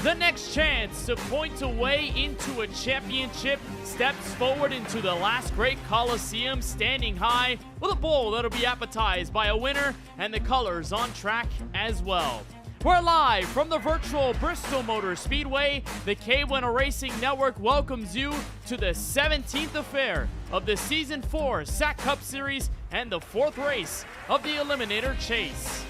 The next chance to point a way into a championship steps forward into the last great Coliseum, standing high with a bowl that'll be appetized by a winner and the colors on track as well. We're live from the virtual Bristol Motor Speedway. The KBueno Racing Network welcomes you to the 17th affair of the Season 4 SAAC Cup Series and the 4th race of the Eliminator Chase.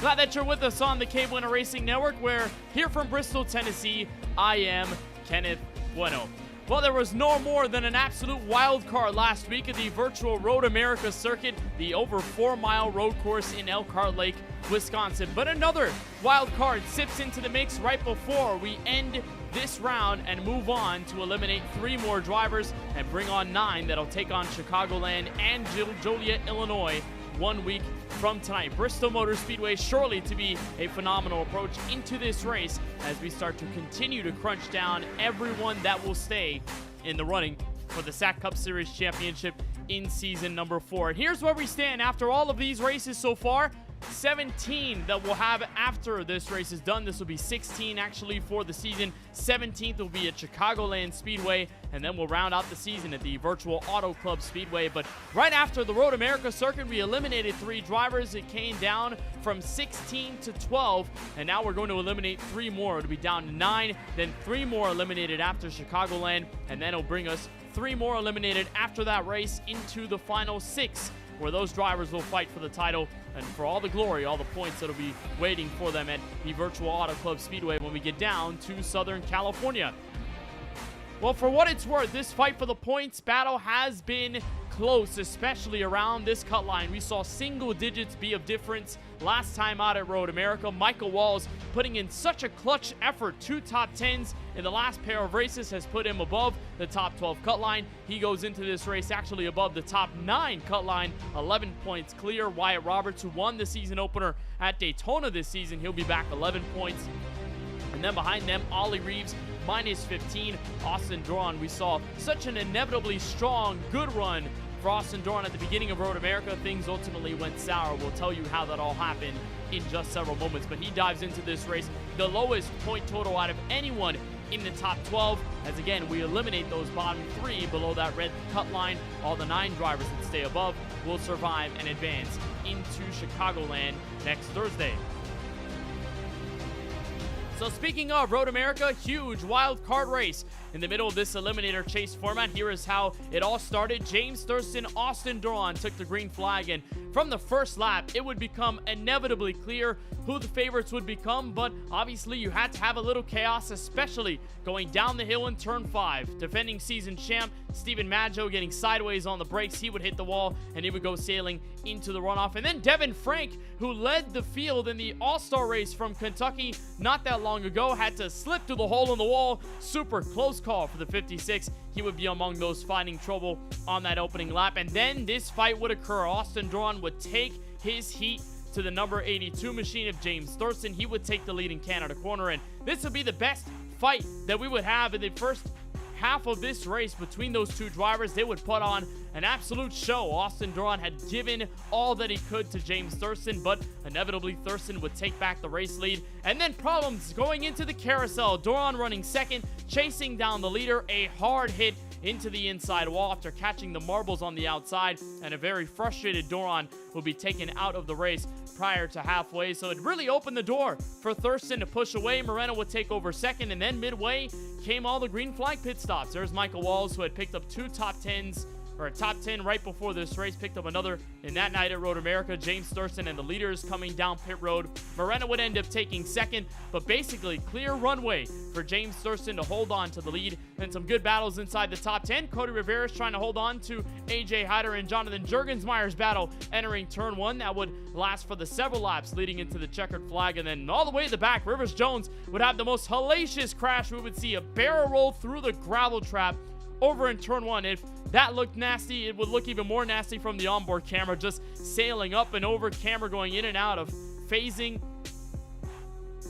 Glad that you're with us on the KBueno Racing Network, where here from Bristol, Tennessee, I am Kenneth Bueno. Well, there was no more than an absolute wild card last week at the virtual Road America circuit, the over 4-mile road course in Elkhart Lake, Wisconsin. But another wild card sips into the mix right before we end this round and move on to eliminate 3 more drivers and bring on 9 that'll take on Chicagoland and Joliet, Illinois 1 week from tonight. Bristol Motor Speedway surely to be a phenomenal approach into this race as we start to continue to crunch down everyone that will stay in the running for the SAAC Cup Series Championship in season number 4. And here's where we stand after all of these races so far. 17 that we'll have after this race is done. This will be 16 actually for the season. 17th will be at Chicagoland Speedway, and then we'll round out the season at the virtual Auto Club Speedway. But right after the Road America circuit, we eliminated 3 drivers. It came down from 16 to 12, and now we're going to eliminate 3 more. It'll be down to 9, then 3 more eliminated after Chicagoland, and then it'll bring us 3 more eliminated after that race into the final 6, where those drivers will fight for the title and for all the glory, all the points that'll be waiting for them at the virtual Auto Club Speedway when we get down to Southern California. Well, for what it's worth, this fight for the points battle has been close, especially around this cut line. We saw single digits be of difference last time out at Road America. Michael Walls putting in such a clutch effort. 2 top 10s in the last pair of races has put him above the top 12 cut line. He goes into this race actually above the top 9 cut line, 11 points clear. Wyatt Roberts, who won the season opener at Daytona this season, he'll be back 11 points. And then behind them, Ollie Reeves, minus 15. Austin Doran, we saw such an inevitably strong, good run for Austin Doran at the beginning of Road America. Things ultimately went sour. We'll tell you how that all happened in just several moments. But he dives into this race, the lowest point total out of anyone in the top 12, as again, we eliminate those bottom 3 below that red cut line. All the 9 drivers that stay above will survive and advance into Chicagoland next Thursday. So speaking of Road America, huge wild card race in the middle of this Eliminator chase format. Here is how it all started. James Thurston, Austin Doron took the green flag, and from the first lap, it would become inevitably clear who the favorites would become, but obviously you had to have a little chaos, especially going down the hill in turn 5. Defending season champ Stephen Maggio getting sideways on the brakes. He would hit the wall and he would go sailing into the runoff. And then Devin Frank, who led the field in the All-Star race from Kentucky not that long ago, had to slip through the hole in the wall. Super close call for the 56. He would be among those finding trouble on that opening lap. And then this fight would occur. Austin Doron would take his heat to the number 82 machine of James Thurston. He would take the lead in Canada corner, and this would be the best fight that we would have in the first half of this race between those two drivers. They would put on an absolute show. Austin Doron had given all that he could to James Thurston, but inevitably Thurston would take back the race lead. And then problems going into the carousel. Doron running second, chasing down the leader. A hard hit into the inside wall after catching the marbles on the outside, and a very frustrated Doron will be taken out of the race prior to halfway. So it really opened the door for Thurston to push away. Moreno would take over second, and then midway came all the green flag pit stops. There's Michael Walls, who had picked up 2 top 10s, or a top 10 right before this race, picked up another in that night at Road America. James Thurston and the leaders coming down pit road. Moreno would end up taking second, but basically clear runway for James Thurston to hold on to the lead. And some good battles inside the top 10. Cody Rivera's trying to hold on to AJ Hyder and Jonathan Juergensmeyer's battle entering turn 1. That would last for the several laps leading into the checkered flag. And then all the way to the back, Rivers Jones would have the most hellacious crash. We would see a barrel roll through the gravel trap over in turn 1. If that looked nasty, it would look even more nasty from the onboard camera, just sailing up and over, camera going in and out of phasing.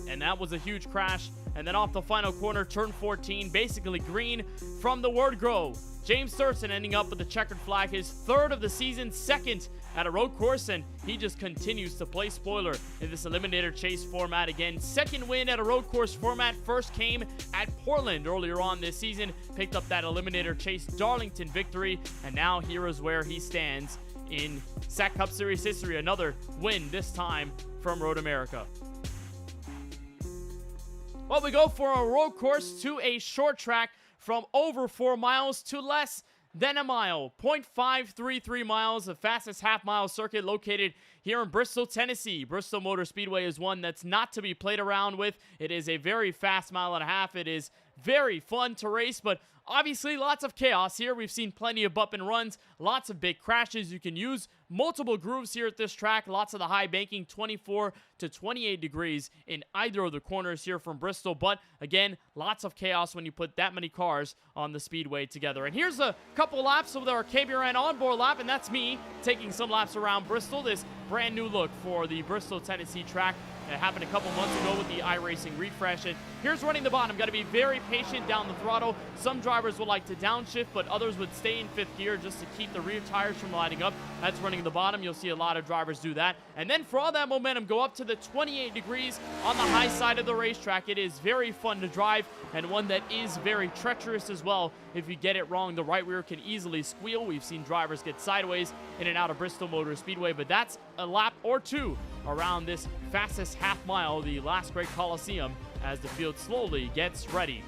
And that was a huge crash. And then off the final corner, turn 14, basically green from the word go. James Thurston ending up with the checkered flag, his 3rd of the season, 2nd at a road course, and he just continues to play spoiler in this Eliminator chase format. Again, 2nd win at a road course format. First came at Portland earlier on this season, picked up that Eliminator chase Darlington victory, and now here is where he stands in SAAC Cup Series history. Another win, this time from Road America. Well, we go for a road course to a short track from over 4 miles to less than a mile. 0.533 miles, the fastest half-mile circuit located here in Bristol, Tennessee. Bristol Motor Speedway is one that's not to be played around with. It is a very fast 1.5 miles. It is very fun to race, but obviously lots of chaos here. We've seen plenty of bump and runs, lots of big crashes. You can use multiple grooves here at this track. Lots of the high banking, 24 to 28 degrees in either of the corners here from Bristol. But again, lots of chaos when you put that many cars on the speedway together. And here's a couple laps of our KBueno onboard lap, and that's me taking some laps around Bristol. This brand new look for the Bristol, Tennessee track. It happened a couple months ago with the iRacing refresh. And here's running the bottom. Got to be very patient down the throttle. Some drivers would like to downshift, but others would stay in 5th gear just to keep the rear tires from lighting up. That's running the bottom. You'll see a lot of drivers do that. And then for all that momentum, go up to the 28 degrees on the high side of the racetrack. It is very fun to drive, and one that is very treacherous as well. If you get it wrong, the right rear can easily squeal. We've seen drivers get sideways in and out of Bristol Motor Speedway, but that's a lap or two around this fastest half mile, the last great Coliseum, as the field slowly gets ready.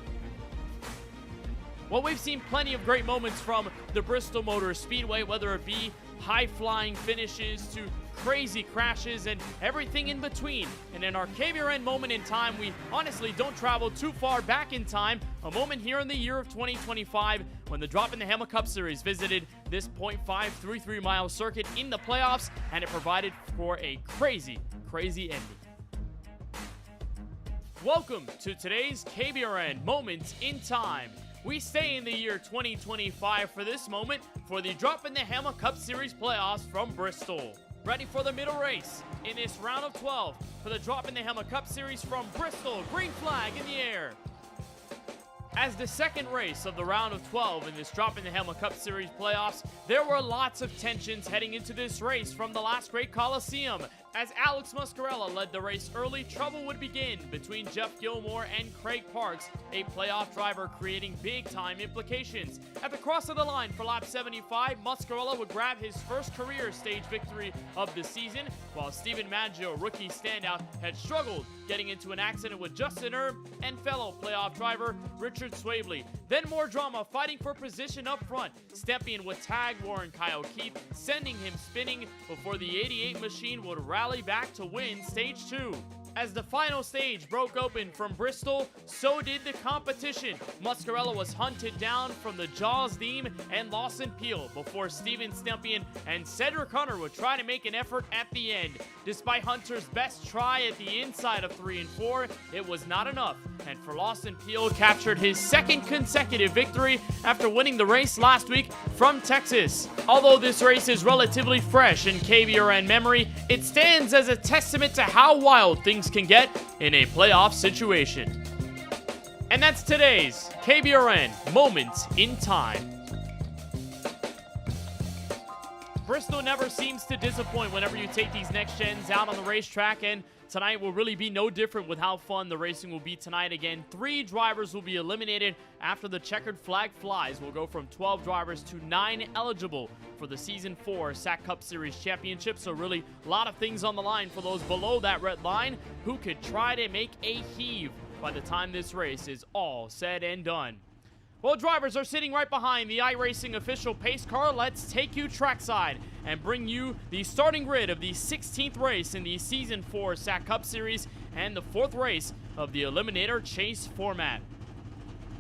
Well, we've seen plenty of great moments from the Bristol Motor Speedway, whether it be high-flying finishes to crazy crashes and everything in between. And in our KBueno moment in time, we honestly don't travel too far back in time. A moment here in the year of 2025 when the Drop in the Hammer Cup Series visited this 0.533 mile circuit in the playoffs, and it provided for a crazy ending. Welcome to today's KBueno Moments in Time. We stay in the year 2025 for this moment for the Drop in the Hammer Cup Series playoffs from Bristol. Ready for the middle race in this round of 12 for the Drop in the Hammer Cup Series from Bristol. Green flag in the air. As the second race of the round of 12 in this Drop in the Hammer Cup Series playoffs, there were lots of tensions heading into this race from the last great Coliseum, As Alex Muscarella led the race early, trouble would begin between Jeff Gilmore and Craig Parks, a playoff driver creating big-time implications. At the cross of the line for lap 75, Muscarella would grab his first career stage victory of the season, while Steven Maggio, rookie standout, had struggled getting into an accident with Justin Erb and fellow playoff driver Richard Swabley. Then more drama, fighting for position up front. Stepien would tag Warren Kyle Keith, sending him spinning before the 88 machine would rally back to win stage 2. As the final stage broke open from Bristol, so did the competition. Muscarella was hunted down from the Jaws Deem and Lawson Peel before Steven Stepien and Cedric Hunter would try to make an effort at the end. Despite Hunter's best try at the inside of 3 and 4, it was not enough, and for Lawson Peel captured his second consecutive victory after winning the race last week from Texas. Although this race is relatively fresh in KBRN memory, it stands as a testament to how wild things can get in a playoff situation. And that's today's KBRN Moments in Time. Bristol never seems to disappoint whenever you take these next gens out on the racetrack, and tonight will really be no different with how fun the racing will be tonight. Again, 3 drivers will be eliminated after the checkered flag flies. We'll go from 12 drivers to 9 eligible for the Season 4 SAAC Cup Series Championship. So really, a lot of things on the line for those below that red line who could try to make a heave by the time this race is all said and done. Well, drivers are sitting right behind the iRacing official pace car. Let's take you trackside and bring you the starting grid of the 16th race in the Season 4 SAAC Cup Series and the 4th race of the Eliminator Chase format.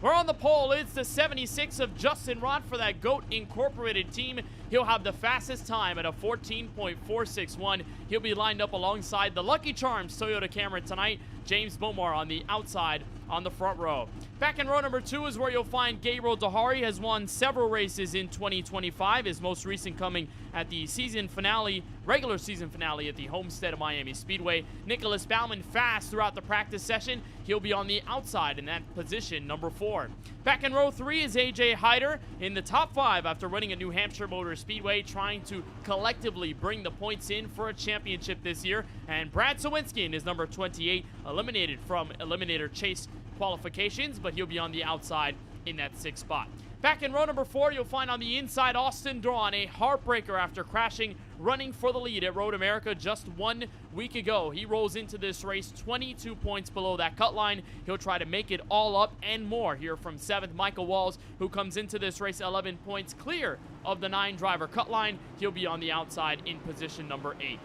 We're on the pole. It's the 76 of Justin Rott for that GOAT Incorporated team. He'll have the fastest time at a 14.461. He'll be lined up alongside the Lucky Charms Toyota Camry tonight. James Bomar on the outside on the front row. Back in row number 2 is where you'll find Gabriel Dahari. Has won several races in 2025, his most recent coming at the season finale, regular season finale at the Homestead of Miami Speedway. Nicholas Baumann fast throughout the practice session. He'll be on the outside in that position, number 4. Back in row 3 is AJ Hyder in the top 5 after winning a New Hampshire Motor Speedway, trying to collectively bring the points in for a championship this year. And Brad Sawinski in his number 28, eliminated from Eliminator Chase qualifications, but he'll be on the outside in that 6th spot. Back in row number 4, you'll find on the inside Austin Drawn, a heartbreaker after crashing running for the lead at Road America just 1 week ago. He rolls into this race 22 points below that cut line. He'll try to make it all up and more here from 7th. Michael Walls, who comes into this race 11 points clear of the 9-driver cut line. He'll be on the outside in position number 8.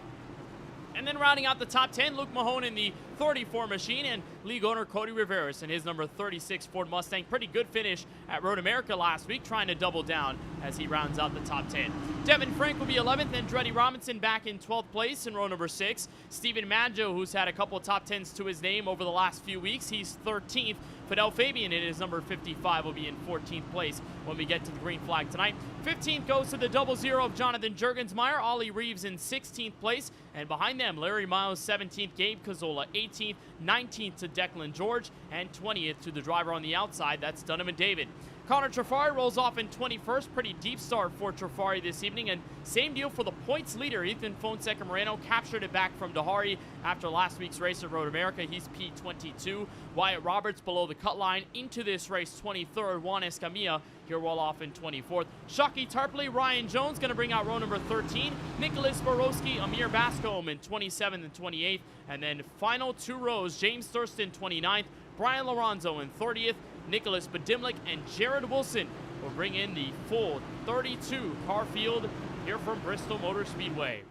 And then rounding out the top 10, Luke Mahone in the 34 machine and league owner Cody Riveras in his number 36 Ford Mustang. Pretty good finish at Road America last week, trying to double down as he rounds out the top 10. Devin Frank will be 11th, and Dreddy Robinson back in 12th place in row number 6. Steven Maggio, who's had a couple of top 10s to his name over the last few weeks, he's 13th. Fidel Fabian in his number 55 will be in 14th place when we get to the green flag tonight. 15th goes to the 00 of Jonathan Juergensmeyer. Ollie Reeves in 16th place. And behind them, Larry Miles 17th, Gabe Cazzola 18th, 19th to Declan George, and 20th to the driver on the outside. That's Donovan David. Connor Trafari rolls off in 21st. Pretty deep start for Trafari this evening. And same deal for the points leader. Ethan Fonseca Moreno captured it back from Dahari after last week's race at Road America. He's P22. Wyatt Roberts below the cut line into this race 23rd. Juan Escamilla, he'll roll off in 24th. Shockey Tarpley, Ryan Jones going to bring out row number 13. Nicholas Borowski, Amir Bascombe in 27th and 28th. And then final 2 rows, James Thurston 29th. Brian Lorenzo in 30th. Nicholas Badimlik and Jared Wilson will bring in the full 32 car field here from Bristol Motor Speedway.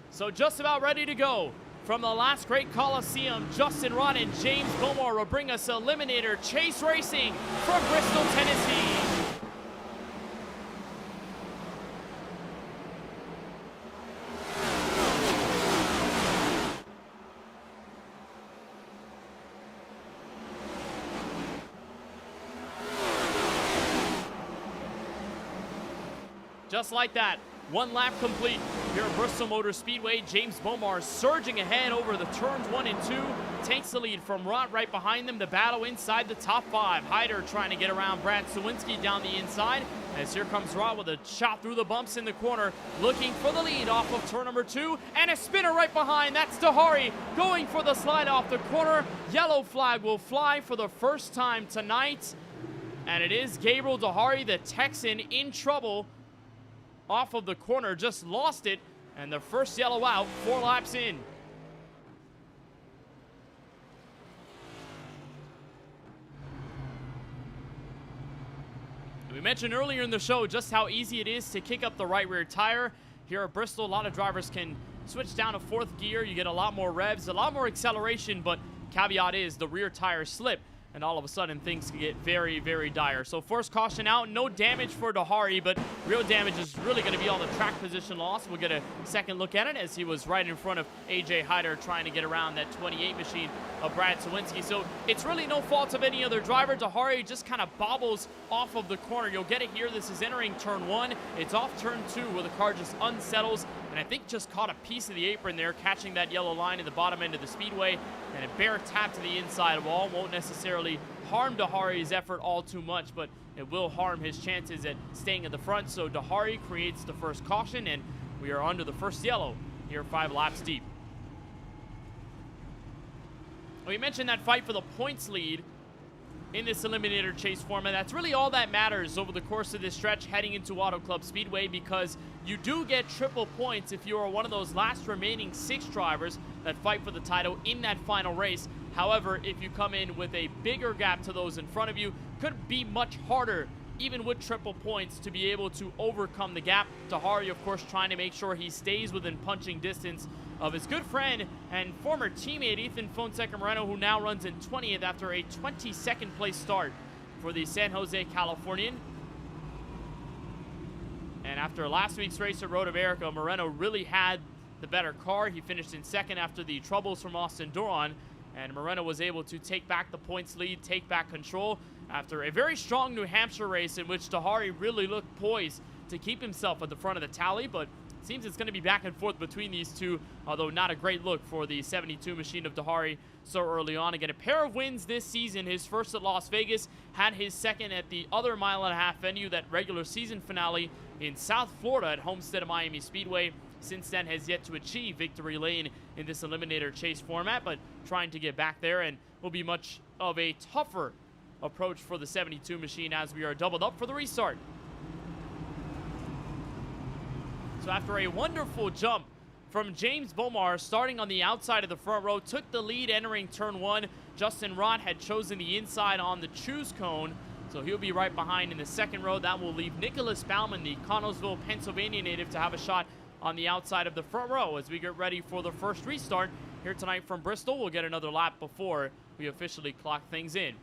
So just about ready to go. From the last great Coliseum, Justin Rott and James Bomar will bring us Eliminator Chase Racing from Bristol, Tennessee. Just like that, 1 lap complete here at Bristol Motor Speedway. James Bomar surging ahead over the turns 1 and 2. takes the lead from Rott right behind them. The battle inside the top 5. Hyder trying to get around Brad Sawinski down the inside, as here comes Rott with a shot through the bumps in the corner, looking for the lead off of turn number 2, and a spinner right behind. That's Dahari going for the slide off the corner. Yellow flag will fly for the first time tonight, and it is Gabriel Dahari, the Texan, in trouble off of the corner. Just lost it, and the first yellow out 4 laps in. We mentioned earlier in the show just how easy it is to kick up the right rear tire. Here at Bristol, a lot of drivers can switch down to 4th gear. You get a lot more revs, a lot more acceleration, but caveat is the rear tires slip, and all of a sudden things can get very, very dire. So first caution out, no damage for Dahari, but real damage is really going to be all the track position loss. We'll get a second look at it, as he was right in front of AJ Hyder trying to get around that 28 machine of Brad Sawinski. So it's really no fault of any other driver. Dahari just kind of bobbles off of the corner. You'll get it here. This is entering turn 1. It's off turn 2 where the car just unsettles, and I think just caught a piece of the apron there, catching that yellow line at the bottom end of the speedway, and a bare tap to the inside wall. Won't necessarily harm Dahari's effort all too much, but it will harm his chances at staying at the front. So Dahari creates the first caution, and we are under the first yellow here 5 laps deep. We mentioned that fight for the points lead in this Eliminator chase format. That's really all that matters over the course of this stretch heading into Auto Club Speedway, because you do get triple points if you are one of those last remaining 6 drivers that fight for the title in that final race. However, if you come in with a bigger gap to those in front of you, could be much harder, even with triple points, to be able to overcome the gap. Dahari, of course, trying to make sure he stays within punching distance of his good friend and former teammate Ethan Fonseca Moreno, who now runs in 20th after a 22nd place start for the San Jose Californian. And after last week's race at Road America, Moreno really had the better car. He finished in 2nd after the troubles from Austin Duron, and Moreno was able to take back the points lead, take back control after a very strong New Hampshire race in which Dahari really looked poised to keep himself at the front of the tally, but it seems it's going to be back and forth between these two, although not a great look for the 72 machine of Dahari so early on. Again, a pair of wins this season. His first at Las Vegas, had his second at the other mile-and-a-half venue, that regular season finale in South Florida at Homestead Miami Speedway. Since then has yet to achieve victory lane in this Eliminator chase format, but trying to get back there, and will be much of a tougher approach for the 72 machine as we are doubled up for the restart. So after a wonderful jump from James Bomar, starting on the outside of the front row, took the lead entering turn 1. Justin Rott had chosen the inside on the choose cone, so he'll be right behind in the second row. That will leave Nicholas Baumann, the Connellsville, Pennsylvania native, to have a shot on the outside of the front row as we get ready for the first restart here tonight from Bristol. We'll get another lap before we officially clock things in.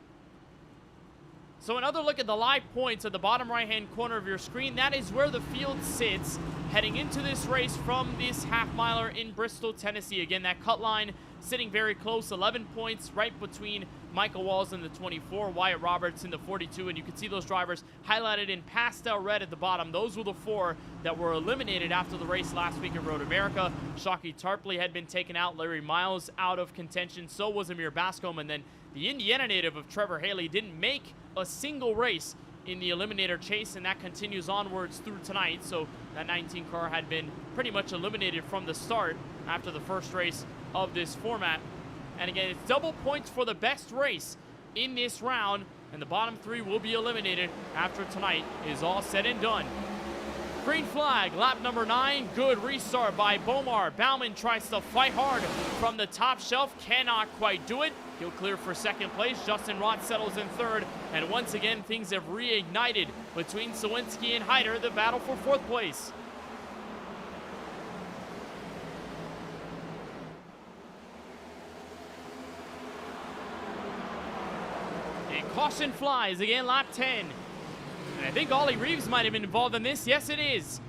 So another look at the live points at the bottom right-hand corner of your screen. That is where the field sits heading into this race from this half-miler in Bristol, Tennessee. Again, that cut line sitting very close, 11 points right between Michael Walls in the 24, Wyatt Roberts in the 42, and you can see those drivers highlighted in pastel red at the bottom. Those were the 4 that were eliminated after the race last week at Road America. Shockey Tarpley had been taken out, Larry Miles out of contention, so was Amir Bascom, and then the Indiana native of Trevor Haley didn't make a single race in the Eliminator chase, and that continues onwards through tonight. So that 19 car had been pretty much eliminated from the start after the first race of this format. And again, it's double points for the best race in this round, and the bottom 3 will be eliminated after tonight is all said and done. Green flag, lap number 9, good restart by Bomar. Baumann tries to fight hard from the top shelf, cannot quite do it. He'll clear for second place. Justin Rott settles in third, and once again, things have reignited between Sawinski and Hyder, the battle for 4th place. And caution flies, again, lap 10. And I think Ollie Reeves might have been involved in this. Yes, it is.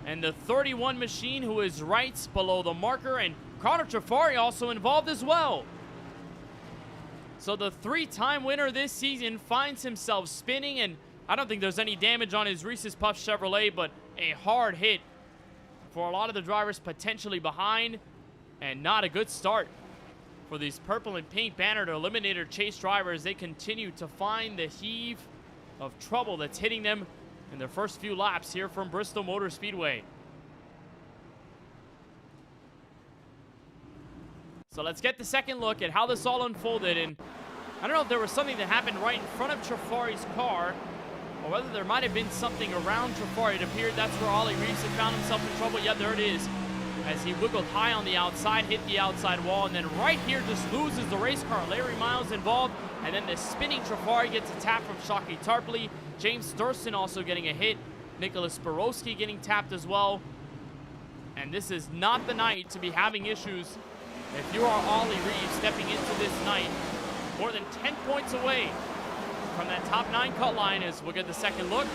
And the 31 machine, who is right below the marker, and Connor Trafari also involved as well. So the 3-time winner this season finds himself spinning, and I don't think there's any damage on his Reese's Puffs Chevrolet, but a hard hit for a lot of the drivers potentially behind, and not a good start for these purple and pink bannered Eliminator chase drivers. They continue to find the heave of trouble that's hitting them in their first few laps here from Bristol Motor Speedway. So let's get the second look at how this all unfolded. And I don't know if there was something that happened right in front of Trafari's car, or whether there might have been something around Trafari. It appeared that's where Ollie Reeves had found himself in trouble. Yeah, there it is. As he wiggled high on the outside, hit the outside wall, and then right here just loses the race car. Larry Miles involved, and then the spinning Trafari gets a tap from Shockey Tarpley. James Thurston also getting a hit. Nicholas Borowski getting tapped as well. And this is not the night to be having issues. If you are Ollie Reeves stepping into this night, more than 10 points away from that top 9 cut line, as we'll get the second look.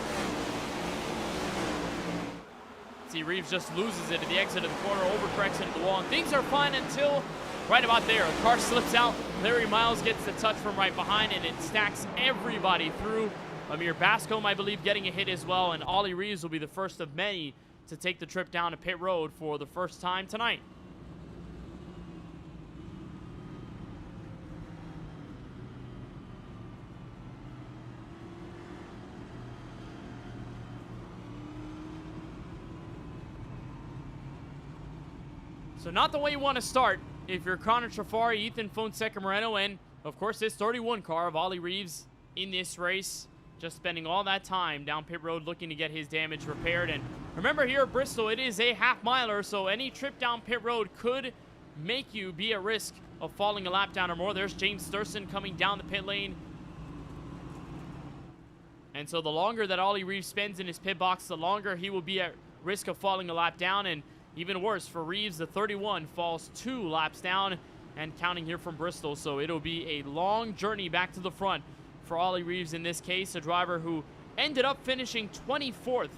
See, Reeves just loses it at the exit of the corner, overcorrects into the wall, and things are fine until right about there. A car slips out. Larry Miles gets the touch from right behind, and it stacks everybody through. Amir Bascombe, I believe, getting a hit as well, and Ollie Reeves will be the first of many to take the trip down to pit road for the first time tonight. So not the way you want to start if you're Connor Trafari, Ethan Fonseca Moreno, and of course this 31 car of Ollie Reeves in this race, just spending all that time down pit road looking to get his damage repaired. And remember, here at Bristol, it is a half-miler, so any trip down pit road could make you be at risk of falling a lap down or more. There's James Thurston coming down the pit lane. And so the longer that Ollie Reeves spends in his pit box, the longer he will be at risk of falling a lap down. And even worse for Reeves, the 31 falls 2 laps down and counting here from Bristol. So it'll be a long journey back to the front for Ollie Reeves in this case, a driver who ended up finishing 24th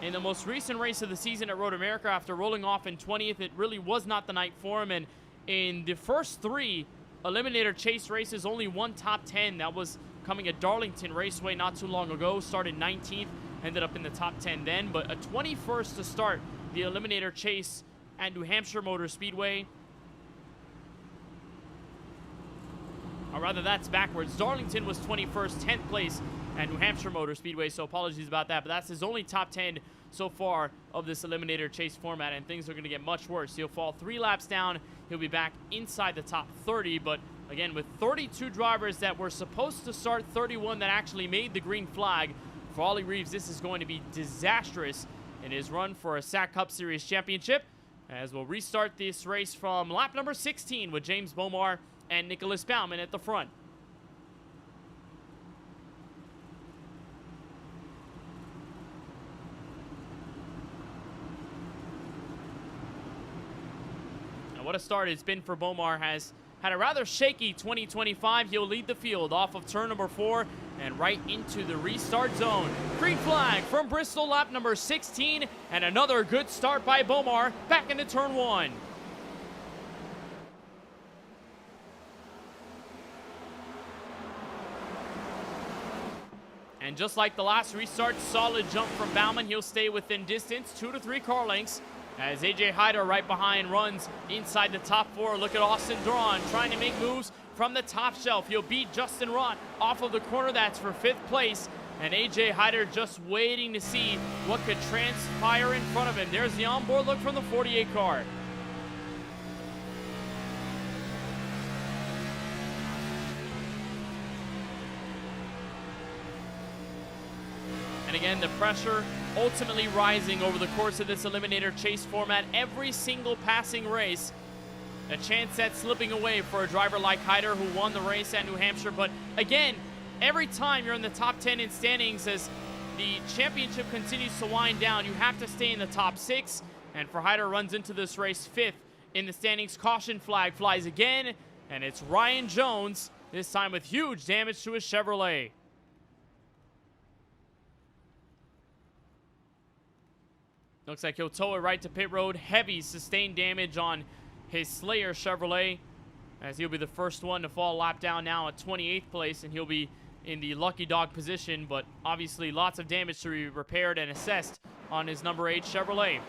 in the most recent race of the season at Road America after rolling off in 20th. It really was not the night for him, and in the first 3 Eliminator chase races, only one top 10. That was coming at Darlington Raceway not too long ago. Started 19th, ended up in the top 10 then, but a 21st to start the Eliminator chase at New Hampshire Motor Speedway. Or rather, that's backwards. Darlington was 21st, 10th place at New Hampshire Motor Speedway, so apologies about that, but that's his only top 10 so far of this Eliminator chase format, and things are going to get much worse. He'll fall 3 laps down. He'll be back inside the top 30, but again, with 32 drivers that were supposed to start, 31 that actually made the green flag, for Ollie Reeves, this is going to be disastrous in his run for a SAAC Cup Series championship, as we'll restart this race from lap number 16 with James Bomar and Nicholas Baumann at the front. Now, what a start it's been for Bomar. Has had a rather shaky 2025. He'll lead the field off of turn number 4 and right into the restart zone. Green flag from Bristol, lap number 16, and another good start by Bomar back into turn 1. And just like the last restart, solid jump from Baumann. He'll stay within distance, 2 to 3 car lengths, as AJ Hyder right behind runs inside the top 4. Look at Austin Duran trying to make moves from the top shelf. He'll beat Justin Rott off of the corner. That's for 5th place. And AJ Hyder just waiting to see what could transpire in front of him. There's the onboard look from the 48 car. And again, the pressure ultimately rising over the course of this Eliminator chase format. Every single passing race, a chance at slipping away for a driver like Hyder, who won the race at New Hampshire. But again, every time you're in the top 10 in standings, as the championship continues to wind down, you have to stay in the top 6. And for Hyder, runs into this race 5th in the standings. Caution flag flies again, and it's Ryan Jones, this time with huge damage to his Chevrolet. Looks like he'll tow it right to pit road. Heavy sustained damage on his Slayer Chevrolet, as he'll be the first one to fall lap down now at 28th place, and he'll be in the lucky dog position, but obviously lots of damage to be repaired and assessed on his number 8 Chevrolet.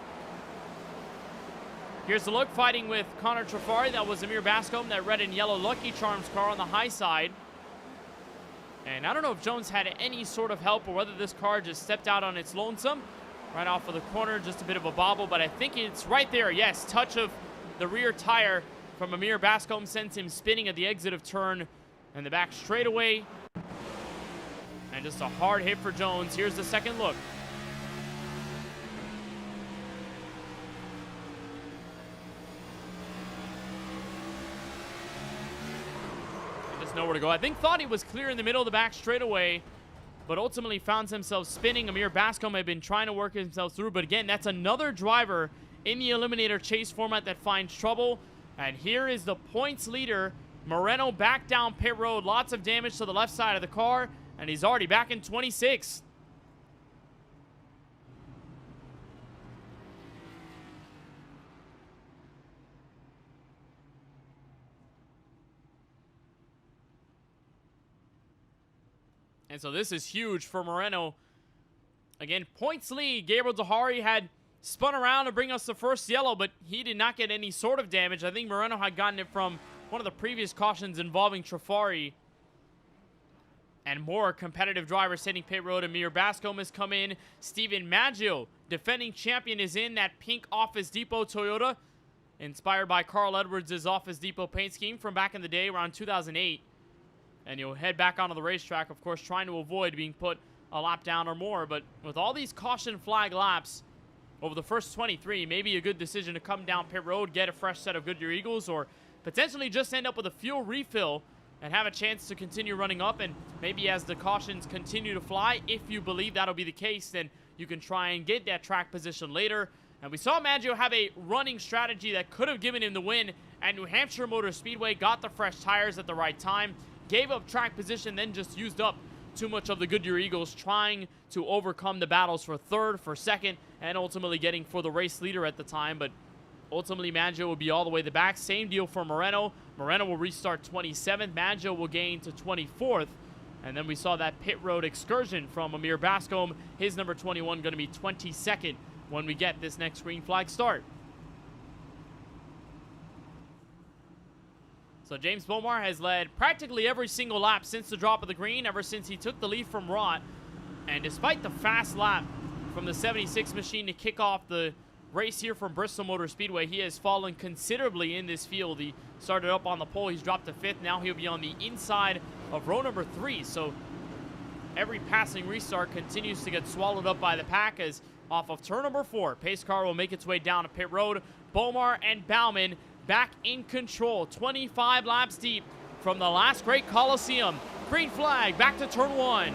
Here's the look, fighting with Connor Trafari. That was Amir Bascombe, that red and yellow Lucky Charms car on the high side. And I don't know if Jones had any sort of help or whether this car just stepped out on its lonesome. Right off of the corner, just a bit of a bobble, but I think it's right there. Yes, touch of the rear tire from Amir Bascombe sends him spinning at the exit of turn and the back straightaway. And just a hard hit for Jones. Here's the second look. Nowhere to go. I think thought he was clear in the middle of the back straightaway, but ultimately found himself spinning. Amir Bascombe had been trying to work himself through, but again, that's another driver in the Eliminator chase format that finds trouble. And here is the points leader, Moreno, back down pit road. Lots of damage to the left side of the car, and he's already back in 26th. And so this is huge for Moreno. Again, points lead. Gabriel Dahari had spun around to bring us the first yellow, but he did not get any sort of damage. I think Moreno had gotten it from one of the previous cautions involving Trafari. And more competitive drivers hitting pit road. Amir Bascombe has come in. Steven Maggio, defending champion, is in that pink Office Depot Toyota, inspired by Carl Edwards' Office Depot paint scheme from back in the day, around 2008. And you'll head back onto the racetrack, of course, trying to avoid being put a lap down or more. But with all these caution flag laps over the first 23, maybe a good decision to come down pit road, get a fresh set of Goodyear Eagles, or potentially just end up with a fuel refill and have a chance to continue running up. And maybe as the cautions continue to fly, if you believe that'll be the case, then you can try and get that track position later. And we saw Maggio have a running strategy that could have given him the win at New Hampshire Motor Speedway, got the fresh tires at the right time, gave up track position, then just used up too much of the Goodyear Eagles, trying to overcome the battles for third, for second, and ultimately getting for the race leader at the time. But ultimately, Maggio will be all the way to the back. Same deal for Moreno. Moreno will restart 27th. Maggio will gain to 24th. And then we saw that pit road excursion from Amir Bascombe. His number 21 going to be 22nd when we get this next green flag start. So James Bomar has led practically every single lap since the drop of the green, ever since he took the lead from Rott. And despite the fast lap from the 76 machine to kick off the race here from Bristol Motor Speedway, he has fallen considerably in this field. He started up on the pole, he's dropped to 5th, now he'll be on the inside of row number 3. So every passing restart continues to get swallowed up by the pack, as off of turn number 4, pace car will make its way down to pit road. Bomar and Bauman back in control, 25 laps deep from the last great Coliseum. Green flag, back to turn 1.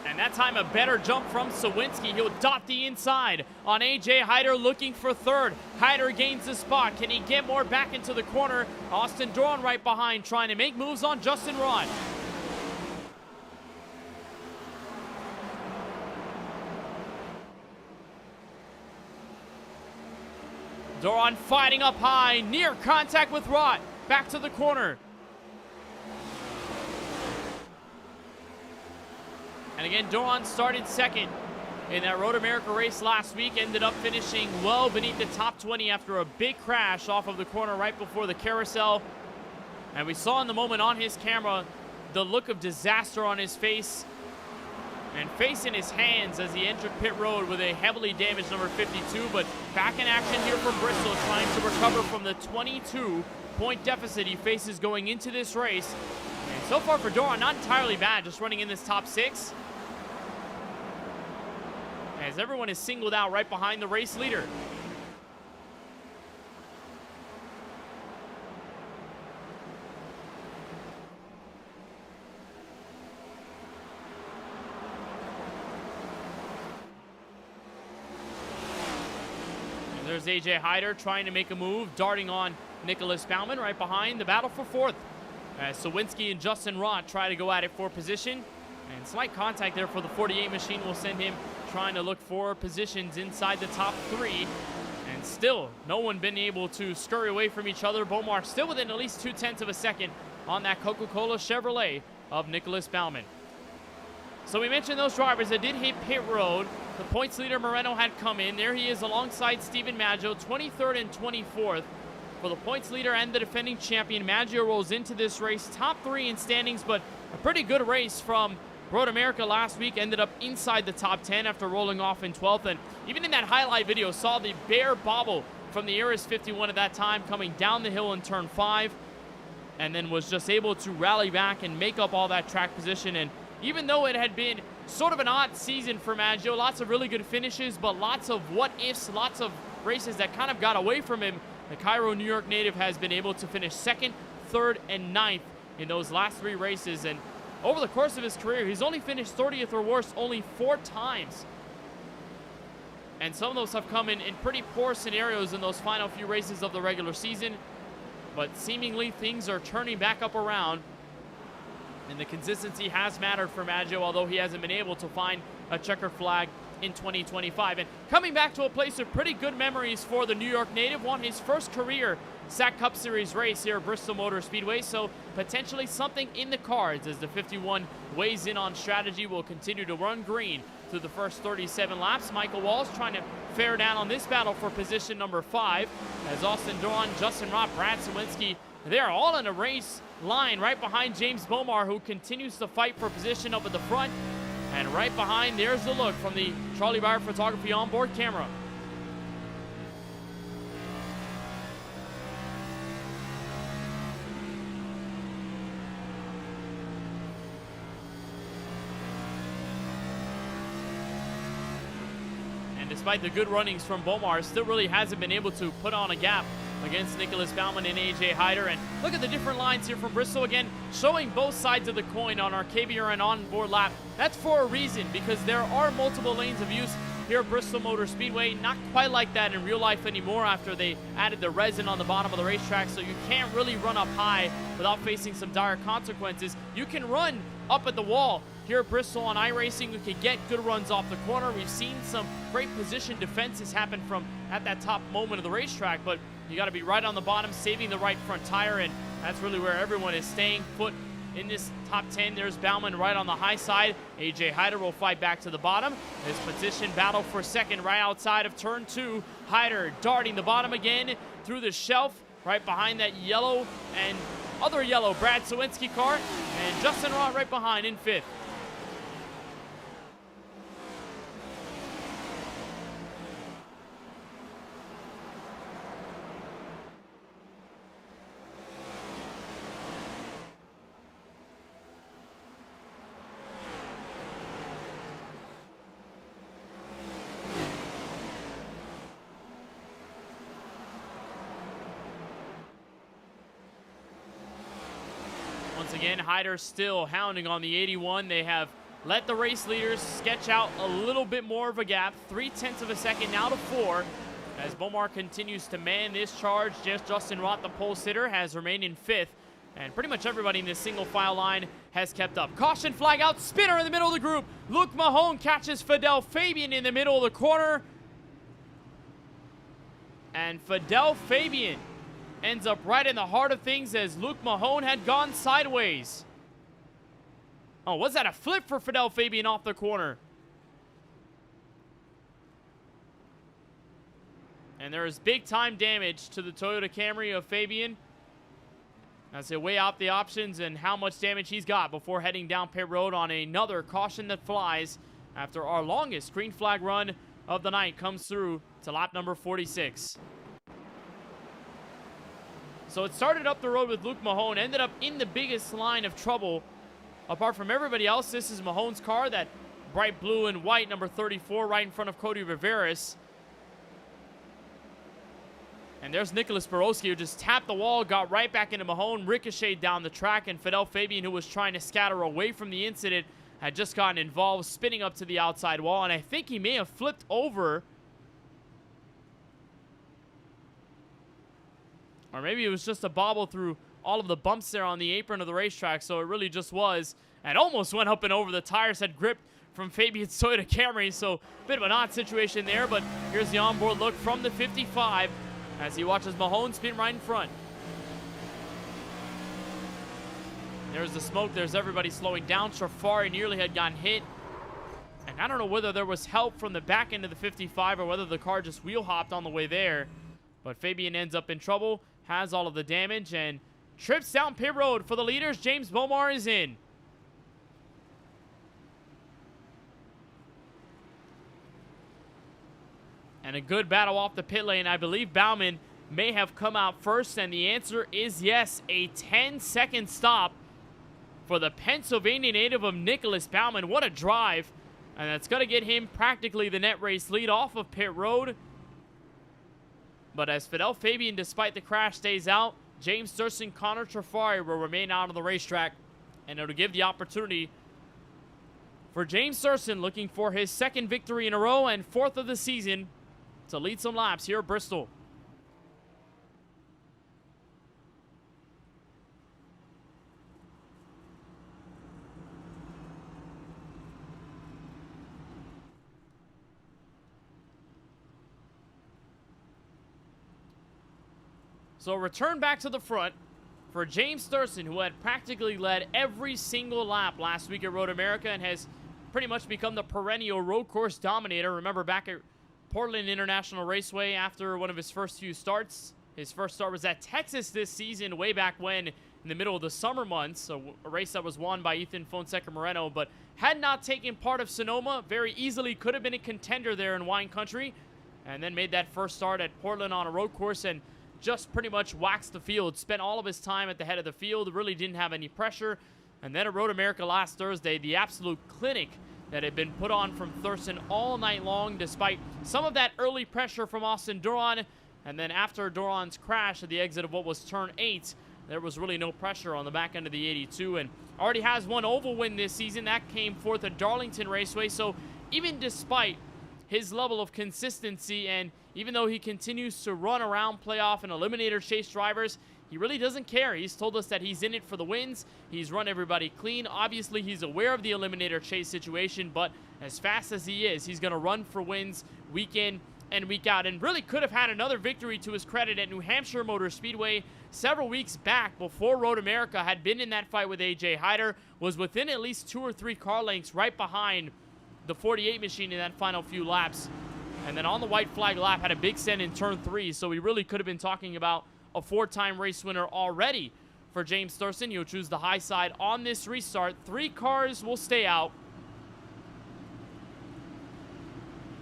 And that time a better jump from Sawinski. He'll dot the inside on AJ Hyder, looking for third. Hyder gains the spot. Can he get more back into the corner? Austin Doran right behind, trying to make moves on Justin Rott. Doran fighting up high, near contact with Rott. Back to the corner. And again, Doran started second in that Road America race last week, ended up finishing well beneath the top 20 after a big crash off of the corner right before the carousel. And we saw in the moment on his camera the look of disaster on his face and face in his hands as he entered pit road with a heavily damaged number 52, but back in action here from Bristol, trying to recover from the 22-point deficit he faces going into this race. And so far for Doran, not entirely bad, just running in this top 6, as everyone is singled out right behind the race leader. There's AJ Hyder trying to make a move, darting on Nicholas Bauman right behind. The battle for 4th. Sawinski and Justin Rott try to go at it for position. And slight contact there for the 48 machine will send him trying to look for positions inside the top 3. And still, no one been able to scurry away from each other. Bomar still within at least 0.2 of a second on that Coca-Cola Chevrolet of Nicholas Bauman. So we mentioned those drivers that did hit pit road. The points leader Moreno had come in. There he is alongside Steven Maggio, 23rd and 24th. For the points leader and the defending champion, Maggio rolls into this race top 3 in standings, but a pretty good race from Road America last week. Ended up inside the top 10 after rolling off in 12th. And even in that highlight video, saw the bare bobble from the Aris 51 at that time coming down the hill in turn 5. And then was just able to rally back and make up all that track position. And even though it had been sort of an odd season for Maggio, lots of really good finishes, but lots of what-ifs, lots of races that kind of got away from him, the Cairo, New York native has been able to finish 2nd, 3rd, and 9th in those last 3 races. And over the course of his career, he's only finished 30th or worse only 4 times. And some of those have come in pretty poor scenarios in those final few races of the regular season. But seemingly things are turning back up around. And the consistency has mattered for Maggio, although he hasn't been able to find a checkered flag in 2025. And coming back to a place of pretty good memories for the New York native, won his first career SAAC Cup Series race here at Bristol Motor Speedway, so potentially something in the cards as the 51 weighs in on strategy. Will continue to run green through the first 37 laps. Michael Walls trying to fare down on this battle for position number 5 as Austin Doran, Justin Rott, Brad Sawinski, they are all in a race line right behind James Bomar, who continues to fight for position up at the front. And right behind, there's the look from the Charlie Bauer Photography onboard camera. And despite the good runnings from Bomar, still really hasn't been able to put on a gap against Nicholas Baumann and AJ Hyder. And look at the different lines here from Bristol, again showing both sides of the coin on our KBueno onboard lap. That's for a reason, because there are multiple lanes of use here at Bristol Motor Speedway. Not quite like that in real life anymore after they added the resin on the bottom of the racetrack, so you can't really run up high without facing some dire consequences. You can run up at the wall. Here at Bristol on iRacing, we can get good runs off the corner. We've seen some great position defenses happen from at that top moment of the racetrack, but you got to be right on the bottom, saving the right front tire, and that's really where everyone is staying put in this top 10. There's Baumann right on the high side. AJ Hyder will fight back to the bottom. His position battle for second right outside of turn 2. Hyder darting the bottom again through the shelf, right behind that yellow and other yellow Brad Sawinski car, and Justin Rott right behind in 5th. Once again, Hyder still hounding on the 81. They have let the race leaders sketch out a little bit more of a gap. 0.3 of a second now to 4. As Bomar continues to man this charge, just Justin Rott, the pole sitter, has remained in 5th. And pretty much everybody in this single file line has kept up. Caution flag out, spinner in the middle of the group. Luke Mahone catches Fidel Fabian in the middle of the corner. And Fidel Fabian ends up right in the heart of things as Luke Mahone had gone sideways. Oh, was that a flip for Fidel Fabian off the corner? And there is big time damage to the Toyota Camry of Fabian as they weigh out the options and how much damage he's got before heading down pit road on another caution that flies after our longest green flag run of the night comes through to lap number 46. So it started up the road with Luke Mahone, ended up in the biggest line of trouble. Apart from everybody else, this is Mahone's car, that bright blue and white number 34 right in front of Cody Riveras. And there's Nicholas Borowski, who just tapped the wall, got right back into Mahone, ricocheted down the track, and Fidel Fabian, who was trying to scatter away from the incident, had just gotten involved, spinning up to the outside wall, and I think he may have flipped over. Or maybe it was just a bobble through all of the bumps there on the apron of the racetrack, so it really just was. And almost went up and over. The tires had gripped from Fabian's Toyota Camry, so a bit of an odd situation there, but here's the onboard look from the 55 as he watches Mahone spin right in front. There's the smoke. There's everybody slowing down. Trafari nearly had gotten hit And I don't know whether there was help from the back end of the 55 or whether the car just wheel hopped on the way there. But Fabian ends up in trouble, has all of the damage, and trips down pit road for the leaders. James Bomar is in. And a good battle off the pit lane. I believe Bauman may have come out first, and the answer is yes. A 10-second stop for the Pennsylvania native of Nicholas Bauman. What a drive. And that's going to get him practically the net race lead off of pit road. But as Fidel Fabian, despite the crash, stays out, James Thurston, Connor Trafari will remain out of the racetrack. And it'll give the opportunity for James Thurston, looking for his second victory in a row and fourth of the season, to lead some laps here at Bristol. So return back to the front for James Thurston, who had practically led every single lap last week at Road America and has pretty much become the perennial road course dominator. Remember back at Portland International Raceway after one of his first few starts. His first start was at Texas this season, way back when in the middle of the summer months, a race that was won by Ethan Fonseca Moreno, but had not taken part of Sonoma. Very easily could have been a contender there in wine country, and then made that first start at Portland on a road course and just pretty much waxed the field. Spent all of his time at the head of the field, really didn't have any pressure. And then at Road America last Thursday, the absolute clinic that had been put on from Thurston all night long, despite some of that early pressure from Austin Duran. And then after Duran's crash at the exit of what was turn 8, there was really no pressure on the back end of the 82, and already has one oval win this season. That came forth at Darlington Raceway. So even despite his level of consistency, and even though he continues to run around playoff and eliminator chase drivers, he really doesn't care. He's told us that he's in it for the wins. He's run everybody clean. Obviously, he's aware of the eliminator chase situation, but as fast as he is, he's going to run for wins week in and week out, and really could have had another victory to his credit at New Hampshire Motor Speedway several weeks back before Road America. Had been in that fight with AJ Hyder, was within at least 2 or 3 car lengths right behind the 48 machine in that final few laps. And then on the white flag lap, had a big send in turn 3, so we really could have been talking about a 4-time race winner already for James Thurston. He'll choose the high side on this restart. 3 cars will stay out.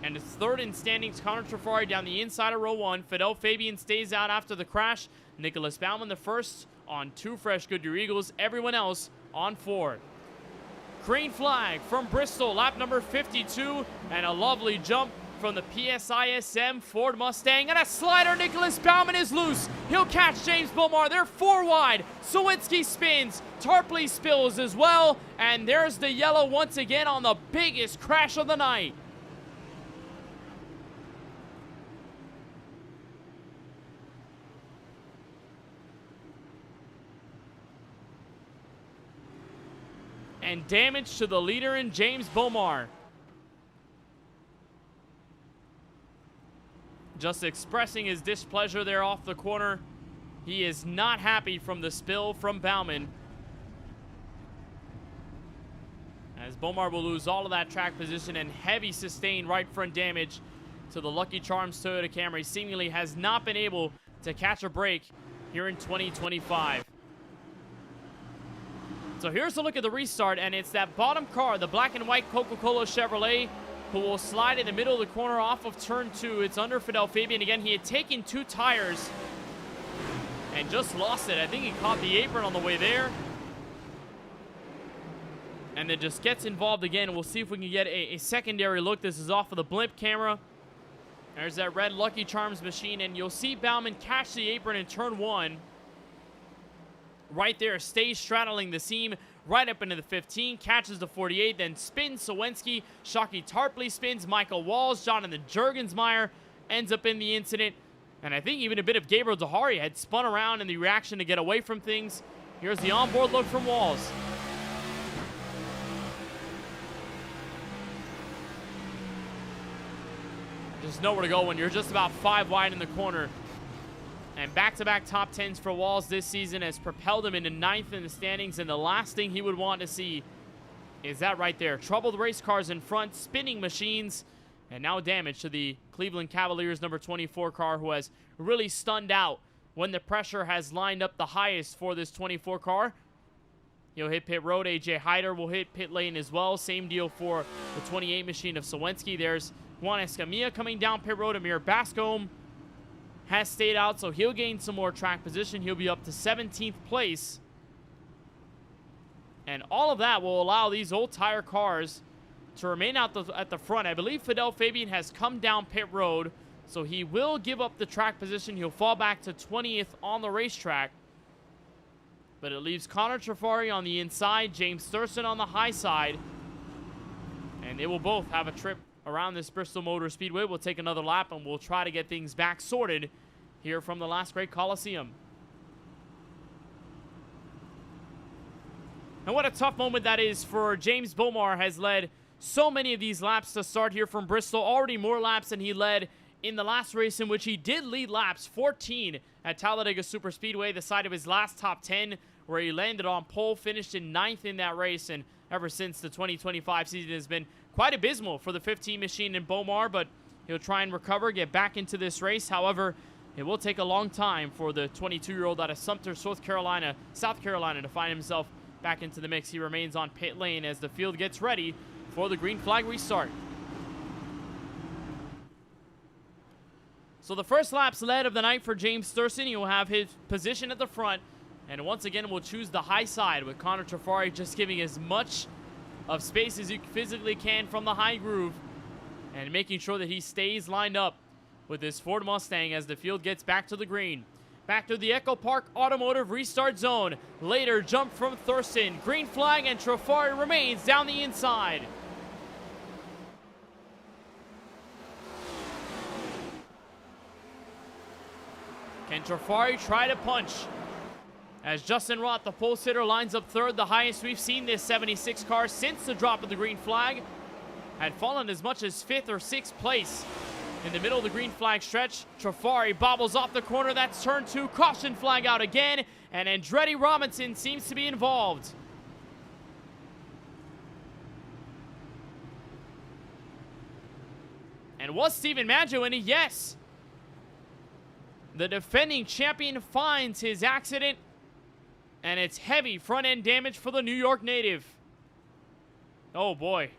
And it's third in standings. Connor Trafari down the inside of row 1. Fidel Fabian stays out after the crash. Nicholas Bauman the first on 2 fresh Goodyear Eagles. Everyone else on 4. Green flag from Bristol, lap number 52. And a lovely jump from the PSISM Ford Mustang. And a slider. Nicholas Bauman is loose. He'll catch James Bomar. They're 4 wide. Sawinski spins. Tarpley spills as well. And there's the yellow once again on the biggest crash of the night. And damage to the leader in James Bomar. Just expressing his displeasure there off the corner. He is not happy from the spill from Bauman, as Bomar will lose all of that track position, and heavy sustained right front damage to the Lucky Charms Toyota Camry. Seemingly has not been able to catch a break here in 2025. So here's a look at the restart, and it's that bottom car, the black and white Coca-Cola Chevrolet, who will slide in the middle of the corner off of turn 2. It's under Fidel Fabian. Again, he had taken 2 tires and just lost it. I think he caught the apron on the way there. And then just gets involved again. We'll see if we can get a secondary look. This is off of the blimp camera. There's that red Lucky Charms machine, and you'll see Bauman catch the apron in turn 1. Right there, stays straddling the seam right up into the 15, catches the 48, then spins Sawinski. Shockey Tarpley spins. Michael Walls, Jonathan Jurgensmeyer ends up in the incident. And I think even a bit of Gabriel Dehari had spun around in the reaction to get away from things. Here's the onboard look from Walls. Just nowhere to go when you're just about 5 wide in the corner. And back-to-back top 10s for Walls this season has propelled him into 9th in the standings, and the last thing he would want to see is that right there. Troubled race cars in front, spinning machines, and now damage to the Cleveland Cavaliers number 24 car, who has really stunned out when the pressure has lined up the highest for this 24 car. He'll hit pit road. AJ Hyder will hit pit lane as well. Same deal for the 28 machine of Sawinski. There's Juan Escamilla coming down pit road. Amir Bascom has stayed out, so he'll gain some more track position. He'll be up to 17th place. And all of that will allow these old tire cars to remain out at the front. I believe Fidel Fabian has come down pit road, so he will give up the track position. He'll fall back to 20th on the racetrack. But it leaves Connor Trafari on the inside, James Thurston on the high side. And they will both have a trip around this Bristol Motor Speedway. We'll take another lap and we'll try to get things back sorted here from the last great Coliseum. And what a tough moment that is for James Bomar. Has led so many of these laps to start here from Bristol. Already more laps than he led in the last race, in which he did lead laps 14 at Talladega Superspeedway, the side of his last top 10, where he landed on pole, finished in 9th in that race. And ever since, the 2025 season has been quite abysmal for the 15 machine in Bomar, but he'll try and recover, get back into this race. However, it will take a long time for the 22-year-old out of Sumter, South Carolina, to find himself back into the mix. He remains on pit lane as the field gets ready for the green flag restart. So the first lap's led of the night for James Thurston. He will have his position at the front, and once again will choose the high side, with Connor Trafari just giving as much of space as you physically can from the high groove and making sure that he stays lined up with his Ford Mustang as the field gets back to the green. Back to the Echo Park Automotive restart zone. Later jump from Thurston. Green flag, and Trafari remains down the inside. Can Trafari try to punch? As Justin Roth, the pole sitter, lines up third, the highest we've seen this 76 car since the drop of the green flag. Had fallen as much as 5th or 6th place. In the middle of the green flag stretch, Trafari bobbles off the corner. That's turn 2. Caution flag out again, and Andretti Robinson seems to be involved. And was Stephen Maggio in it? Yes. The defending champion finds his accident, and it's heavy front-end damage for the New York native. Oh, boy.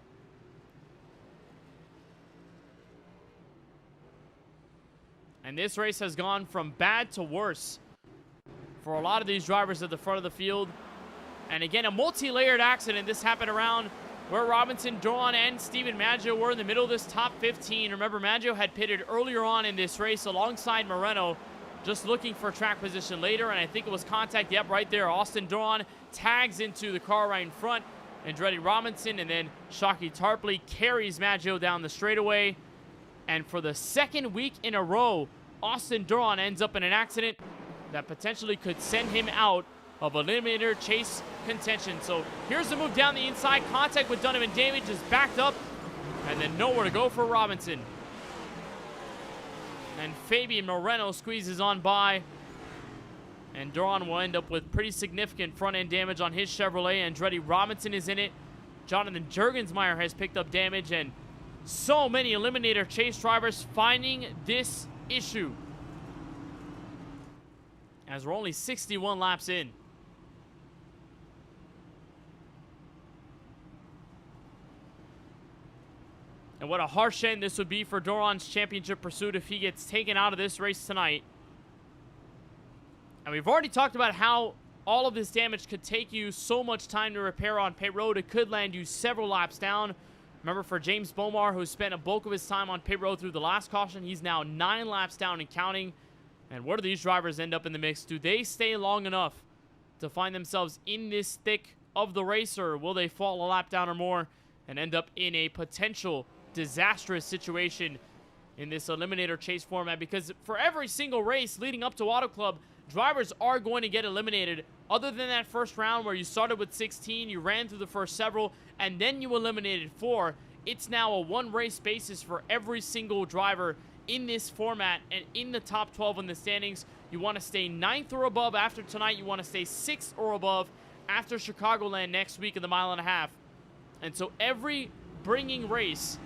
And this race has gone from bad to worse for a lot of these drivers at the front of the field. And again, a multi-layered accident. This happened around where Robinson, Duran, and Stephen Maggio were in the middle of this top 15. Remember, Maggio had pitted earlier on in this race alongside Moreno, just looking for track position later, and I think it was contact. Yep, right there. Austin Duran tags into the car right in front. Andretti Robinson, and then Shockey Tarpley carries Maggio down the straightaway. And for the second week in a row, Austin Duran ends up in an accident that potentially could send him out of Eliminator chase contention. So here's the move down the inside. Contact with Donovan Damage is backed up, and then nowhere to go for Robinson. And Fabian Moreno squeezes on by, and Duran will end up with pretty significant front-end damage on his Chevrolet. Andretti Robinson is in it. Jonathan Juergensmeyer has picked up damage, and so many Eliminator chase drivers finding this issue, as we're only 61 laps in. And what a harsh end this would be for Duran's championship pursuit if he gets taken out of this race tonight. And we've already talked about how all of this damage could take you so much time to repair on pit road. It could land you several laps down. Remember, for James Bomar, who spent a bulk of his time on pit road through the last caution, he's now 9 laps down and counting. And where do these drivers end up in the mix? Do they stay long enough to find themselves in this thick of the race, or will they fall a lap down or more and end up in a potential disastrous situation in this Eliminator chase format? Because for every single race leading up to Auto Club, drivers are going to get eliminated. Other than that first round where you started with 16, you ran through the first several, and then you eliminated 4. It's now a one-race basis for every single driver in this format, and in the top 12 in the standings. You want to stay 9th or above after tonight. You want to stay 6th or above after Chicagoland next week in the mile and a half. And so every bringing race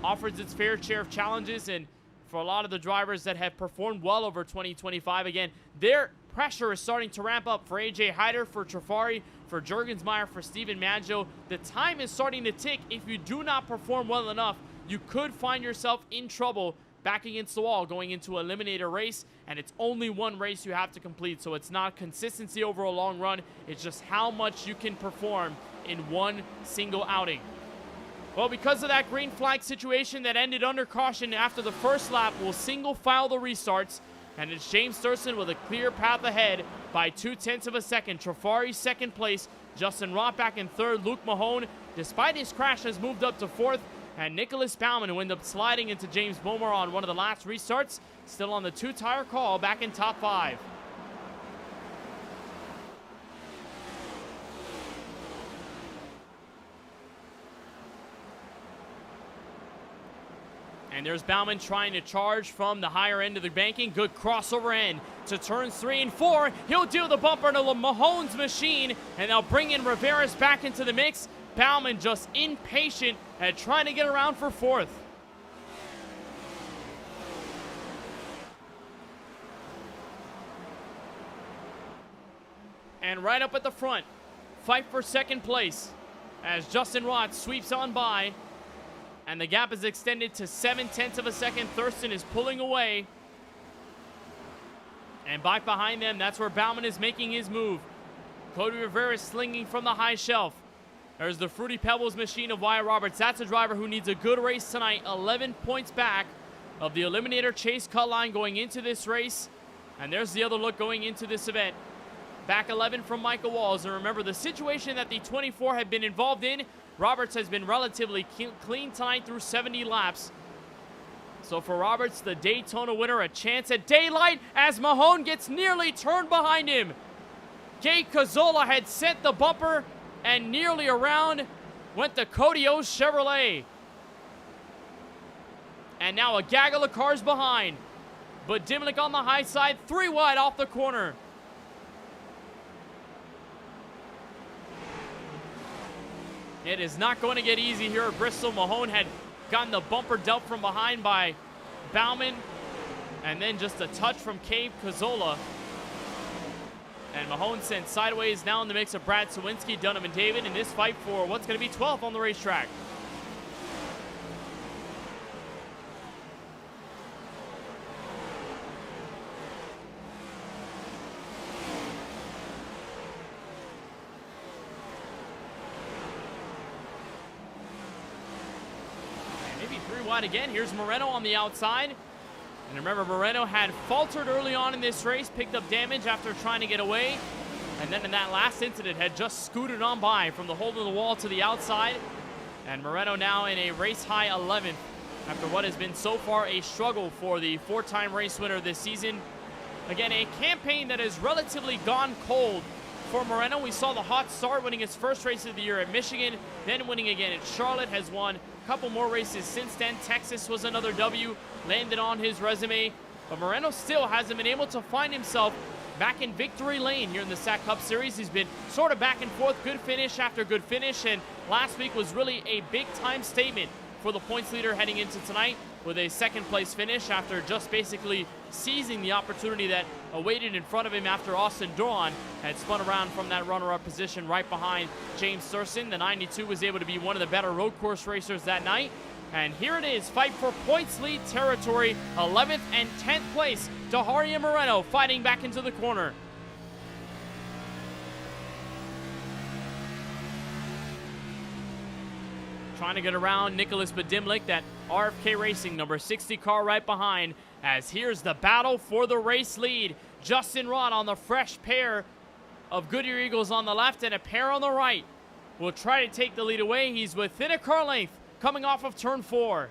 offers its fair share of challenges, and for a lot of the drivers that have performed well over 2025, again, their pressure is starting to ramp up. For AJ Hyder, for Trafari, for Jurgensmeyer, for Steven Maggio, the time is starting to tick. If you do not perform well enough, you could find yourself in trouble back against the wall going into an Eliminator race, and it's only one race you have to complete, so it's not consistency over a long run. It's just how much you can perform in one single outing. Well, because of that green flag situation that ended under caution after the first lap, we'll single file the restarts, and it's James Thurston with a clear path ahead by 0.2 of a second. Trafari second place, Justin Roth back in third. Luke Mahone, despite his crash, has moved up to fourth. And Nicholas Baumann, who ended up sliding into James Bomar on one of the last restarts, still on the 2-tire call, back in top 5. And there's Baumann trying to charge from the higher end of the banking. Good crossover end to turns 3 and 4. He'll do the bumper to Mahone's machine, and they'll bring in Rivera's back into the mix. Baumann just impatient at trying to get around for fourth. And right up at the front, fight for second place as Justin Roth sweeps on by. And the gap is extended to 0.7 of a second. Thurston is pulling away. And back behind them, that's where Baumann is making his move. Cody Rivera is slinging from the high shelf. There's the Fruity Pebbles machine of Wyatt Roberts. That's a driver who needs a good race tonight. 11 points back of the Eliminator Chase cut line going into this race. And there's the other look going into this event. Back 11 from Michael Walls. And remember, the situation that the 24 have been involved in, Roberts has been relatively clean tonight through 70 laps. So for Roberts, the Daytona winner, a chance at daylight as Mahone gets nearly turned behind him. Jake Cazzola had sent the bumper, and nearly around went the Cody O Chevrolet. And now a gaggle of cars behind. But Dimlick on the high side, 3 wide off the corner. It is not going to get easy here at Bristol. Mahone had gotten the bumper dealt from behind by Baumann. And then just a touch from Cave Cazzola. And Mahone sent sideways now in the mix of Brad Sawinski, Dunham, and David in this fight for what's going to be 12th on the racetrack. And maybe 3 wide again. Here's Moreno on the outside. And remember, Moreno had faltered early on in this race, picked up damage after trying to get away. And then in that last incident, had just scooted on by from the hole in the wall to the outside. And Moreno now in a race-high 11th after what has been so far a struggle for the 4-time race winner this season. Again, a campaign that has relatively gone cold for Moreno. We saw the hot start, winning his first race of the year at Michigan, then winning again at Charlotte, has won a couple more races since then. Texas was another W, landed on his resume. But Moreno still hasn't been able to find himself back in victory lane here in the SAAC Cup Series. He's been sort of back and forth, good finish after good finish, and last week was really a big-time statement for the points leader heading into tonight with a second-place finish after just basically seizing the opportunity that awaited in front of him after Austin Doran had spun around from that runner-up position right behind James Thurston. The 92 was able to be one of the better road course racers that night. And here it is, fight for points lead territory, 11th and 10th place. Daharia Moreno fighting back into the corner. Trying to get around Nicholas Badimlik, that RFK Racing number 60 car right behind, as here's the battle for the race lead. Justin Roth on the fresh pair of Goodyear Eagles on the left and a pair on the right will try to take the lead away. He's within a car length coming off of turn 4.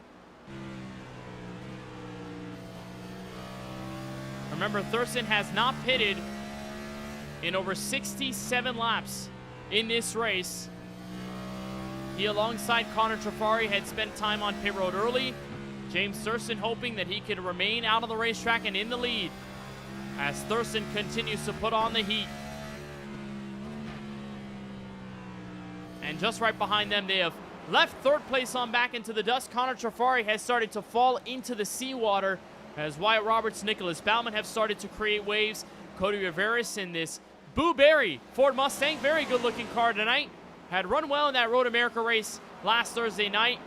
Remember, Thurston has not pitted in over 67 laps in this race. He, alongside Connor Trafari, had spent time on pit road early. James Thurston hoping that he could remain out of the racetrack and in the lead as Thurston continues to put on the heat. And just right behind them, they have left third place on back into the dust. Connor Trafari has started to fall into the seawater as Wyatt Roberts, Nicholas Bauman have started to create waves. Cody Riveris in this Boo Berry Ford Mustang, very good looking car tonight. Had run well in that Road America race last Thursday night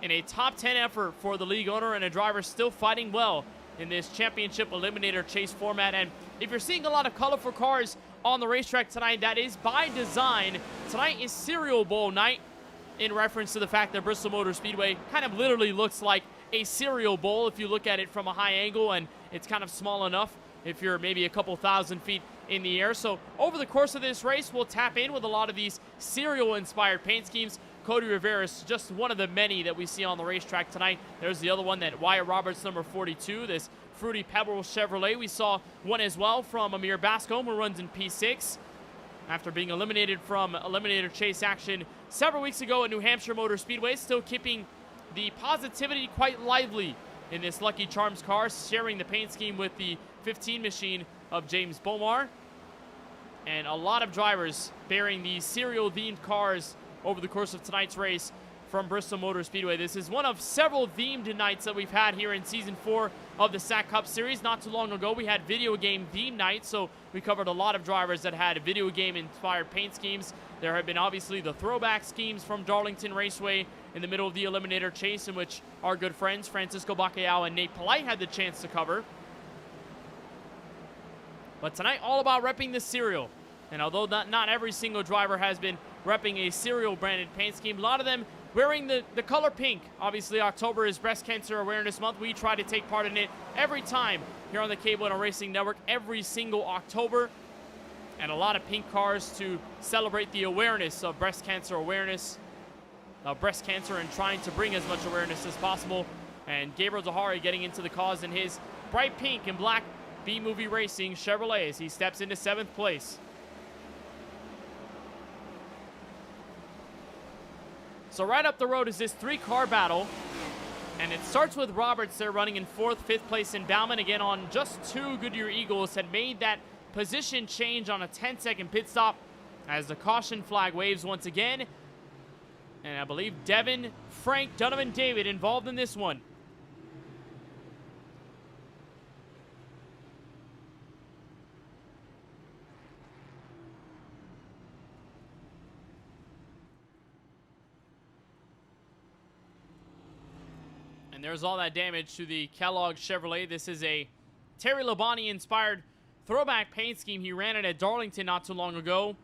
in a top 10 effort for the league owner, and a driver still fighting well in this championship eliminator chase format. And if you're seeing a lot of colorful cars on the racetrack tonight, that is by design. Tonight is Cereal Bowl night, in reference to the fact that Bristol Motor Speedway kind of literally looks like a cereal bowl if you look at it from a high angle, and it's kind of small enough if you're maybe a couple thousand feet in the air. So over the course of this race, we'll tap in with a lot of these cereal-inspired paint schemes. Cody Riveris, just one of the many that we see on the racetrack tonight. There's the other one, that Wyatt Roberts, number 42, this Fruity Pebbles Chevrolet. We saw one as well from Amir Bascom, who runs in P6 after being eliminated from Eliminator Chase action several weeks ago at New Hampshire Motor Speedway. Still keeping the positivity quite lively in this Lucky Charms car, sharing the paint scheme with the 15 machine of James Bomar. And a lot of drivers bearing these cereal-themed cars over the course of tonight's race from Bristol Motor Speedway. This is one of several themed nights that we've had here in Season 4 of the SAAC Cup Series. Not too long ago, we had video game theme night, so we covered a lot of drivers that had video game-inspired paint schemes. There have been obviously the throwback schemes from Darlington Raceway in the middle of the Eliminator Chase, in which our good friends Francisco Bacalhau and Nate Polite had the chance to cover. But tonight, all about repping the cereal. And although not every single driver has been repping a cereal-branded paint scheme, a lot of them wearing the color pink. Obviously, October is Breast Cancer Awareness Month. We try to take part in it every time here on the KBueno Racing Network, every single October. And a lot of pink cars to celebrate the awareness of breast cancer awareness, breast cancer, and trying to bring as much awareness as possible. And Gabriel Zahari getting into the cause in his bright pink and black B-Movie Racing Chevrolet as he steps into 7th place. So right up the road is this 3-car battle, and it starts with Roberts there running in 4th, 5th place, and Bauman again on just 2 Goodyear Eagles had made that position change on a 10-second pit stop as the caution flag waves once again. And I believe Devin, Frank, Donovan David involved in this one. And there's all that damage to the Kellogg Chevrolet. This is a Terry Labonte-inspired throwback paint scheme. He ran it at Darlington not too long ago.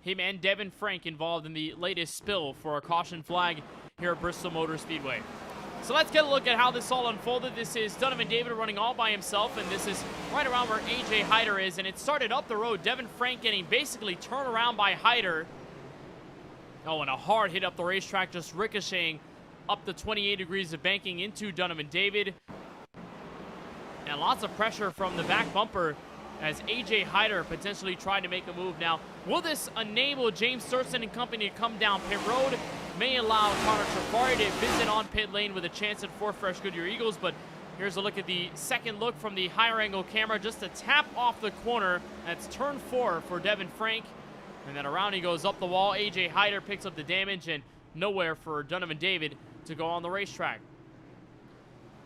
Him and Devin Frank involved in the latest spill for a caution flag here at Bristol Motor Speedway. So let's get a look at how this all unfolded. This is Donovan David running all by himself, and this is right around where AJ Hyder is, and it started up the road. Devin Frank getting basically turned around by Hyder. Oh, and a hard hit up the racetrack, just ricocheting up the 28 degrees of banking into Donovan David. And lots of pressure from the back bumper as AJ Hyder potentially tried to make a move. Now, will this enable James Thurston and company to come down pit road? May allow Connor Trafari to visit on pit lane with a chance at 4 fresh Goodyear Eagles, but here's a look at the second look from the higher angle camera. Just a tap off the corner. That's turn 4 for Devin Frank. And then around he goes up the wall. AJ Hyder picks up the damage, and nowhere for Donovan David to go on the racetrack.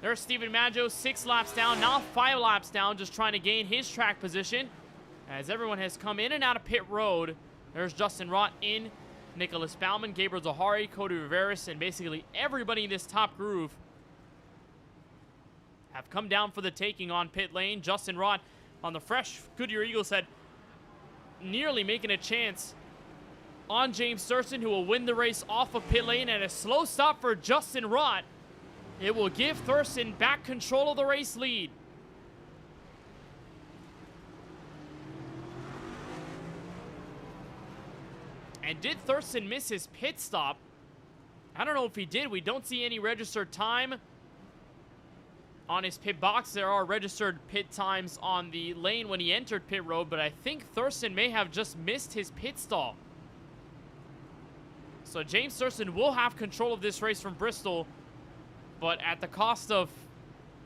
There's Stephen Maggio, 6 laps down, now 5 laps down, just trying to gain his track position as everyone has come in and out of pit road. There's Justin Rott in, Nicholas Bauman, Gabriel Zahari, Cody Riveris, and basically everybody in this top groove have come down for the taking on pit lane. Justin Rott on the fresh Goodyear Eagles had nearly making a chance on James Thurston, who will win the race off of pit lane, and a slow stop for Justin Rott. It will give Thurston back control of the race lead. And did Thurston miss his pit stop? I don't know if he did. We don't see any registered time on his pit box. There are registered pit times on the lane when he entered pit road, but I think Thurston may have just missed his pit stop. So James Thurston will have control of this race from Bristol, but at the cost of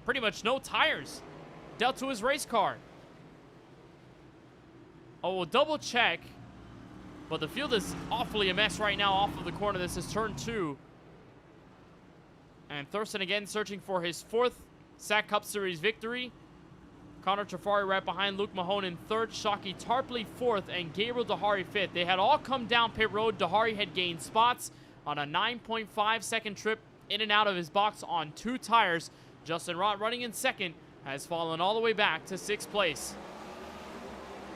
pretty much no tires dealt to his race car. Oh, we'll double check But the field is awfully a mess right now off of the corner. This is turn 2. And Thurston again searching for his 4th SAAC Cup Series victory. Connor Trafari right behind Luke Mahone in 3rd, Shockey Tarpley 4th, and Gabriel Dahari 5th. They had all come down pit road. Dahari had gained spots on a 9.5 second trip in and out of his box on 2 tires. Justin Rott, running in 2nd, has fallen all the way back to 6th place.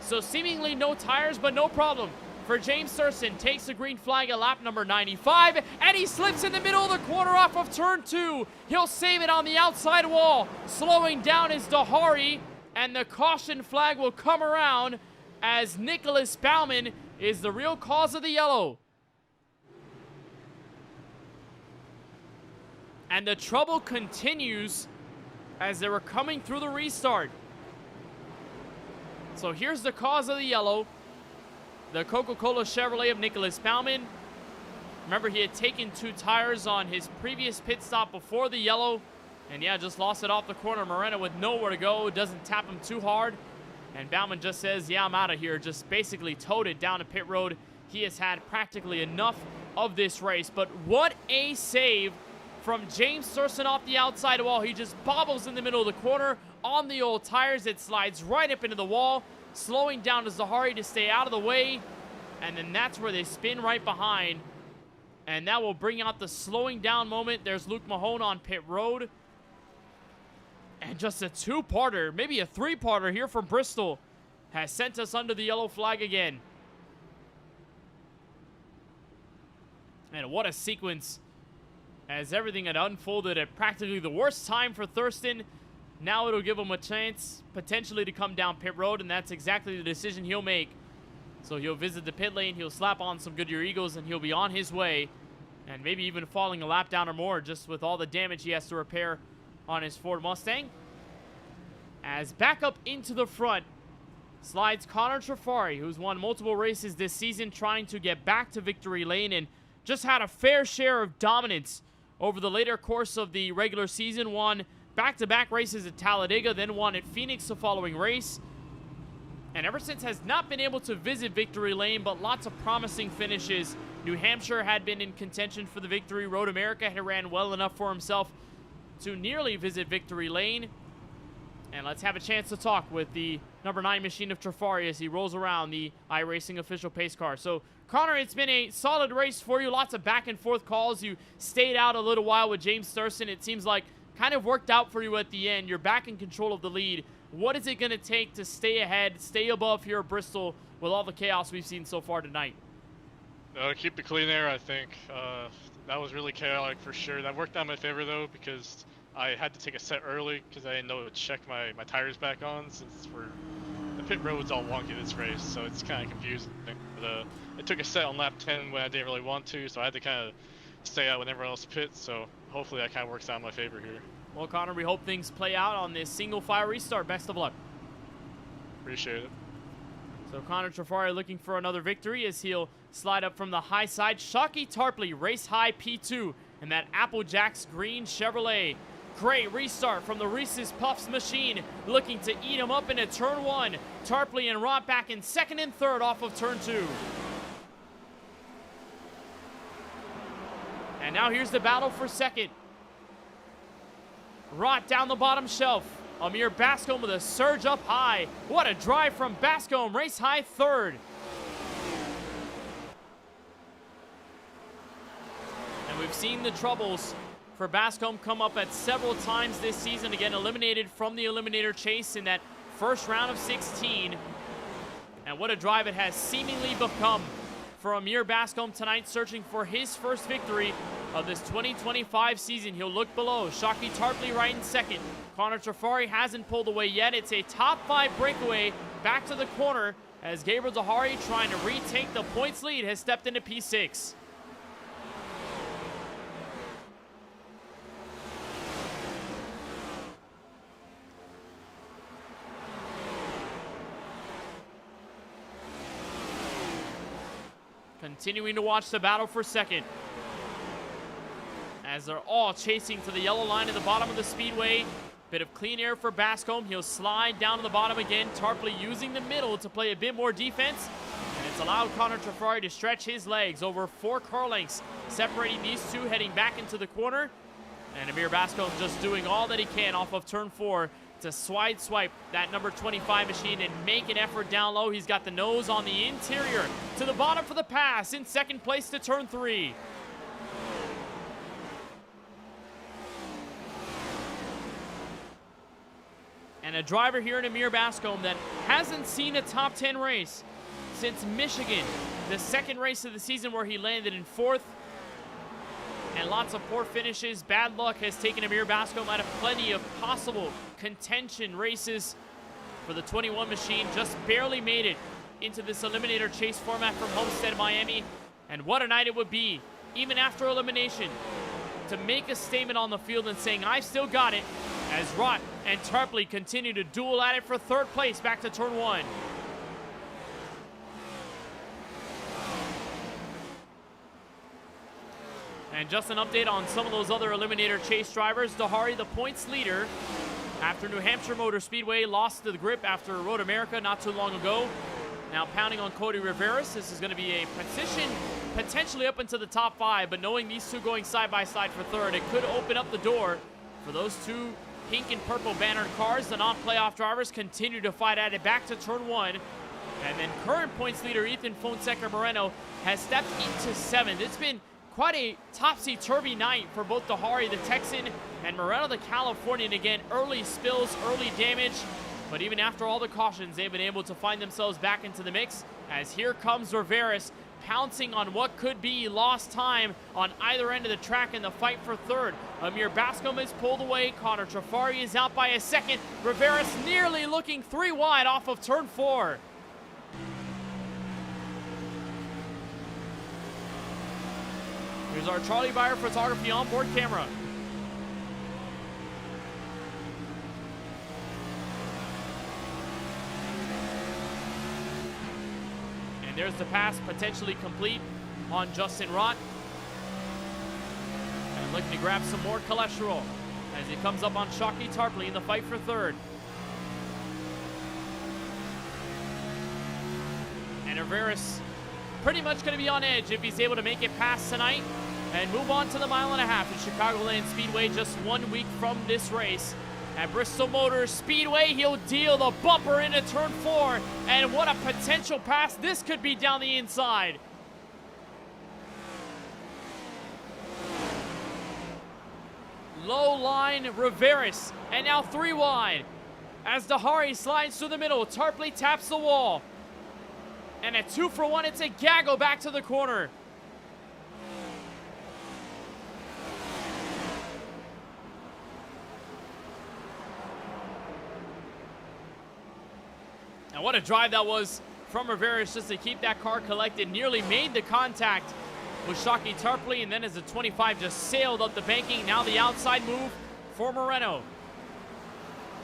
So seemingly no tires, but no problem for James Thurston. Takes the green flag at lap number 95, and he slips in the middle of the corner off of turn 2. He'll save it on the outside wall. Slowing down is Dahari, and the caution flag will come around as Nicholas Baumann is the real cause of the yellow. And the trouble continues as they were coming through the restart. So here's the cause of the yellow. The Coca-Cola Chevrolet of Nicholas Baumann. Remember, he had taken 2 tires on his previous pit stop before the yellow. And yeah, just lost it off the corner. Moreno with nowhere to go. Doesn't tap him too hard. And Baumann just says, yeah, I'm out of here. Just basically towed it down to pit road. He has had practically enough of this race. But what a save from James Thurston off the outside wall. He just bobbles in the middle of the corner on the old tires. It slides right up into the wall, slowing down to Zahari to stay out of the way. And then that's where they spin right behind. And that will bring out the slowing down moment. There's Luke Mahone on pit road. And just a 2-parter, maybe a 3-parter here from Bristol has sent us under the yellow flag again. And what a sequence as everything had unfolded at practically the worst time for Thurston. Now it'll give him a chance potentially to come down pit road, and that's exactly the decision he'll make. So he'll visit the pit lane, he'll slap on some Goodyear Eagles, and he'll be on his way. And maybe even falling a lap down or more just with all the damage he has to repair on his Ford Mustang. As back up into the front slides Connor Trafari, who's won multiple races this season, trying to get back to victory lane and just had a fair share of dominance over the later course of the regular season. Won back-to-back races at Talladega, then won at Phoenix the following race. And ever since has not been able to visit victory lane, but lots of promising finishes. New Hampshire had been in contention for the victory. Road America had ran well enough for himself to nearly visit victory lane. And let's have a chance to talk with the number 9 machine of Trafari as he rolls around the iRacing official pace car. So, Connor, it's been a solid race for you. Lots of back and forth calls. You stayed out a little while with James Thurston. It seems like kind of worked out for you at the end. You're back in control of the lead. What is it going to take to stay ahead, stay above here at Bristol with all the chaos we've seen so far tonight? Keep the clean air, I think. That was really chaotic for sure. That worked out in my favor, though, because I had to take a set early because I didn't know to check my tires back on, since the pit road's all wonky this race, so it's kind of confusing. But I took a set on lap 10 when I didn't really want to, so I had to kind of stay out when everyone else pits, so hopefully that kind of works out in my favor here. Well, Connor, we hope things play out on this single file restart. Best of luck. Appreciate it. So Connor Trafari looking for another victory as he'll slide up from the high side. Shockey Tarpley, race high P2 in that Apple Jacks green Chevrolet. Great restart from the Reese's Puffs machine, looking to eat him up into turn 1. Tarpley and Rott back in 2nd and 3rd off of turn 2. And now here's the battle for 2nd. Rott down the bottom shelf. Amir Bascombe with a surge up high. What a drive from Bascombe, race high 3rd. And we've seen the troubles for Bascombe come up at several times this season. Again, eliminated from the Eliminator chase in that first round of 16. And what a drive it has seemingly become for Amir Bascombe tonight, searching for his first victory of this 2025 season. He'll look below. Shockey Tarpley right in 2nd. Connor Trafari hasn't pulled away yet. It's a top 5 breakaway back to the corner as Gabriel Dahari, trying to retake the points lead, has stepped into P6. Continuing to watch the battle for 2nd, as they're all chasing to the yellow line at the bottom of the speedway. Bit of clean air for Bascombe. He'll slide down to the bottom again. Tarpley using the middle to play a bit more defense. And It's allowed Connor Trafari to stretch his legs over 4 car lengths, separating these two heading back into the corner. And Amir Bascombe just doing all that he can off of turn 4 to swipe that number 25 machine and make an effort down low. He's got the nose on the interior to the bottom for the pass in second place to turn 3. And a driver here in Amir Bascombe that hasn't seen a top 10 race since Michigan, the second race of the season where he landed in 4th. And lots of poor finishes. Bad luck has taken Amir Bascombe out of plenty of possible contention races for the 21 machine. Just barely made it into this Eliminator chase format from Homestead, Miami. And what a night it would be, even after elimination, to make a statement on the field and saying, "I've still got it," as Rott and Tarpley continue to duel at it for 3rd place back to turn 1. And just an update on some of those other Eliminator chase drivers. Dahari, the points leader, after New Hampshire Motor Speedway lost to the grip after Road America not too long ago. Now pounding on Cody Riveras. This is going to be a position potentially up into the top 5, but knowing these two going side by side for 3rd, it could open up the door for those two pink and purple bannered cars. The non-playoff drivers continue to fight at it back to turn 1. And then current points leader Ethan Fonseca Moreno has stepped into 7th. It's been quite a topsy-turvy night for both Dahari, the Texan, and Moreno, the Californian. Again, early spills, early damage, but even after all the cautions, they've been able to find themselves back into the mix, as here comes Riveras pouncing on what could be lost time on either end of the track in the fight for 3rd. Amir Bascombe is pulled away. Connor Trafari is out by a second. Riveras nearly looking 3 wide off of turn 4. Here's our Charlie Byer photography onboard camera. And there's the pass potentially complete on Justin Rott. And looking to grab some more cholesterol as he comes up on Shockey Tarpley in the fight for 3rd. And Riveras pretty much going to be on edge if he's able to make it past tonight and move on to the 1.5 mile at Chicagoland Speedway just 1 week from this race. At Bristol Motor Speedway, he'll deal the bumper into turn 4, and what a potential pass this could be down the inside. Low line Riveras, and now 3 wide. As Dahari slides through the middle, Tarpley taps the wall. And a 2 for 1, it's a Gago back to the corner. And what a drive that was from Riveras just to keep that car collected. Nearly made the contact with Shockey Tarpley, and then as the 25 just sailed up the banking, now the outside move for Moreno.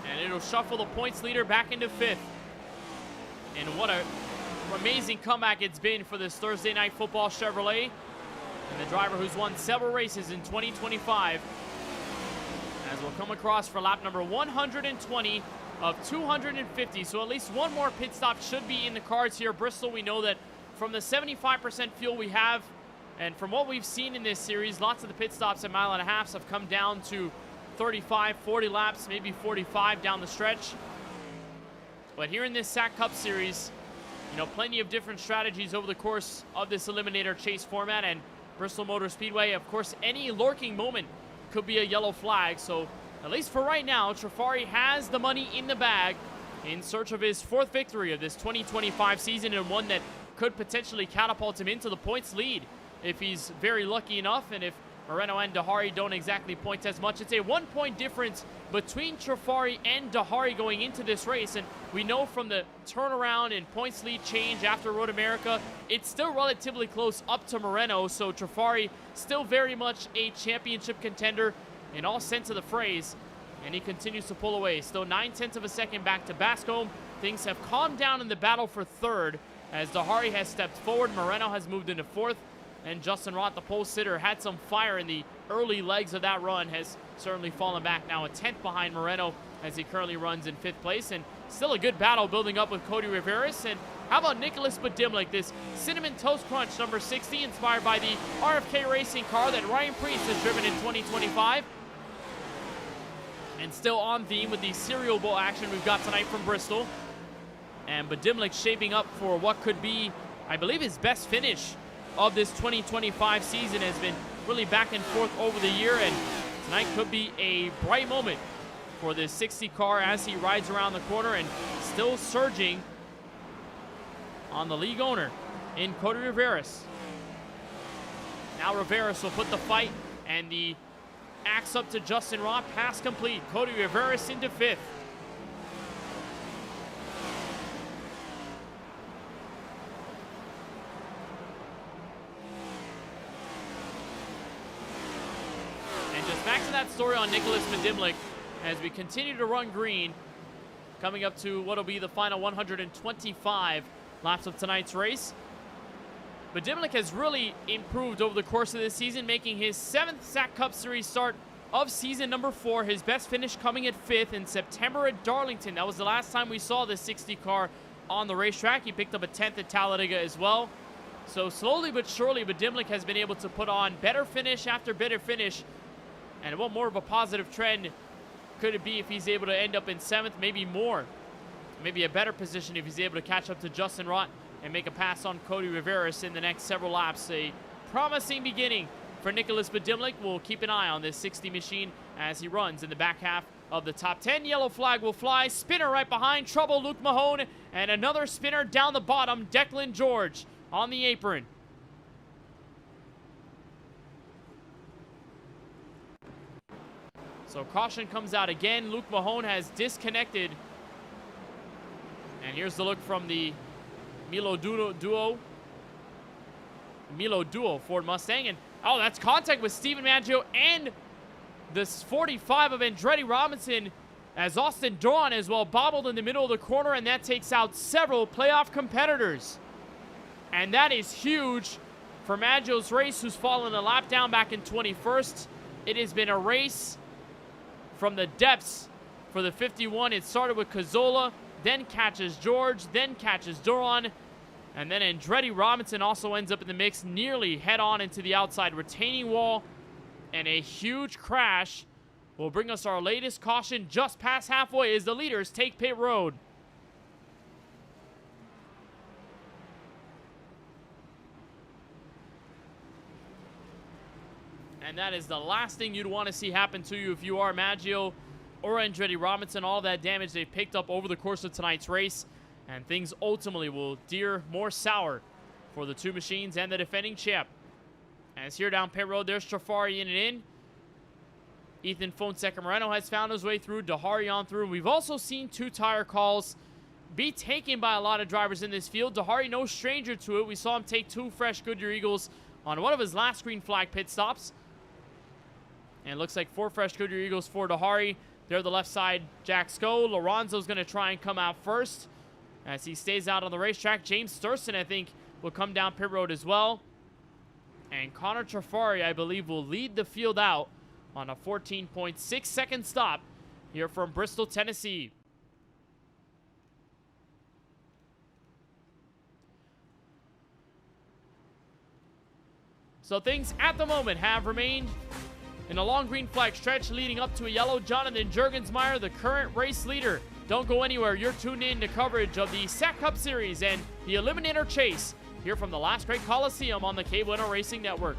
And it'll shuffle the points leader back into 5th. And what a amazing comeback it's been for this Thursday Night Football Chevrolet. And the driver who's won several races in 2025. As we'll come across for lap number 120 of 250. So at least one more pit stop should be in the cards here. Bristol, we know that from the 75% fuel we have, and from what we've seen in this series, lots of the pit stops at 1.5 miles have come down to 35, 40 laps, maybe 45 down the stretch. But here in this SAAC Cup Series, you know, plenty of different strategies over the course of this Eliminator chase format, and Bristol Motor Speedway, of course, any lurking moment could be a yellow flag. So at least for right now, Trafari has the money in the bag in search of his 4th victory of this 2025 season, and one that could potentially catapult him into the points lead if he's very lucky enough. And if Moreno and Dahari don't exactly point as much, it's a 1-point difference between Trafari and Dahari going into this race. And we know from the turnaround and points lead change after Road America, it's still relatively close up to Moreno. So Trafari still very much a championship contender in all sense of the phrase, and he continues to pull away. Still 9/10 of a second back to Bascombe. Things have calmed down in the battle for 3rd as Dahari has stepped forward. Moreno has moved into 4th, and Justin Rott, the pole sitter, had some fire in the early legs of that run, has certainly fallen back, now a 10th behind Moreno as he currently runs in 5th place. And still a good battle building up with Cody Riveras, and How about Nicholas Badimlik, this Cinnamon Toast Crunch number 60, inspired by the RFK Racing car that Ryan Preece has driven in 2025. And still on theme with the Cereal Bowl action we've got tonight from Bristol. And Badimlik shaping up for what could be, I believe, his best finish of this 2025 season. Has been really back and forth over the year, and tonight could be a bright moment for this 60 car as he rides around the corner and still surging on the league owner in Cody Riveras. Now Riveras will put the fight and the axe up to Justin Rott. Pass complete. Cody Riveras into 5th. And just back to that story on Nicholas Badimlik as we continue to run green, coming up to what will be the final 125 laps of tonight's race. Badimlik has really improved over the course of this season, making his 7th SAAC Cup Series start of season number 4. His best finish coming at 5th in September at Darlington. That was the last time we saw the 60 car on the racetrack. He picked up a 10th at Talladega as well. So slowly but surely, Badimlik has been able to put on better finish after better finish. And what more of a positive trend could it be if he's able to end up in 7th, maybe more? Maybe a better position if he's able to catch up to Justin Rott and make a pass on Cody Riveras in the next several laps. A promising beginning for Nicholas Badimlik. We'll keep an eye on this 60 machine as he runs in the back half of the top 10. Yellow flag will fly. Spinner right behind. Trouble, Luke Mahone. And another spinner down the bottom. Declan George on the apron. So caution comes out again. Luke Mahone has disconnected. And here's the look from the Milo Duo Ford Mustang. And oh, that's contact with Stephen Maggio and this 45 of Andretti Robinson as Austin Doran as well bobbled in the middle of the corner, and that takes out several playoff competitors. And that is huge for Maggio's race, who's fallen a lap down back in 21st. It has been a race from the depths for the 51. It started with Cazzola, then catches George, then catches Doran, and then Andretti Robinson also ends up in the mix, nearly head-on into the outside retaining wall, and a huge crash will bring us our latest caution just past halfway as the leaders take pit road. And that is the last thing you'd want to see happen to you if you are Maggio or Andretti Robinson. All that damage they've picked up over the course of tonight's race, and things ultimately will steer more sour for the two machines and the defending champ. As here down pit road, there's Trafari in and in. Ethan Fonseca Moreno has found his way through. Dahari on through. We've also seen two tire calls be taken by a lot of drivers in this field. Dahari no stranger to it. We saw him take two fresh Goodyear Eagles on one of his last green flag pit stops. And it looks like 4 fresh Goodyear Eagles for Dahari. There the left side, Jack Sco. Lorenzo's going to try and come out first as he stays out on the racetrack. James Thurston, I think, will come down pit road as well. And Connor Trafari, I believe, will lead the field out on a 14.6 second stop here from Bristol, Tennessee. So things at the moment have remained in a long green flag stretch leading up to a yellow. Jonathan Jurgensmeyer, the current race leader. Don't go anywhere. You're tuned in to coverage of the SAAC Cup Series and the Eliminator Chase here from the Last Great Coliseum on the KBueno Racing Network.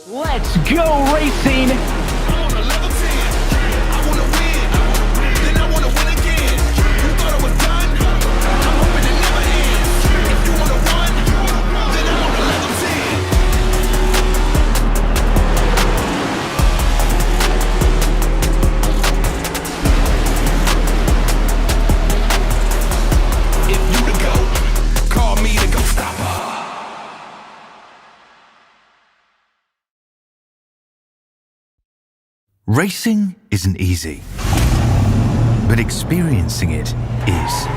Let's go racing! Racing isn't easy, but experiencing it is.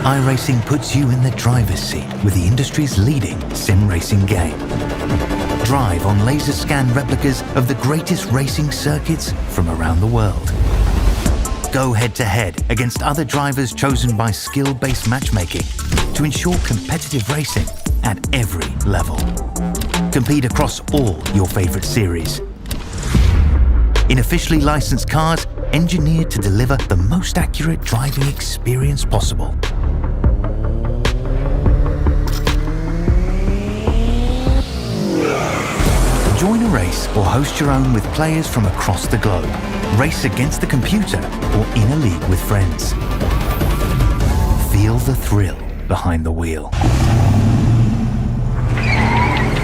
iRacing puts you in the driver's seat with the industry's leading sim racing game. drive on laser scan replicas of the greatest racing circuits from around the world. Go head-to-head against other drivers chosen by skill-based matchmaking to ensure competitive racing at every level. Compete across all your favorite series. In officially licensed cars, engineered to deliver the most accurate driving experience possible. Join a race or host your own with players from across the globe. Race against the computer or in a league with friends. Feel the thrill behind the wheel.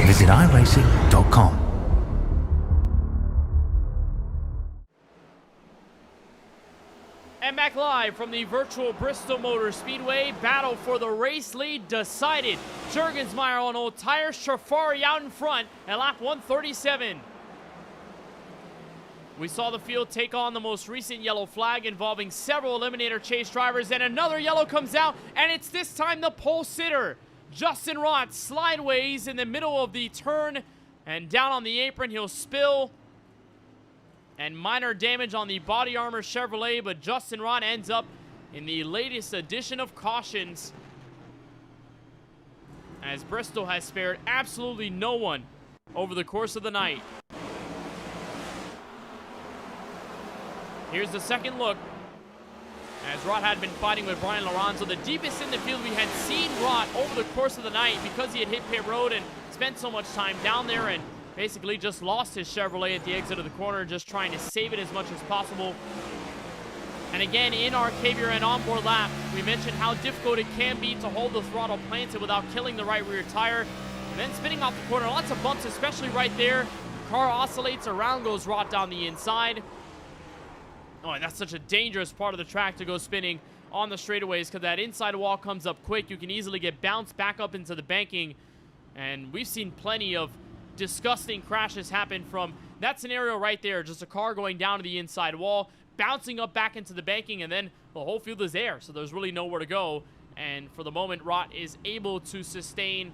Visit iRacing.com. And back live from the virtual Bristol Motor Speedway, battle for the race lead decided. Jurgensmeyer on old tires, Trafari out in front at lap 137. We saw the field take on the most recent yellow flag involving several Eliminator chase drivers, and another yellow comes out, and it's this time the pole sitter. Justin Rott slideways in the middle of the turn, and down on the apron, he'll spill. And minor damage on the body armor Chevrolet, but Justin Rott ends up in the latest edition of cautions, as Bristol has spared absolutely no one over the course of the night. Here's the second look, as Rott had been fighting with Brian Lorenzo, the deepest in the field. We had seen Rott over the course of the night because he had hit pit road and spent so much time down there, and basically just lost his Chevrolet at the exit of the corner, just trying to save it as much as possible. And again, in our KBueno onboard lap, we mentioned how difficult it can be to hold the throttle planted without killing the right rear tire. And then spinning off the corner, lots of bumps, especially right there. Car oscillates around, goes Rott down the inside. Oh, and that's such a dangerous part of the track to go spinning on the straightaways, because that inside wall comes up quick. You can easily get bounced back up into the banking. And we've seen plenty of disgusting crashes happen from that scenario right there. Just a car going down to the inside wall, bouncing up back into the banking, and then the whole field is there, so there's really nowhere to go. And for the moment, Rott is able to sustain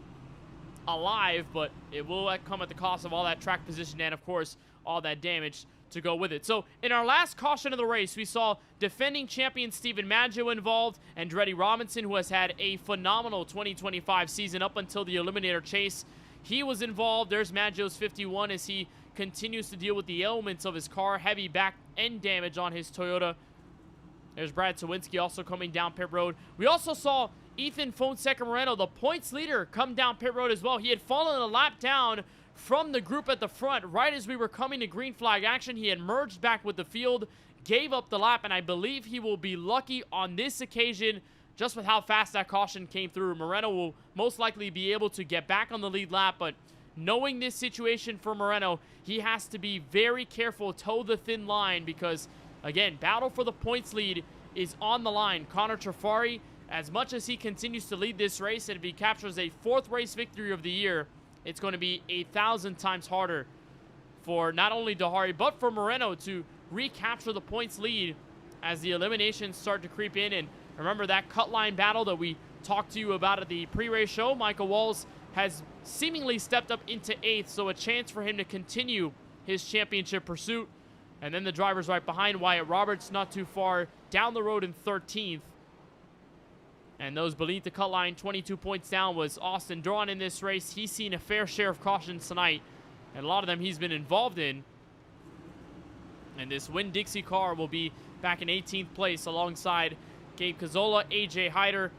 alive, but it will come at the cost of all that track position and, of course, all that damage to go with it. So in our last caution of the race, we saw defending champion Stephen Maggio involved, and Andretti Robinson, who has had a phenomenal 2025 season up until the Eliminator chase. He was involved. There's Maggio's 51 as he continues to deal with the ailments of his car. Heavy back end damage on his Toyota. There's Brad Sawinski also coming down pit road. We also saw Ethan Fonseca Moreno, the points leader, come down pit road as well. He had fallen a lap down from the group at the front right as we were coming to green flag action. He had merged back with the field, gave up the lap, and I believe he will be lucky on this occasion just with how fast that caution came through. Moreno will most likely be able to get back on the lead lap, but knowing this situation for Moreno, he has to be very careful, toe the thin line, because, again, battle for the points lead is on the line. Connor Trafari, as much as he continues to lead this race, and if he captures a 4th race victory of the year, it's going to be 1,000 times harder for not only Dahari, but for Moreno to recapture the points lead as the eliminations start to creep in. And remember that cut line battle that we talked to you about at the pre-race show? Michael Walls has seemingly stepped up into 8th, so a chance for him to continue his championship pursuit. And then the drivers right behind, Wyatt Roberts not too far down the road in 13th. And those beneath the cut line, 22 points down, was Austin Drawn in this race. He's seen a fair share of cautions tonight, and a lot of them he's been involved in. And this Winn-Dixie car will be back in 18th place alongside Gabe Cazzola, AJ Hyder,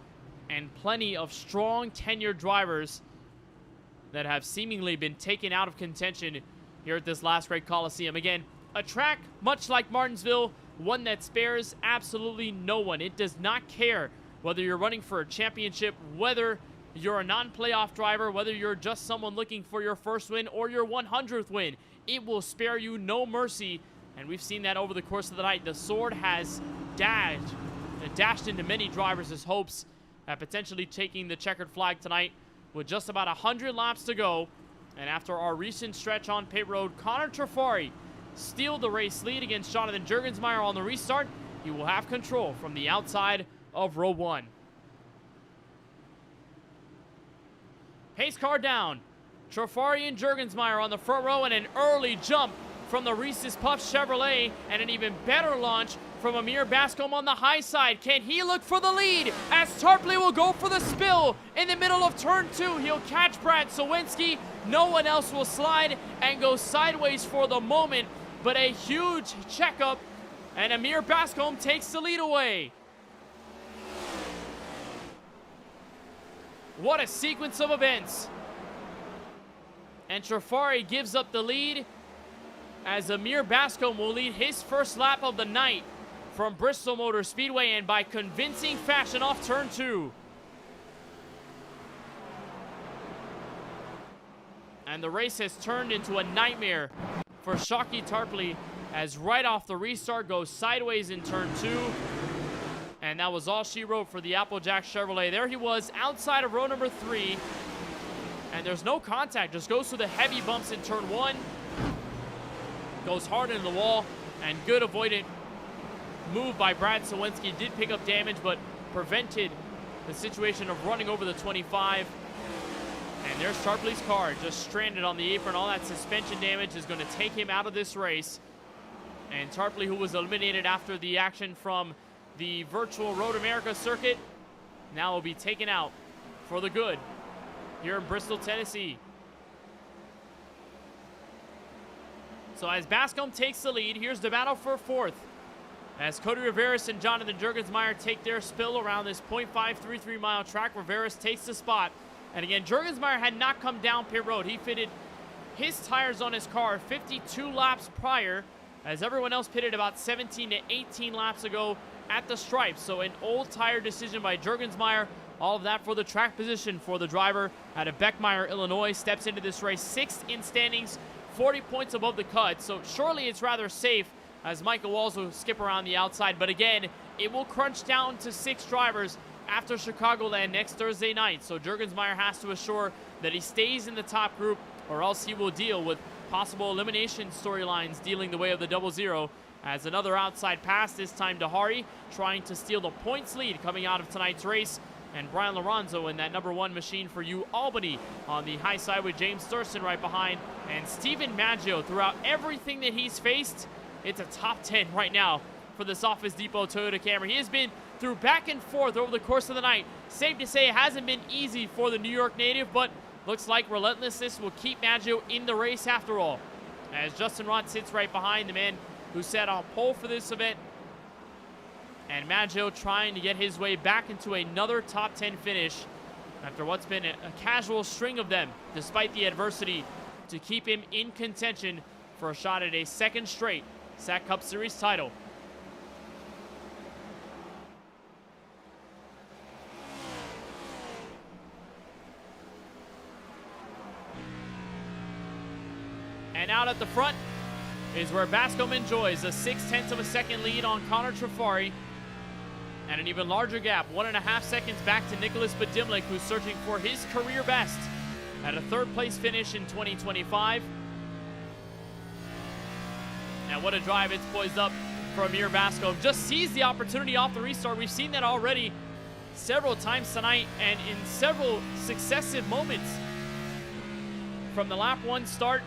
and plenty of strong tenured drivers that have seemingly been taken out of contention here at this last Great Coliseum. Again, a track much like Martinsville, one that spares absolutely no one. It does not care whether you're running for a championship, whether you're a non-playoff driver, whether you're just someone looking for your first win or your 100th win. It will spare you no mercy, and we've seen that over the course of the night. The sword has dashed into many drivers' hopes at potentially taking the checkered flag tonight with just about 100 laps to go. And after our recent stretch on pit road, Connor Trafari steal the race lead against Jonathan Jurgensmeyer on the restart. He will have control from the outside of row 1. Pace car down. Trafari and Jurgensmeyer on the front row, and an early jump from the Reese's Puffs Chevrolet, and an even better launch from Amir Bascom on the high side. Can he look for the lead as Tarpley will go for the spill in the middle of turn 2? He'll catch Brad Sawinski. No one else will slide and go sideways for the moment, but a huge checkup, and Amir Bascom takes the lead away. What a sequence of events. And Trafari gives up the lead as Amir Bascom will lead his first lap of the night from Bristol Motor Speedway, and by convincing fashion off turn 2. And the race has turned into a nightmare for Shockey Tarpley as right off the restart goes sideways in turn 2. And that was all she wrote for the Applejack Chevrolet. There he was outside of row number 3. And there's no contact, just goes through the heavy bumps in turn 1. Goes hard into the wall, and good avoidant move by Brad Sawinski. Did pick up damage, but prevented the situation of running over the 25. And there's Tarpley's car, just stranded on the apron. All that suspension damage is going to take him out of this race. And Tarpley, who was eliminated after the action from the virtual Road America circuit, now will be taken out for the good here in Bristol, Tennessee. So as Bascom takes the lead, here's the battle for 4th. As Cody Riveras and Jonathan Jurgensmeyer take their spill around this .533 mile track, Riveras takes the spot. And again, Jurgensmeyer had not come down pit road. He fitted his tires on his car 52 laps prior, as everyone else pitted about 17 to 18 laps ago at the stripes. So an old tire decision by Jurgensmeyer. All of that for the track position for the driver out of Beckmeyer, Illinois. Steps into this race 6th in standings, 40 points above the cut. So surely it's rather safe as Michael Walls will skip around the outside. But again, it will crunch down to 6 drivers after Chicagoland next Thursday night. So Jurgensmeyer has to assure that he stays in the top group, or else he will deal with possible elimination storylines dealing the way of the 00. As another outside pass, this time to Hari, trying to steal the points lead coming out of tonight's race. And Brian Lorenzo in that number 1 machine for U Albany on the high side with James Thurston right behind. And Steven Maggio, throughout everything that he's faced, it's a top 10 right now for this Office Depot Toyota Camry. He has been through back and forth over the course of the night. Safe to say it hasn't been easy for the New York native, but looks like relentlessness will keep Maggio in the race after all. As Justin Rott sits right behind the man who sat on pole for this event. And Maggio trying to get his way back into another top 10 finish after what's been a casual string of them, despite the adversity, to keep him in contention for a shot at a 2nd straight SAAC Cup Series title. And out at the front is where Bascom enjoys a 0.6 of a second lead on Connor Trafari. And an even larger gap, 1.5 seconds back to Nicholas Badimlik, who's searching for his career best at a 3rd place finish in 2025. And what a drive, it's poised up for Amir Bascom. Just seized the opportunity off the restart. We've seen that already several times tonight and in several successive moments. From the lap 1 start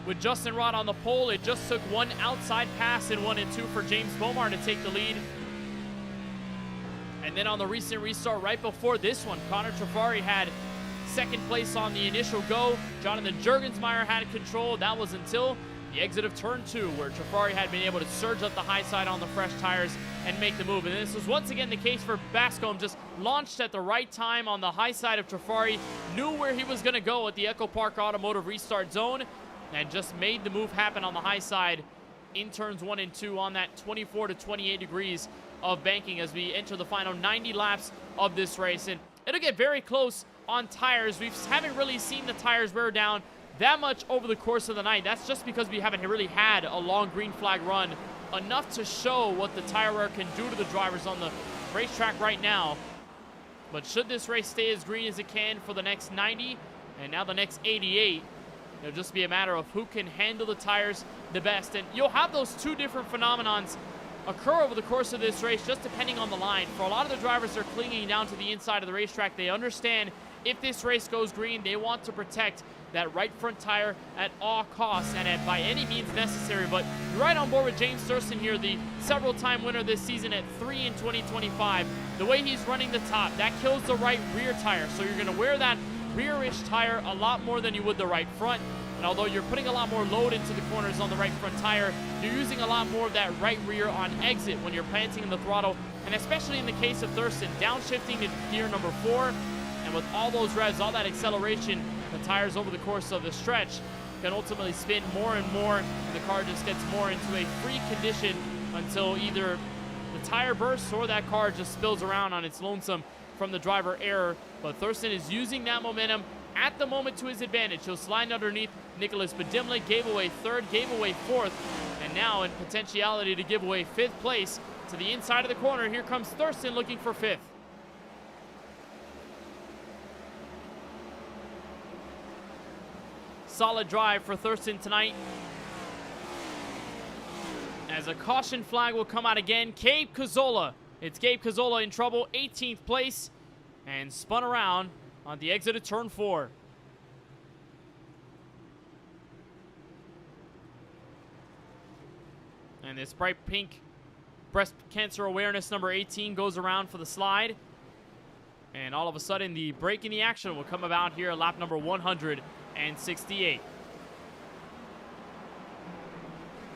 with Justin Rott on the pole, it just took one outside pass in 1 and 2 for James Bomar to take the lead. And then on the recent restart right before this one, Connor Trafari had 2nd place on the initial go. Jonathan Jurgensmeyer had control. That was until the exit of turn 2, where Trafari had been able to surge up the high side on the fresh tires and make the move. And this was once again the case for Bascom. Just launched at the right time on the high side of Trafari, knew where he was going to go at the Echo Park Automotive restart zone, and just made the move happen on the high side in turns 1 and 2 on that 24 to 28 degrees of banking as we enter the final 90 laps of this race. And it'll get very close on tires. We haven't really seen the tires wear down that much over the course of the night. That's just because we haven't really had a long green flag run, enough to show what the tire wear can do to the drivers on the racetrack right now. But should this race stay as green as it can for the next 90 and now the next 88, it'll just be a matter of who can handle the tires the best. And you'll have those 2 different phenomenons occur over the course of this race, just depending on the line. For a lot of the drivers that are clinging down to the inside of the racetrack, they understand if this race goes green, they want to protect that right front tire at all costs and at by any means necessary. But you're right on board with James Thurston here, the several-time winner this season at 3 in 2025. The way he's running the top, that kills the right rear tire. So you're going to wear that rear-ish tire a lot more than you would the right front. And although you're putting a lot more load into the corners on the right front tire, you're using a lot more of that right rear on exit when you're planting in the throttle. And especially in the case of Thurston, downshifting to gear number 4. And with all those revs, all that acceleration, the tires over the course of the stretch can ultimately spin more and more. And the car just gets more into a free condition until either the tire bursts or that car just spills around on its lonesome from the driver error. But Thurston is using that momentum at the moment to his advantage. He'll slide underneath Nicholas Bedimlik, gave away 3rd, gave away 4th, and now in potentiality to give away 5th place to the inside of the corner. Here comes Thurston looking for 5th. Solid drive for Thurston tonight. As a caution flag will come out again, Gabe Cazzola. It's Gabe Cazzola in trouble, 18th place, and spun around on the exit of turn 4. And this bright pink breast cancer awareness number 18 goes around for the slide. And all of a sudden, the break in the action will come about here at lap number 168.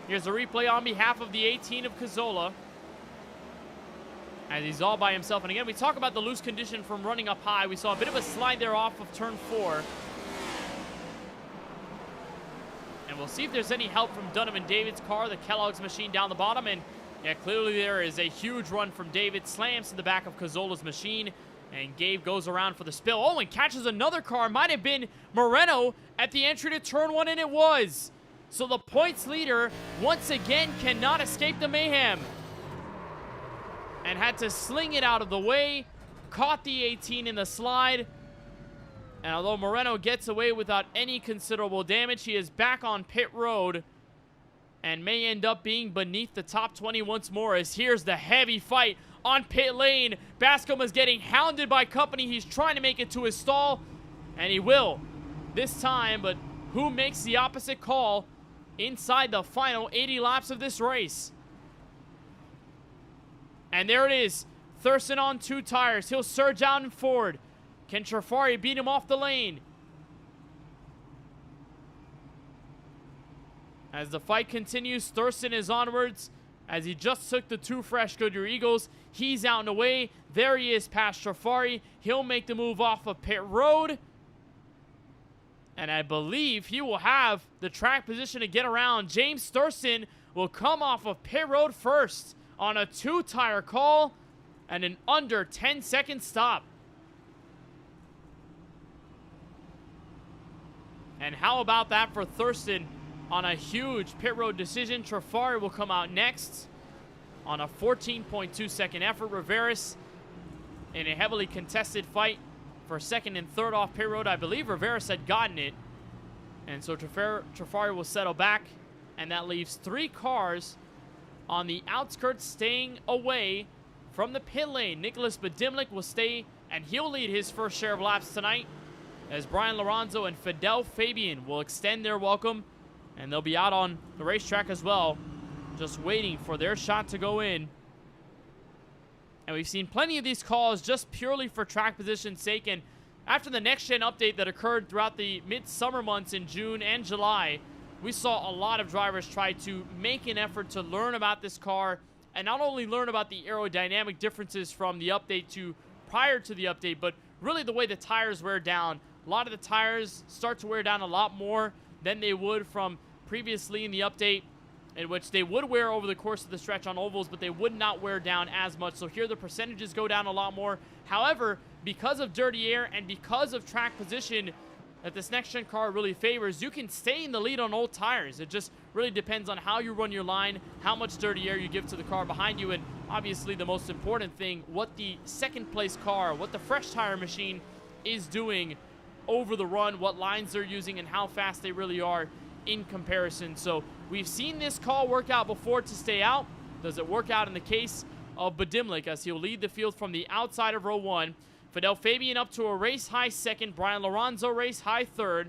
Here's a replay on behalf of the 18 of Cazzola, as he's all by himself. And again, we talk about the loose condition from running up high. We saw a bit of a slide there off of turn 4. And we'll see if there's any help from Dunham and David's car, the Kellogg's machine down the bottom. And yeah, clearly there is a huge run from David. Slams to the back of Cazzola's machine. And Gabe goes around for the spill. Oh, and catches another car. Might have been Moreno at the entry to turn 1, and it was. So the points leader, once again, cannot escape the mayhem. And had to sling it out of the way. Caught the 18 in the slide. And although Moreno gets away without any considerable damage, he is back on pit road and may end up being beneath the top 20 once more, as here's the heavy fight on pit lane. Bascom is getting hounded by company. He's trying to make it to his stall, and he will this time, but who makes the opposite call inside the final 80 laps of this race? And there it is. Thurston on 2 tires. He'll surge out and forward. Can Trafari beat him off the lane? As the fight continues, Thurston is onwards. As he just took the 2 fresh Goodyear Eagles, he's out and away. There he is past Trafari. He'll make the move off of pit road. And I believe he will have the track position to get around. James Thurston will come off of pit road first on a 2-tire call and an under 10-second stop. And how about that for Thurston on a huge pit road decision? Trafari will come out next on a 14.2-second effort. Riveras in a heavily contested fight for 2nd and 3rd off pit road. I believe Riveras had gotten it. And so Trafari will settle back. And that leaves 3 cars on the outskirts staying away from the pit lane. Nicholas Bedimlik will stay, and he'll lead his first share of laps tonight, as Brian Lorenzo and Fidel Fabian will extend their welcome, and they'll be out on the racetrack as well, just waiting for their shot to go in. And we've seen plenty of these calls just purely for track position's sake. And after the next-gen update that occurred throughout the mid-summer months in June and July, we saw a lot of drivers try to make an effort to learn about this car, and not only learn about the aerodynamic differences from the update to prior to the update, but really the way the tires wear down. A lot of the tires start to wear down a lot more than they would from previously in the update, in which they would wear over the course of the stretch on ovals, but they would not wear down as much. So here the percentages go down a lot more. However, because of dirty air and because of track position that this next-gen car really favors, you can stay in the lead on old tires. It just really depends on how you run your line, how much dirty air you give to the car behind you, and obviously the most important thing, what the second-place car, what the fresh tire machine is doing over the run, what lines they're using, and how fast they really are in comparison. So we've seen this call work out before to stay out. Does it work out in the case of Bedimlik, as he'll lead the field from the outside of row 1? Fidel Fabian up to a race-high 2nd. Brian Lorenzo race-high 3rd.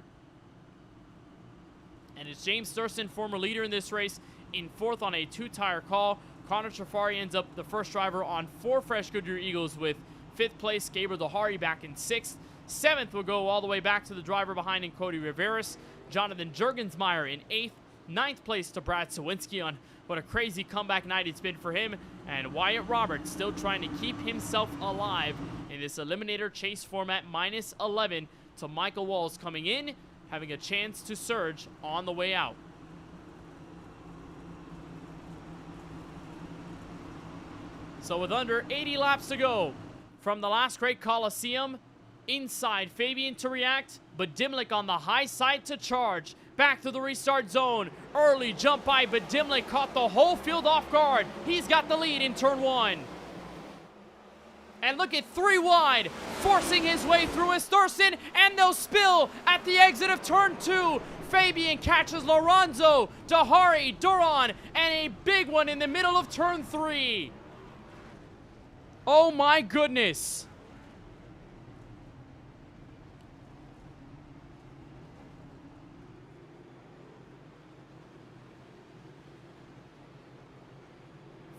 And it's James Thurston, former leader in this race, in 4th on a 2-tire call. Connor Trafari ends up the first driver on 4 fresh Goodyear Eagles, with 5th place Gabriel Dahari back in 6th. 7th will go all the way back to the driver behind in Cody Riveras. Jonathan Jurgensmeyer in 8th. 9th place to Brad Sawinski on what a crazy comeback night it's been for him. And Wyatt Roberts still trying to keep himself alive in this Eliminator chase format, minus 11 to Michael Walls coming in, having a chance to surge on the way out. So with under 80 laps to go from the last great Coliseum, inside Fabian to react, but Dimlik on the high side to charge. Back to the restart zone. Early jump by, but Dimlik caught the whole field off guard. He's got the lead in turn 1. And look at 3 wide, forcing his way through is Thurston, and they'll spill at the exit of turn 2. Fabian catches Lorenzo, Dahari, Duran, and a big one in the middle of turn 3. Oh my goodness.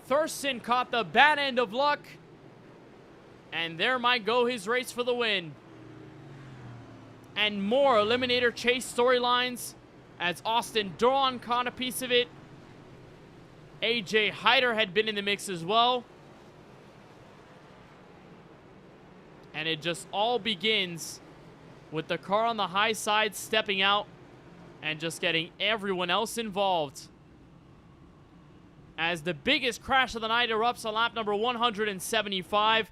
Thurston caught the bad end of luck, and there might go his race for the win. And more Eliminator chase storylines as Austin Duran caught a piece of it. AJ Hyder had been in the mix as well. And it just all begins with the car on the high side stepping out and just getting everyone else involved, as the biggest crash of the night erupts on lap number 175.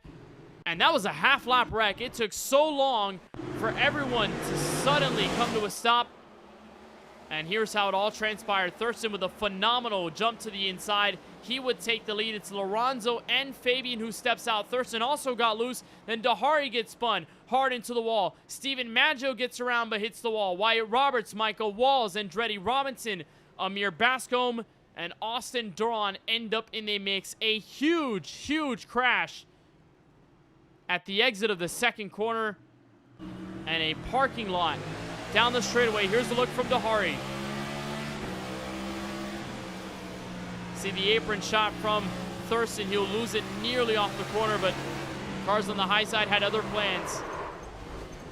And that was a half-lap wreck. It took so long for everyone to suddenly come to a stop. And here's how it all transpired. Thurston with a phenomenal jump to the inside. He would take the lead. It's Lorenzo and Fabian who steps out. Thurston also got loose. Then Dahari gets spun hard into the wall. Steven Maggio gets around but hits the wall. Wyatt Roberts, Michael Walls, Andretti Robinson, Amir Bascombe, and Austin Duran end up in the mix. A huge, huge crash at the exit of the second corner, and a parking lot down the straightaway. Here's the look from Dahari. See the apron shot from Thurston. He'll lose it nearly off the corner, but cars on the high side had other plans.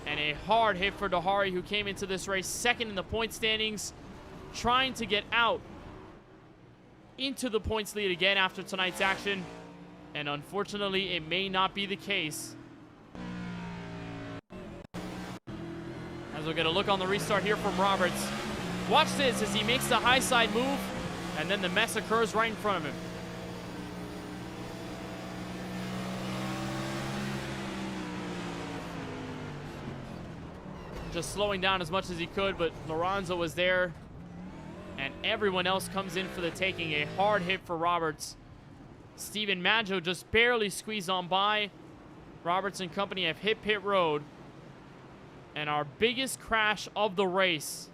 And a hard hit for Dahari, who came into this race second in the point standings, trying to get out into the points lead again after tonight's action. And unfortunately, it may not be the case, as we'll get a look on the restart here from Roberts. Watch this as he makes the high side move, and then the mess occurs right in front of him. Just slowing down as much as he could, but Lorenzo was there, and everyone else comes in for the taking. A hard hit for Roberts. Steven Maggio just barely squeezed on by. Roberts and company have hit pit road. And our biggest crash of the race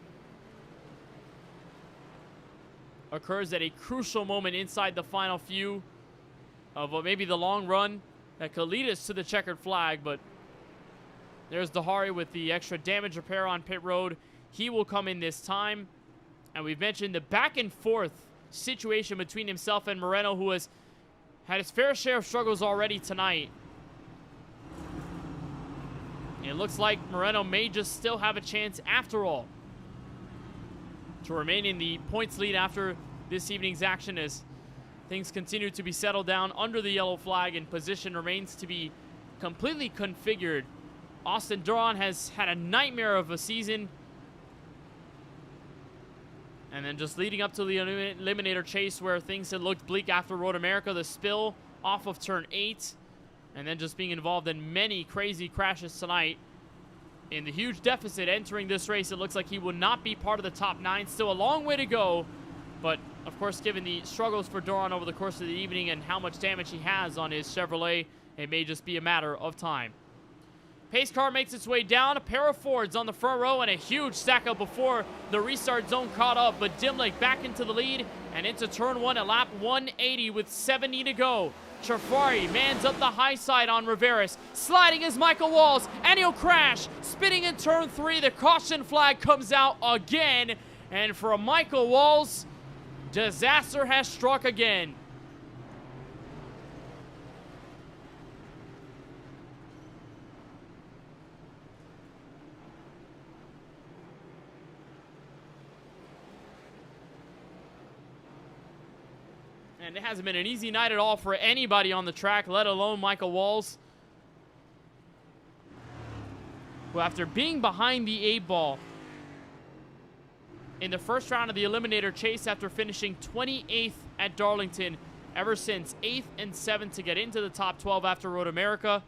occurs at a crucial moment inside the final few of what may be the long run that could lead us to the checkered flag. But there's Dahari with the extra damage repair on pit road. He will come in this time. And we've mentioned the back and forth situation between himself and Moreno, who has had his fair share of struggles already tonight. It looks like Moreno may just still have a chance after all to remain in the points lead after this evening's action, as things continue to be settled down under the yellow flag and position remains to be completely configured. Austin Duran has had a nightmare of a season. And then just leading up to the Eliminator chase, where things had looked bleak after Road America, the spill off of turn 8, and then just being involved in many crazy crashes tonight. In the huge deficit entering this race, it looks like he will not be part of the top 9. Still a long way to go, but of course, given the struggles for Duran over the course of the evening and how much damage he has on his Chevrolet, it may just be a matter of time. Pace car makes its way down, a pair of Fords on the front row, and a huge stack up before the restart zone caught up. But Dimlik back into the lead and into turn 1 at lap 180 with 70 to go. Trafari mans up the high side on Riveras. Sliding is Michael Walls, and he'll crash. Spinning in turn 3, the caution flag comes out again. And for Michael Walls, disaster has struck again. And it hasn't been an easy night at all for anybody on the track, let alone Michael Walls, who, after being behind the 8-ball in the first round of the Eliminator chase after finishing 28th at Darlington, ever since 8th and 7th to get into the top 12 after Road America.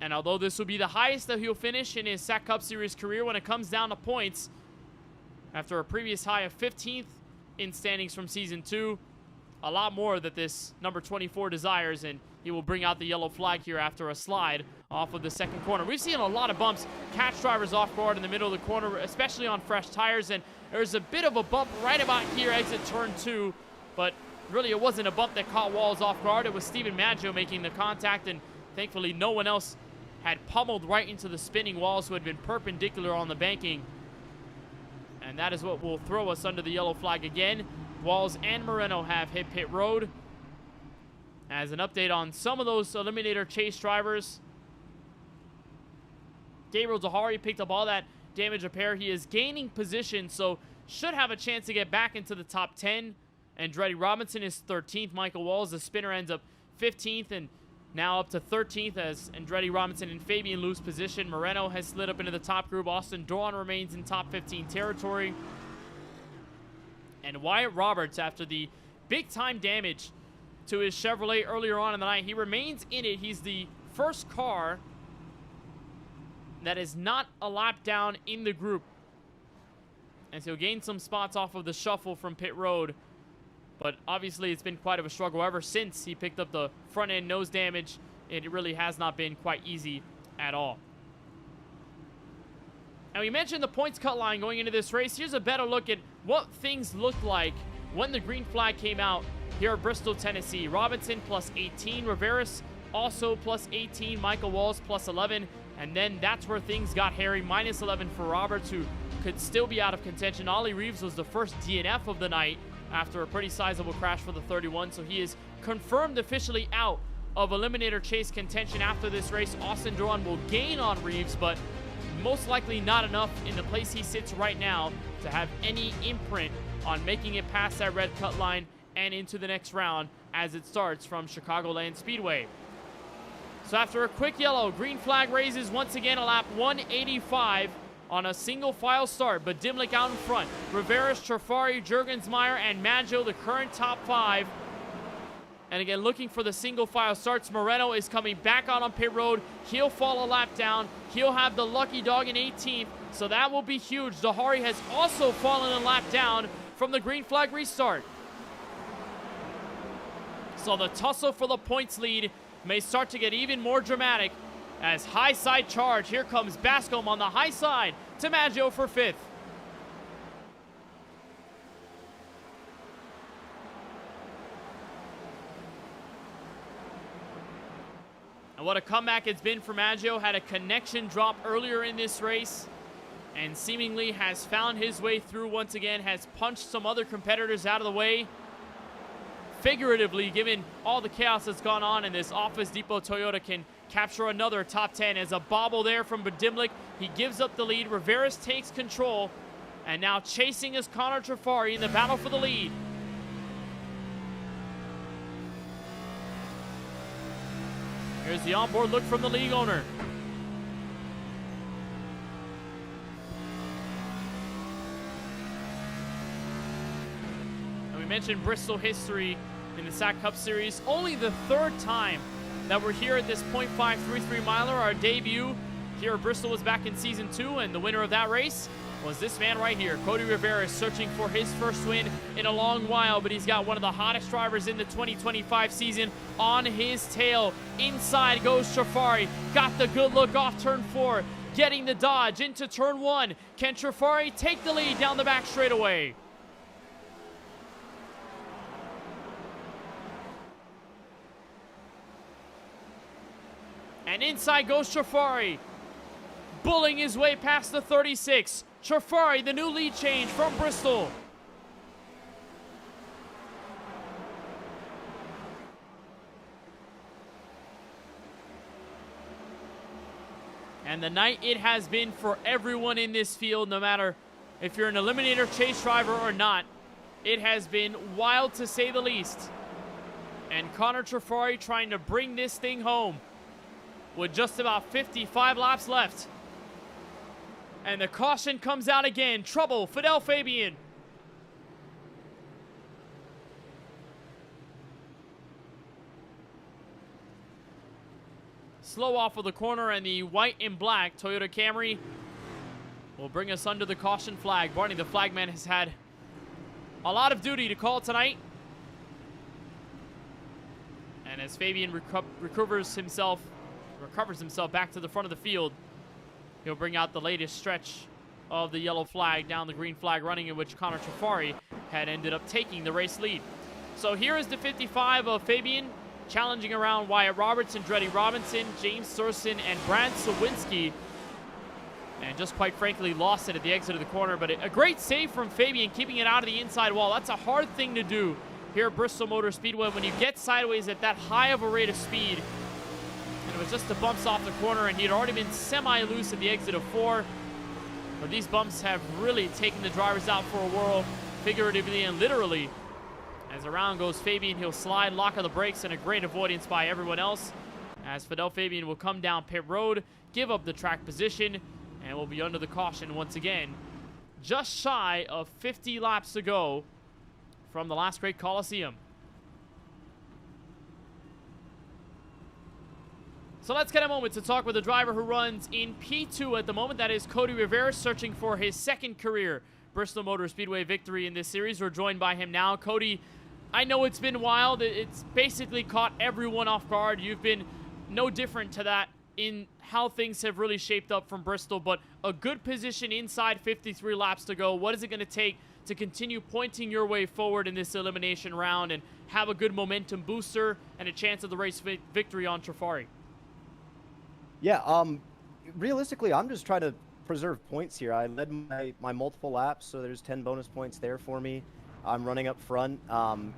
And although this will be the highest that he'll finish in his SAAC Cup Series career when it comes down to points, after a previous high of 15th in standings from Season 2, a lot more that this number 24 desires, and he will bring out the yellow flag here after a slide off of the second corner. We've seen a lot of bumps catch drivers off guard in the middle of the corner, especially on fresh tires, and there's a bit of a bump right about here, exit turn 2, but really it wasn't a bump that caught Walls off guard. It was Steven Maggio making the contact, and thankfully no one else had pummeled right into the spinning Walls, who had been perpendicular on the banking. And that is what will throw us under the yellow flag again. Walls and Moreno have hit pit road. As an update on some of those Eliminator chase drivers, Gabriel Zahari picked up all that damage repair. He is gaining position, so should have a chance to get back into the top 10. Andretti Robinson is 13th. Michael Walls, the spinner, ends up 15th, and now up to 13th as Andretti Robinson and Fabian lose position. Moreno has slid up into the top group. Austin Doran remains in top 15 territory. And Wyatt Roberts, after the big-time damage to his Chevrolet earlier on in the night, he remains in it. He's the first car that is not a lap down in the group, and so he'll gain some spots off of the shuffle from pit road. But obviously it's been quite of a struggle ever since he picked up the front end nose damage. It really has not been quite easy at all. And we mentioned the points cut line going into this race. Here's a better look at what things looked like when the green flag came out here at Bristol, Tennessee. Robinson plus 18, Riveras also plus 18, Michael Walls plus 11, and then that's where things got hairy. Minus 11 for Roberts, who could still be out of contention. Ollie Reeves was the first DNF of the night after a pretty sizable crash for the 31, so he is confirmed officially out of Eliminator chase contention after this race. Austin Doran will gain on Reeves, but most likely not enough in the place he sits right now to have any imprint on making it past that red cut line and into the next round as it starts from Chicagoland Speedway. So after a quick yellow, green flag raises once again a lap 185 on a single file start, but Dimlick out in front. Riveras, Trafari, Juergensmeyer, and Maggio, the current top 5. And again, looking for the single file starts. Moreno is coming back out on pit road. He'll fall a lap down. He'll have the lucky dog in 18th, so that will be huge. Zahari has also fallen a lap down from the green flag restart. So the tussle for the points lead may start to get even more dramatic as high side charge. Here comes Bascom on the high side to Maggio for 5th. And what a comeback it's been for Maggio. Had a connection drop earlier in this race and seemingly has found his way through once again, has punched some other competitors out of the way. Figuratively, given all the chaos that's gone on, and this Office Depot Toyota can capture another top 10 as a bobble there from Dimlick. He gives up the lead. Riveras takes control, and now chasing is Connor Trafari in the battle for the lead. Here's the onboard look from the league owner. And we mentioned Bristol history in the SAAC Cup Series. Only the 3rd time that we're here at this .5 33 miler. Our debut here at Bristol was back in Season 2, and the winner of that race was this man right here, Cody Riveras, searching for his first win in a long while, but he's got one of the hottest drivers in the 2025 season on his tail. Inside goes Trafari, got the good look off turn 4, getting the dodge into turn 1. Can Trafari take the lead down the back straightaway? And inside goes Trafari, bulling his way past the 36. Trafari, the new lead change from Bristol. And the night it has been for everyone in this field, no matter if you're an Eliminator chase driver or not. It has been wild to say the least. And Connor Trafari trying to bring this thing home with just about 55 laps left. And the caution comes out again. Trouble, Fidel Fabian. Slow off of the corner, and the white and black Toyota Camry will bring us under the caution flag. Barney, the flagman, has had a lot of duty to call tonight. And as Fabian recovers himself back to the front of the field, he'll bring out the latest stretch of the yellow flag down the green flag running, in which Connor Trafari had ended up taking the race lead. So here is the 55 of Fabian, challenging around Wyatt Roberts, Andretti Robinson, James Surson, and Brad Sawinski. And just quite frankly lost it at the exit of the corner. But a great save from Fabian, keeping it out of the inside wall. That's a hard thing to do here at Bristol Motor Speedway when you get sideways at that high of a rate of speed. And it was just the bumps off the corner, and he'd already been semi-loose at the exit of 4. But these bumps have really taken the drivers out for a whirl, figuratively and literally. As around goes Fabian, he'll slide, lock of the brakes, and a great avoidance by everyone else. As Fidel Fabian will come down pit road, give up the track position, and will be under the caution once again. Just shy of 50 laps to go from the last great Coliseum. So let's get a moment to talk with the driver who runs in P2 at the moment. That is Cody Rivera, searching for his second career Bristol Motor Speedway victory in this series. We're joined by him now. Cody, I know it's been wild. It's basically caught everyone off guard. You've been no different to that in how things have really shaped up from Bristol, but a good position inside 53 laps to go. What is it going to take to continue pointing your way forward in this elimination round and have a good momentum booster and a chance of the race victory on Trafari? Yeah, realistically, I'm just trying to preserve points here. I led my multiple laps, so there's 10 bonus points there for me. I'm running up front.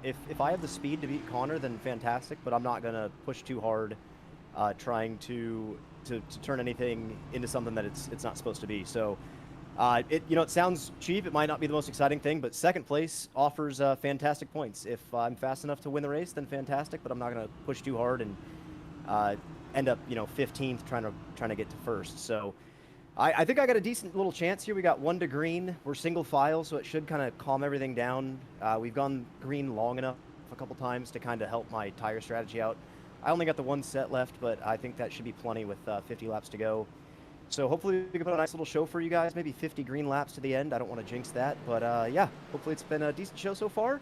If I have the speed to beat Connor, then fantastic, but I'm not going to push too hard trying to turn anything into something that it's not supposed to be. So it sounds cheap. It might not be the most exciting thing, but second place offers fantastic points. If I'm fast enough to win the race, then fantastic, but I'm not going to push too hard and end up 15th trying to get to first. So I think I got a decent little chance here. We got 1 to green. We're single file, so it should kind of calm everything down. We've gone green long enough a couple times to kind of help my tire strategy out. I only got the 1 set left, but I think that should be plenty with 50 laps to go. So hopefully we can put a nice little show for you guys, maybe 50 green laps to the end. I don't want to jinx that, but yeah, hopefully it's been a decent show so far,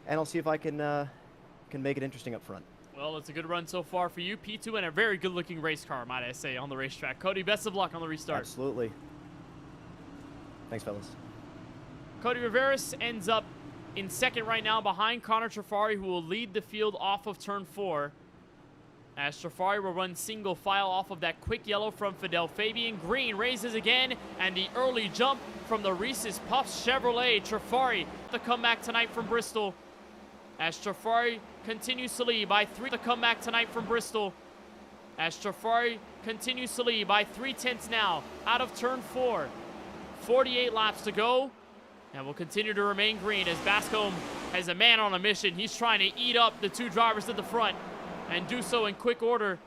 and I'll see if I can make it interesting up front. Well, it's a good run so far for you. P2 and a very good-looking race car, might I say, on the racetrack. Cody, best of luck on the restart. Absolutely. Thanks, fellas. Cody Riveras ends up in second right now behind Connor Trafari, who will lead the field off of turn 4. As Trafari will run single file off of that quick yellow from Fidel Fabian. Green raises again, and the early jump from the Reese's Puffs Chevrolet. Trafari, the comeback tonight from Bristol. As Trafari continues to lead by 3. The comeback tonight from Bristol. As Trafari continues to lead by 3/10 now out of turn 4. 48 laps to go, and will continue to remain green as Bascombe has a man on a mission. He's trying to eat up the 2 drivers at the front and do so in quick order,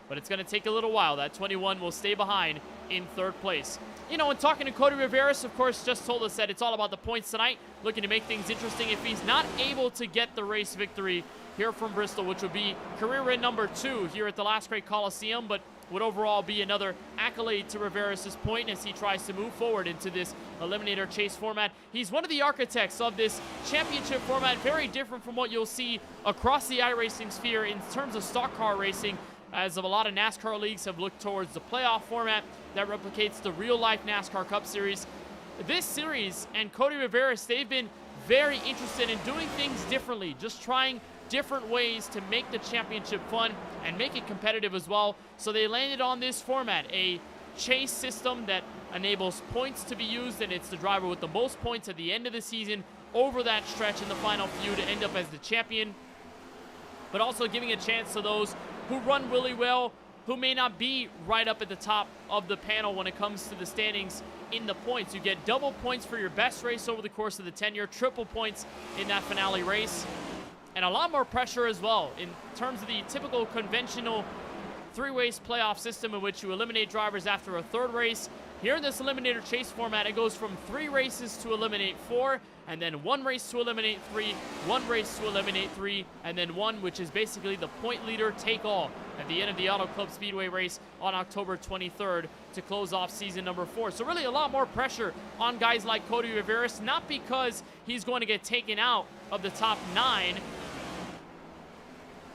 but it's going to take a little while. That 21 will stay behind in 3rd place. And talking to Cody Riveras, of course, just told us that it's all about the points tonight, looking to make things interesting. If he's not able to get the race victory here from Bristol, which will be career win number 2 here at the last great Coliseum, but would overall be another accolade to Riveras' point as he tries to move forward into this Eliminator chase format. He's one of the architects of this championship format, very different from what you'll see across the iRacing sphere in terms of stock car racing, as of a lot of NASCAR leagues have looked towards the playoff format that replicates the real-life NASCAR Cup Series. This series and Cody Riveras, they've been very interested in doing things differently, just trying different ways to make the championship fun and make it competitive as well. So they landed on this format, a chase system that enables points to be used, and it's the driver with the most points at the end of the season over that stretch in the final few to end up as the champion. But also giving a chance to those who run really well, who may not be right up at the top of the panel when it comes to the standings in the points. You get double points for your best race over the course of the tenure, triple points in that finale race, and a lot more pressure as well in terms of the typical conventional three-race playoff system in which you eliminate drivers after a third race. Here in this Eliminator chase format, it goes from 3 races to eliminate 4, and then 1 race to eliminate 3, 1 race to eliminate 3, and then 1, which is basically the point leader take all at the end of the Auto Club Speedway race on October 23rd to close off season number 4. So really a lot more pressure on guys like Cody Riveras, not because he's going to get taken out of the top 9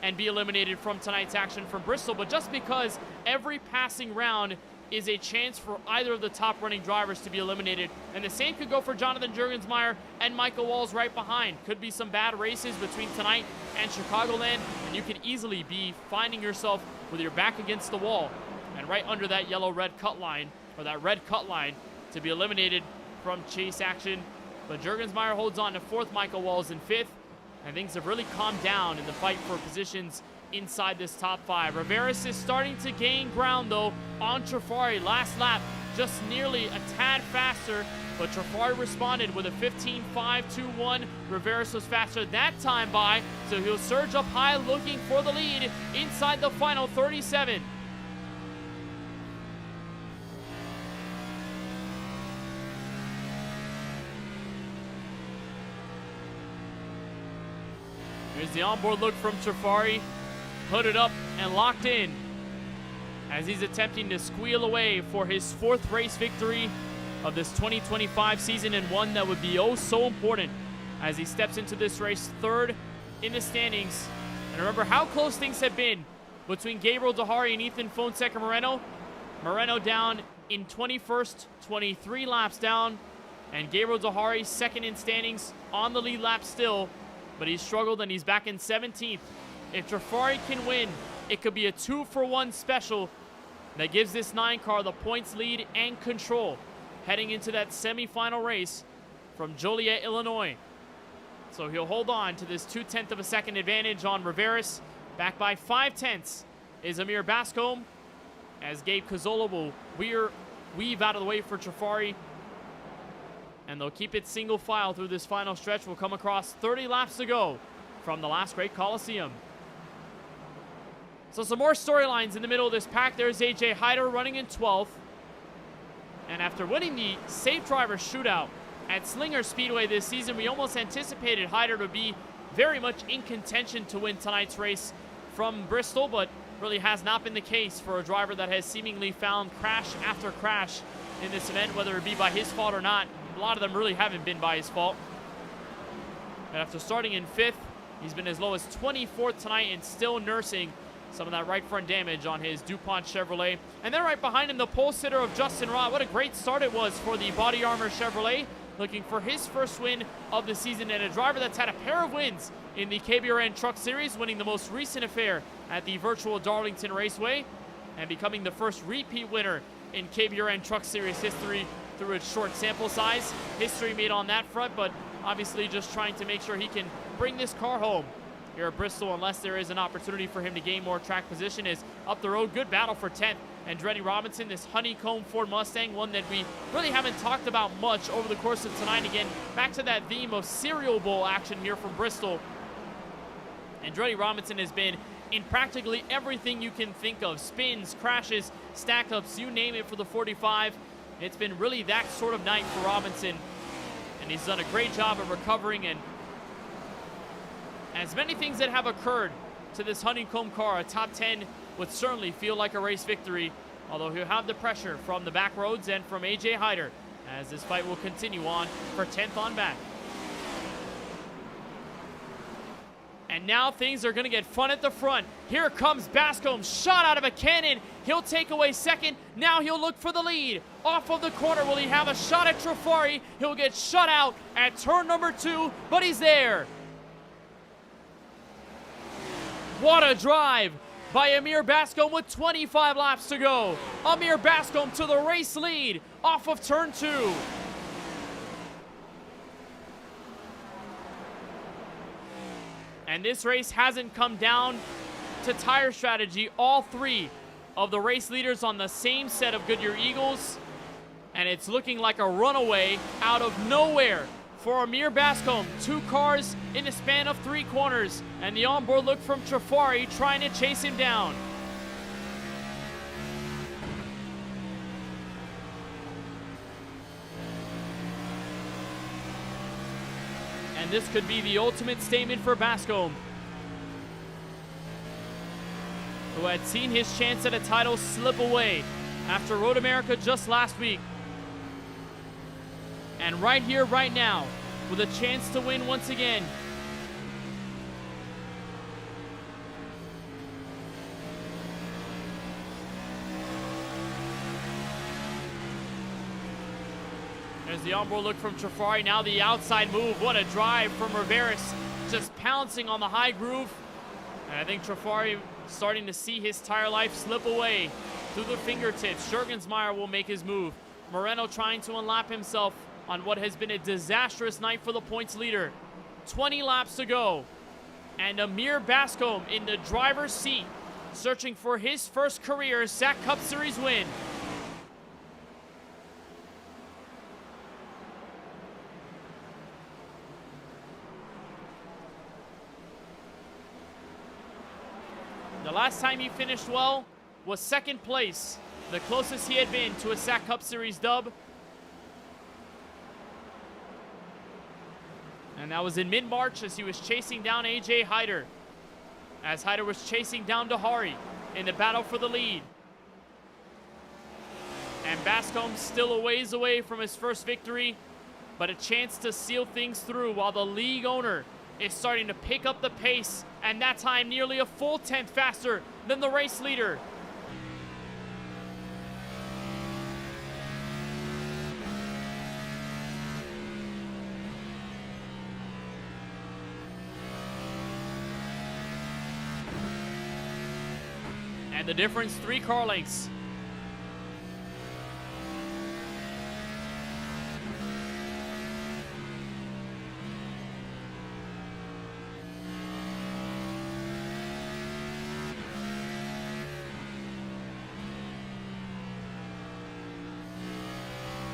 and be eliminated from tonight's action from Bristol, but just because every passing round is a chance for either of the top running drivers to be eliminated. And the same could go for Jonathan Jurgensmeyer and Michael Walls right behind. Could be some bad races between tonight and Chicagoland, and you could easily be finding yourself with your back against the wall and right under that yellow-red cut line, or that red cut line, to be eliminated from chase action. But Jurgensmeyer holds on to 4th, Michael Walls in 5th, and things have really calmed down in the fight for positions inside this top 5. Riveras is starting to gain ground though on Trafari. Last lap just nearly a tad faster, but Trafari responded with a 15.521. Riveras was faster that time by, so he'll surge up high looking for the lead inside the final 37. Here's the onboard look from Trafari, hooded up and locked in as he's attempting to squeal away for his 4th race victory of this 2025 season, and one that would be oh so important as he steps into this race 3rd in the standings. And remember how close things have been between Gabriel Dehari and Ethan Fonseca Moreno. Moreno down in 21st, 23 laps down, and Gabriel Dehari 2nd in standings on the lead lap still, but he's struggled and he's back in 17th. If Trafari can win, it could be a 2-for-1 special that gives this 9 car the points lead and control heading into that semifinal race from Joliet, Illinois. So he'll hold on to this 0.2 of a second advantage on Riveras. Back by 0.5 is Amir Bascombe, as Gabe Cazzola will weave out of the way for Trafari. And they'll keep it single file through this final stretch. We'll come across 30 laps to go from the last great Coliseum. So some more storylines in the middle of this pack. There's AJ Hyder running in 12th. And after winning the Safe Driver Shootout at Slinger Speedway this season, we almost anticipated Hyder to be very much in contention to win tonight's race from Bristol, but really has not been the case for a driver that has seemingly found crash after crash in this event, whether it be by his fault or not. A lot of them really haven't been by his fault. And after starting in 5th, he's been as low as 24th tonight and still nursing some of that right front damage on his DuPont Chevrolet. And then right behind him, the pole sitter of Justin Rott. What a great start it was for the Body Armor Chevrolet, looking for his first win of the season, and a driver that's had a pair of wins in the KBueno Truck Series, winning the most recent affair at the virtual Darlington Raceway and becoming the first repeat winner in KBueno Truck Series history through its short sample size. History made on that front, but obviously just trying to make sure he can bring this car home here at Bristol, unless there is an opportunity for him to gain more track position. Is up the road. Good battle for 10th. Andretti Robinson, this honeycomb Ford Mustang, one that we really haven't talked about much over the course of tonight. Again, back to that theme of Cereal Bowl action here from Bristol. Andretti Robinson has been in practically everything you can think of. Spins, crashes, stack-ups, you name it for the 45. It's been really that sort of night for Robinson, and he's done a great job of recovering. And as many things that have occurred to this honeycomb car, a top 10 would certainly feel like a race victory, although he'll have the pressure from the back roads and from AJ Hyder as this fight will continue on for 10th on back. And now things are going to get fun at the front. Here comes Bascombe, shot out of a cannon. He'll take away 2nd. Now he'll look for the lead. Off of the corner, will he have a shot at Trafari? He'll get shut out at turn number 2, but he's there. What a drive by Amir Bascombe with 25 laps to go. Amir Bascombe to the race lead off of turn 2. And this race hasn't come down to tire strategy. All 3 of the race leaders on the same set of Goodyear Eagles. And it's looking like a runaway out of nowhere for Amir Bascombe. 2 cars in the span of 3 corners. And the onboard look from Trafari trying to chase him down. And this could be the ultimate statement for Bascombe, who had seen his chance at a title slip away after Road America just last week. And right here, right now, with a chance to win once again. There's the onboard look from Trafari. Now the outside move. What a drive from Riveras. Just pouncing on the high groove. And I think Trafari starting to see his tire life slip away through the fingertips. Juergensmeyer will make his move. Moreno trying to unlap himself on what has been a disastrous night for the points leader. 20 laps to go. And Amir Bascombe in the driver's seat, searching for his first career SAAC Cup Series win. The last time he finished well was 2nd place, the closest he had been to a SAAC Cup Series dub. And that was in mid-March as he was chasing down AJ Hyder, as Hyder was chasing down Dahari in the battle for the lead. And Bascombe still a ways away from his first victory, but a chance to seal things through while the league owner is starting to pick up the pace, and that time nearly a full 10th faster than the race leader. And the difference, 3 car lengths.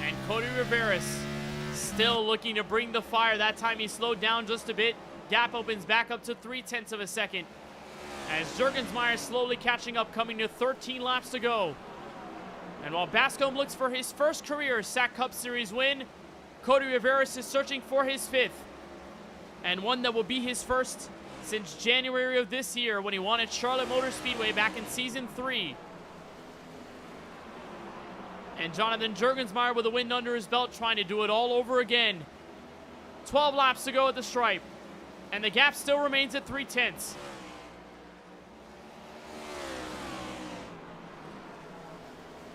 And Cody Riveras still looking to bring the fire. That time he slowed down just a bit. Gap opens back up to 0.3 of a second. As Juergensmeyer slowly catching up, coming to 13 laps to go. And while Bascombe looks for his first career SAAC Cup Series win, Cody Riveras is searching for his 5th. And one that will be his first since January of this year when he won at Charlotte Motor Speedway back in Season 3. And Jonathan Juergensmeyer with a win under his belt, trying to do it all over again. 12 laps to go at the stripe. And the gap still remains at 0.3.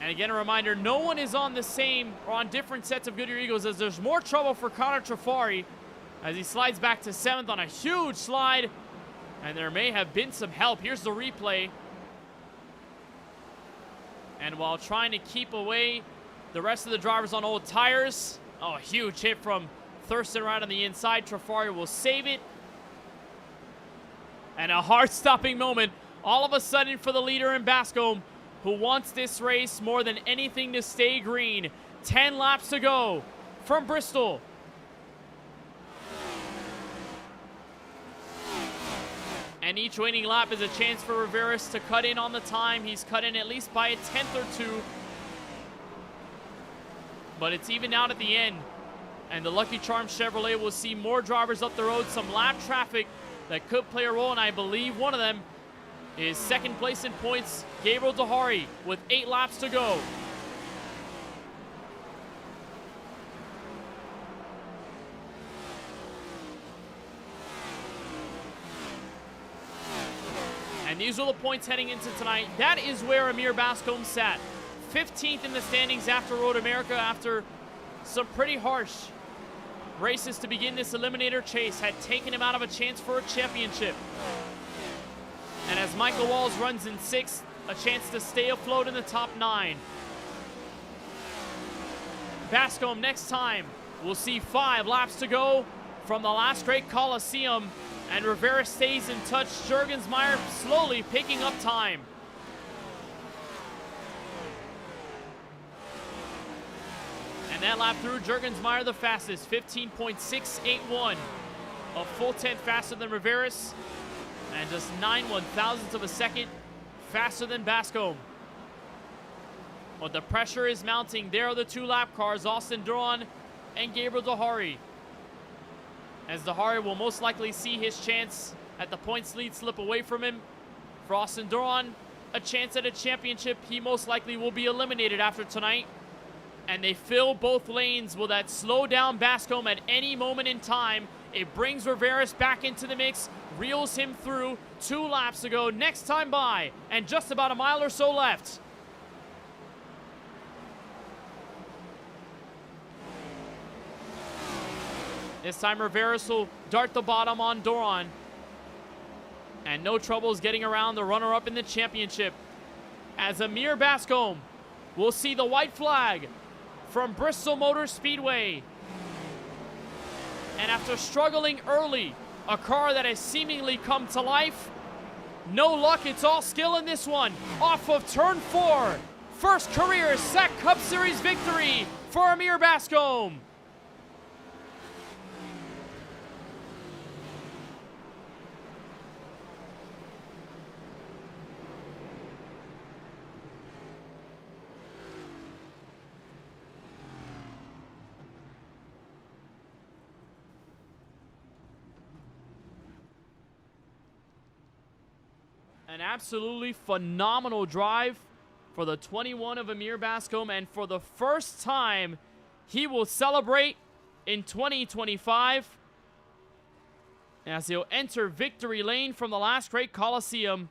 And again, a reminder, no one is on the same or on different sets of Goodyear Eagles, as there's more trouble for Connor Trafari as he slides back to 7th on a huge slide. And there may have been some help. Here's the replay. And while trying to keep away the rest of the drivers on old tires, oh, a huge hit from Thurston right on the inside. Trafari will save it. And a hard-stopping moment all of a sudden for the leader in Bascombe, who wants this race more than anything to stay green. 10 laps to go from Bristol. And each waning lap is a chance for Riveras to cut in on the time. He's cut in at least by a 10th or 2. But it's even out at the end. And the Lucky Charm Chevrolet will see more drivers up the road, some lap traffic that could play a role, and I believe one of them is 2nd place in points, Gabriel Dahari, with 8 laps to go. And these are the points heading into tonight. That is where Amir Bascombe sat. 15th in the standings after Road America, after some pretty harsh races to begin this Eliminator chase had taken him out of a chance for a championship. And as Michael Walls runs in 6th, a chance to stay afloat in the top 9. Bascombe next time. We'll see 5 laps to go from the last great Coliseum. And Rivera stays in touch. Jurgensmeyer slowly picking up time. And that lap through, Jurgensmeyer the fastest, 15.681. A full 10th faster than Rivera's. And just 9 1/1000ths of a second faster than Bascombe. But the pressure is mounting. There are the 2 lap cars, Austin Duran and Gabriel Dahari. As Dahari will most likely see his chance at the points lead slip away from him. For Austin Duran, a chance at a championship. He most likely will be eliminated after tonight. And they fill both lanes. Will that slow down Bascombe at any moment in time? It brings Riveras back into the mix, reels him through 2 laps ago. Next time by, and just about a mile or so left. This time Riveras will dart the bottom on Duran. And no troubles getting around the runner-up in the championship. As Amir Bascombe will see the white flag from Bristol Motor Speedway. And after struggling early, a car that has seemingly come to life, no luck, it's all skill in this one. Off of turn 4, first career SAAC Cup Series victory for Amir Bascombe. An absolutely phenomenal drive for the 21 of Amir Bascombe, and for the first time, he will celebrate in 2025 as he'll enter victory lane from the last great Coliseum.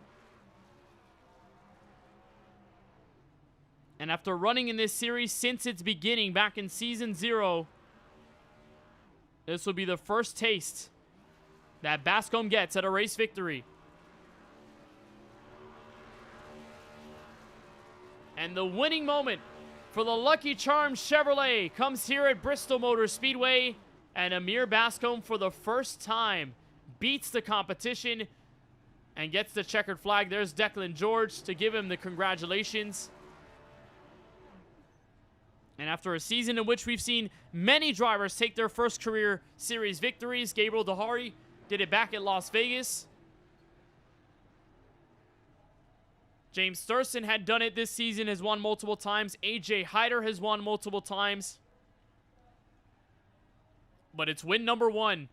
And after running in this series since its beginning back in Season 0, this will be the first taste that Bascombe gets at a race victory. And the winning moment for the Lucky Charms Chevrolet comes here at Bristol Motor Speedway. And Amir Bascombe, for the first time, beats the competition and gets the checkered flag. There's Declan George to give him the congratulations. And after a season in which we've seen many drivers take their first career series victories, Gabriel Dahari did it back at Las Vegas. James Thurston had done it this season, has won multiple times. AJ Hyder has won multiple times. But it's win number 1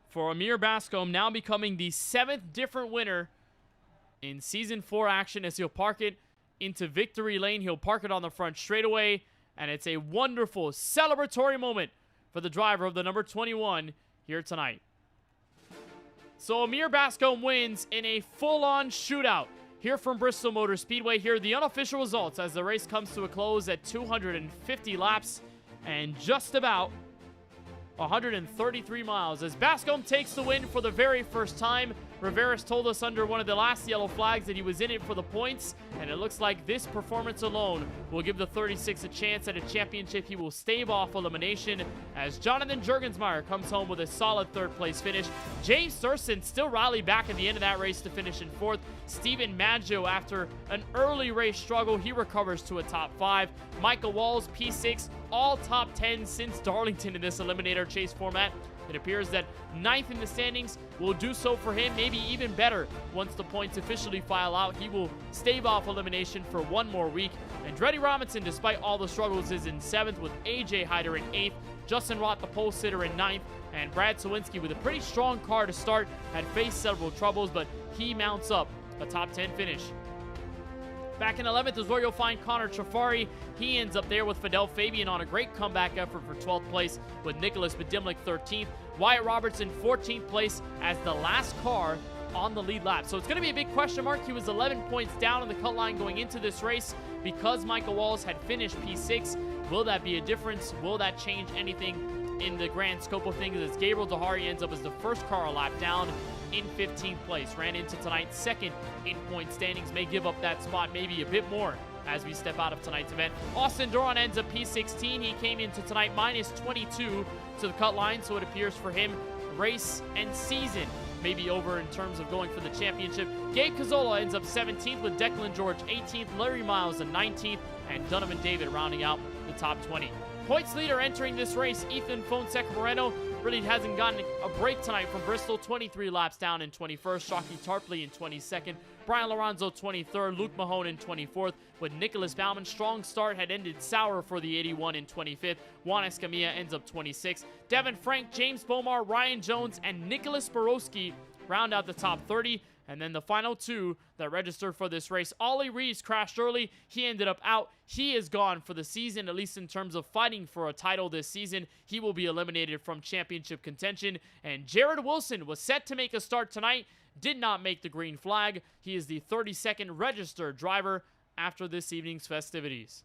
for Amir Bascombe, now becoming the 7th different winner in Season 4 action as he'll park it into victory lane. He'll park it on the front straightaway, and it's a wonderful celebratory moment for the driver of the number 21 here tonight. So Amir Bascombe wins in a full-on shootout here from Bristol Motor Speedway. Here are the unofficial results as the race comes to a close at 250 laps and just about 133 miles. As Bascombe takes the win for the very first time, Riveras told us under one of the last yellow flags that he was in it for the points, and it looks like this performance alone will give the 36 a chance at a championship. He will stave off elimination as Jonathan Jurgensmeyer comes home with a solid 3rd place finish. James Thurston still rallied back at the end of that race to finish in 4th. Stephen Maggio, after an early race struggle, he recovers to a top 5. Michael Walls, P6, all top 10 since Darlington in this Eliminator chase format. It appears that 9th in the standings will do so for him, maybe even better once the points officially file out. He will stave off elimination for 1 more week. Andretti Robinson, despite all the struggles, is in 7th with AJ Hyder in 8th. Justin Roth, the pole sitter, in 9th. And Brad Sawinski, with a pretty strong car to start, had faced several troubles, but he mounts up a top 10 finish. Back in 11th is where you'll find Connor Trafari. He ends up there with Fidel Fabian on a great comeback effort for 12th place, with Nicholas Bedimlik 13th. Wyatt Robertson 14th place as the last car on the lead lap. So it's going to be a big question mark. He was 11 points down on the cut line going into this race because Michael Walls had finished P6. Will that be a difference? Will that change anything in the grand scope of things, as Gabriel Dehari ends up as the first car a lap down in 15th place. Ran into tonight's second in point standings. May give up that spot maybe a bit more as we step out of tonight's event. Austin Duran ends up P16. He came into tonight minus 22 to the cut line, so it appears for him race and season maybe over in terms of going for the championship. Gabe Cazzola ends up 17th with Declan George 18th, Larry Miles the 19th, and Donovan David rounding out the top 20. Points leader entering this race, Ethan Fonseca Moreno, really hasn't gotten a break tonight from Bristol. 23 laps down in 21st, Shockey Tarpley in 22nd, Brian Lorenzo 23rd, Luke Mahone in 24th, with Nicholas Baumann. Strong start had ended sour for the 81 in 25th. Juan Escamilla ends up 26th. Devin Frank, James Bomar, Ryan Jones, and Nicholas Borowski round out the top 30. And then the final two that registered for this race, Ollie Reeves crashed early. He ended up out. He is gone for the season, at least in terms of fighting for a title this season. He will be eliminated from championship contention. And Jared Wilson was set to make a start tonight, did not make the green flag. He is the 32nd registered driver after this evening's festivities.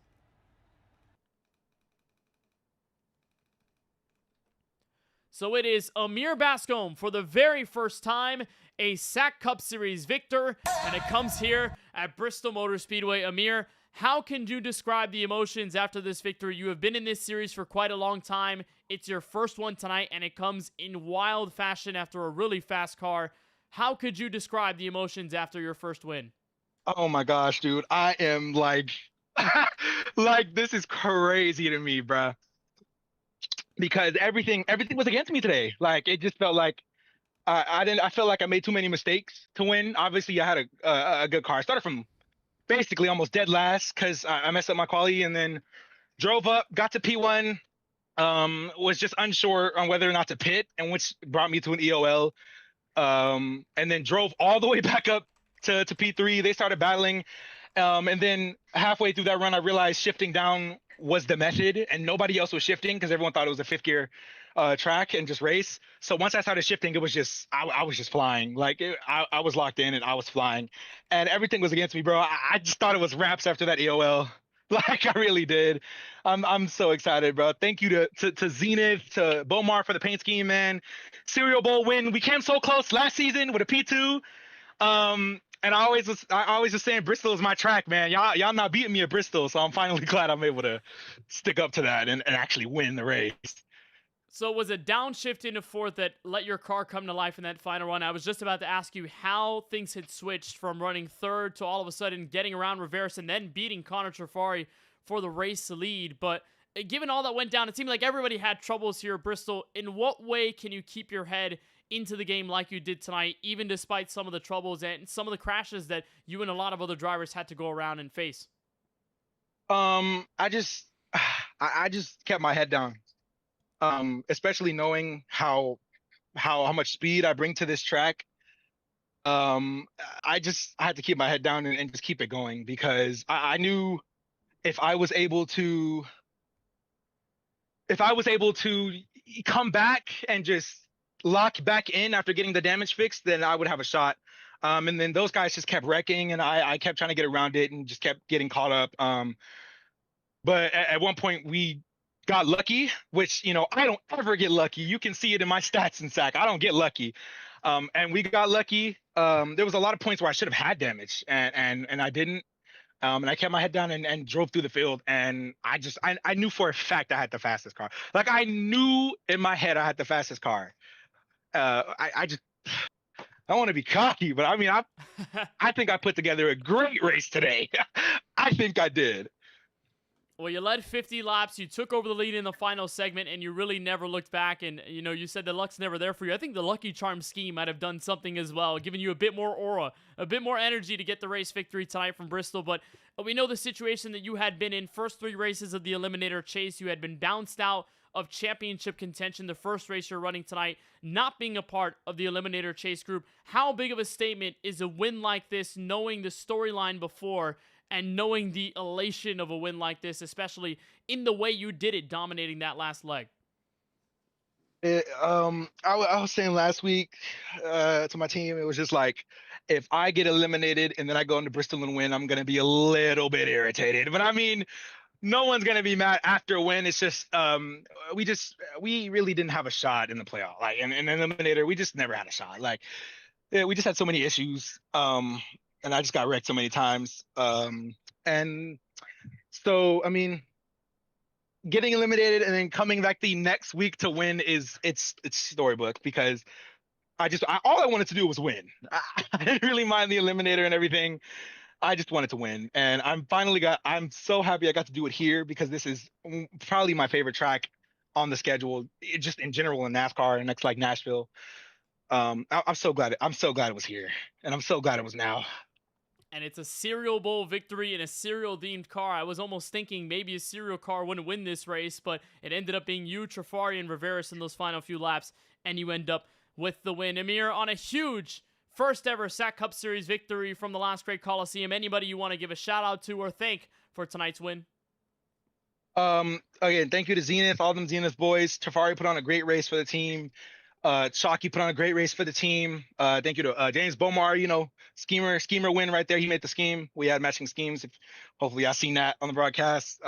So it is Amir Bascombe for the very first time, a SAAC Cup Series victor, and it comes here at Bristol Motor Speedway. Amir, how can you describe the emotions after this victory? You have been in this series for quite a long time. It's your first one tonight, and it comes in wild fashion after a really fast car. How could you describe the emotions after your first win? Oh my gosh, dude. I am like, like, this is crazy to me, bruh. Because everything was against me today. Like, it just felt like I felt like I made too many mistakes to win. Obviously, I had a good car. I started from basically almost dead last because I messed up my quali, and then drove up, got to P1, was just unsure on whether or not to pit, and which brought me to an EOL. And then drove all the way back up to P3. They started battling. And then halfway through that run, I realized shifting down was the method, and nobody else was shifting because everyone thought it was a fifth gear track and just race. So once I started shifting, it was just, I was just flying. Like, I was locked in and I was flying, and everything was against me, bro. I just thought it was wraps after that EOL. Like, I really did. I'm so excited, bro. Thank you to Zenith, to Bomar for the paint scheme, man. Serial Bowl win. We came so close last season with a P2. And I always was saying Bristol is my track, man. Y'all not beating me at Bristol, so I'm finally glad I'm able to stick up to that and actually win the race. So it was a downshift into fourth that let your car come to life in that final run. I was just about to ask you how things had switched from running third to all of a sudden getting around Rivera and then beating Connor Trafari for the race lead. But given all that went down, it seemed like everybody had troubles here at Bristol. In what way can you keep your head into the game like you did tonight, even despite some of the troubles and some of the crashes that you and a lot of other drivers had to go around and face? I just kept my head down. Especially knowing how much speed I bring to this track. I had to keep my head down and just keep it going, because I knew if I was able to come back and just lock back in after getting the damage fixed, then I would have a shot. And then those guys just kept wrecking, and I kept trying to get around it and just kept getting caught up. But at one point we got lucky, which, you know, I don't ever get lucky. You can see it in my stats in SAAC. I don't get lucky. And we got lucky. There was a lot of points where I should have had damage, and I didn't. And I kept my head down and drove through the field. And I knew for a fact I had the fastest car. Like, I knew in my head I had the fastest car. I don't want to be cocky, but I mean, I think I put together a great race today. I think I did. Well, you led 50 laps, you took over the lead in the final segment, and you really never looked back. And, you know, you said the luck's never there for you. I think the Lucky Charm scheme might have done something as well, giving you a bit more aura, a bit more energy to get the race victory tonight from Bristol. But we know the situation that you had been in. First three races of the Eliminator chase, you had been bounced out of championship contention. The first race you're running tonight, not being a part of the Eliminator chase group. How big of a statement is a win like this, knowing the storyline before and knowing the elation of a win like this, especially in the way you did it, dominating that last leg? I was saying last week to my team, it was just like, if I get eliminated and then I go into Bristol and win, I'm going to be a little bit irritated. But I mean, no one's gonna be mad after a win. It's just we really didn't have a shot in the playoff. Like in Eliminator, we just never had a shot. Like yeah, we just had so many issues. And I just got wrecked so many times. And so I mean, getting eliminated and then coming back the next week to win it's storybook because all I wanted to do was win. I didn't really mind the eliminator and everything. I just wanted to win, and I'm so happy I got to do it here because this is probably my favorite track on the schedule, just in general in NASCAR, and next like Nashville. I'm so glad. I'm so glad it was here, and I'm so glad it was now. And it's a Serial Bowl victory in a serial themed car. I was almost thinking maybe a serial car wouldn't win this race, but it ended up being you, Trafari, and Riveris in those final few laps, and you end up with the win. Amir, on a huge first ever SAAC Cup Series victory from the last great Coliseum, anybody you want to give a shout out to or thank for tonight's win? Again, thank you to Zenith, all them Zenith boys. Tafari put on a great race for the team. Chalky put on a great race for the team. Thank you to James Bomar, schemer win right there. He made the scheme. We had matching schemes. Hopefully y'all seen that on the broadcast.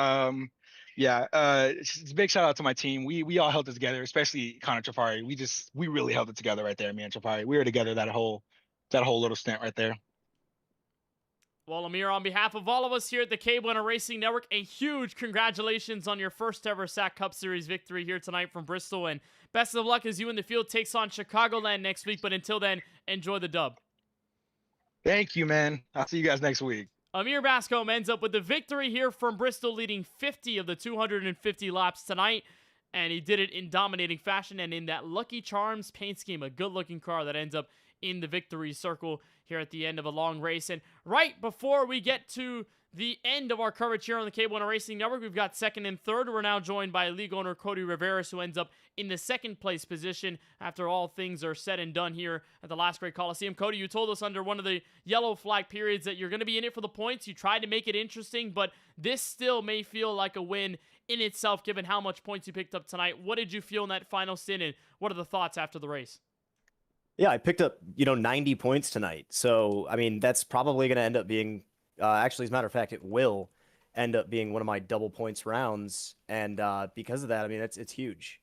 It's a big shout out to my team. We all held it together, especially Connor Trafari. We really held it together right there, me and Trafari. We were together that whole little stint right there. Well, Amir, on behalf of all of us here at the KBueno Racing Network, a huge congratulations on your first ever SAAC Cup Series victory here tonight from Bristol, and best of luck as you in the field takes on Chicagoland next week, but until then, enjoy the dub. Thank you, man. I'll see you guys next week. Amir Bascombe ends up with the victory here from Bristol, leading 50 of the 250 laps tonight, and he did it in dominating fashion and in that Lucky Charms paint scheme, a good-looking car that ends up in the victory circle here at the end of a long race. And right before we get to the end of our coverage here on the KBueno Racing Network, we've got second and third. We're now joined by league owner Cody Riveris, who ends up in the second place position after all things are said and done here at the last great Coliseum. Cody, you told us under one of the yellow flag periods that you're going to be in it for the points. You tried to make it interesting, but this still may feel like a win in itself given how much points you picked up tonight. What did you feel in that final stint, and what are the thoughts after the race? Yeah, I picked up, 90 points tonight. So, I mean, that's probably going to end up being, actually, as a matter of fact, it will end up being one of my double points rounds. And because of that, I mean, it's huge.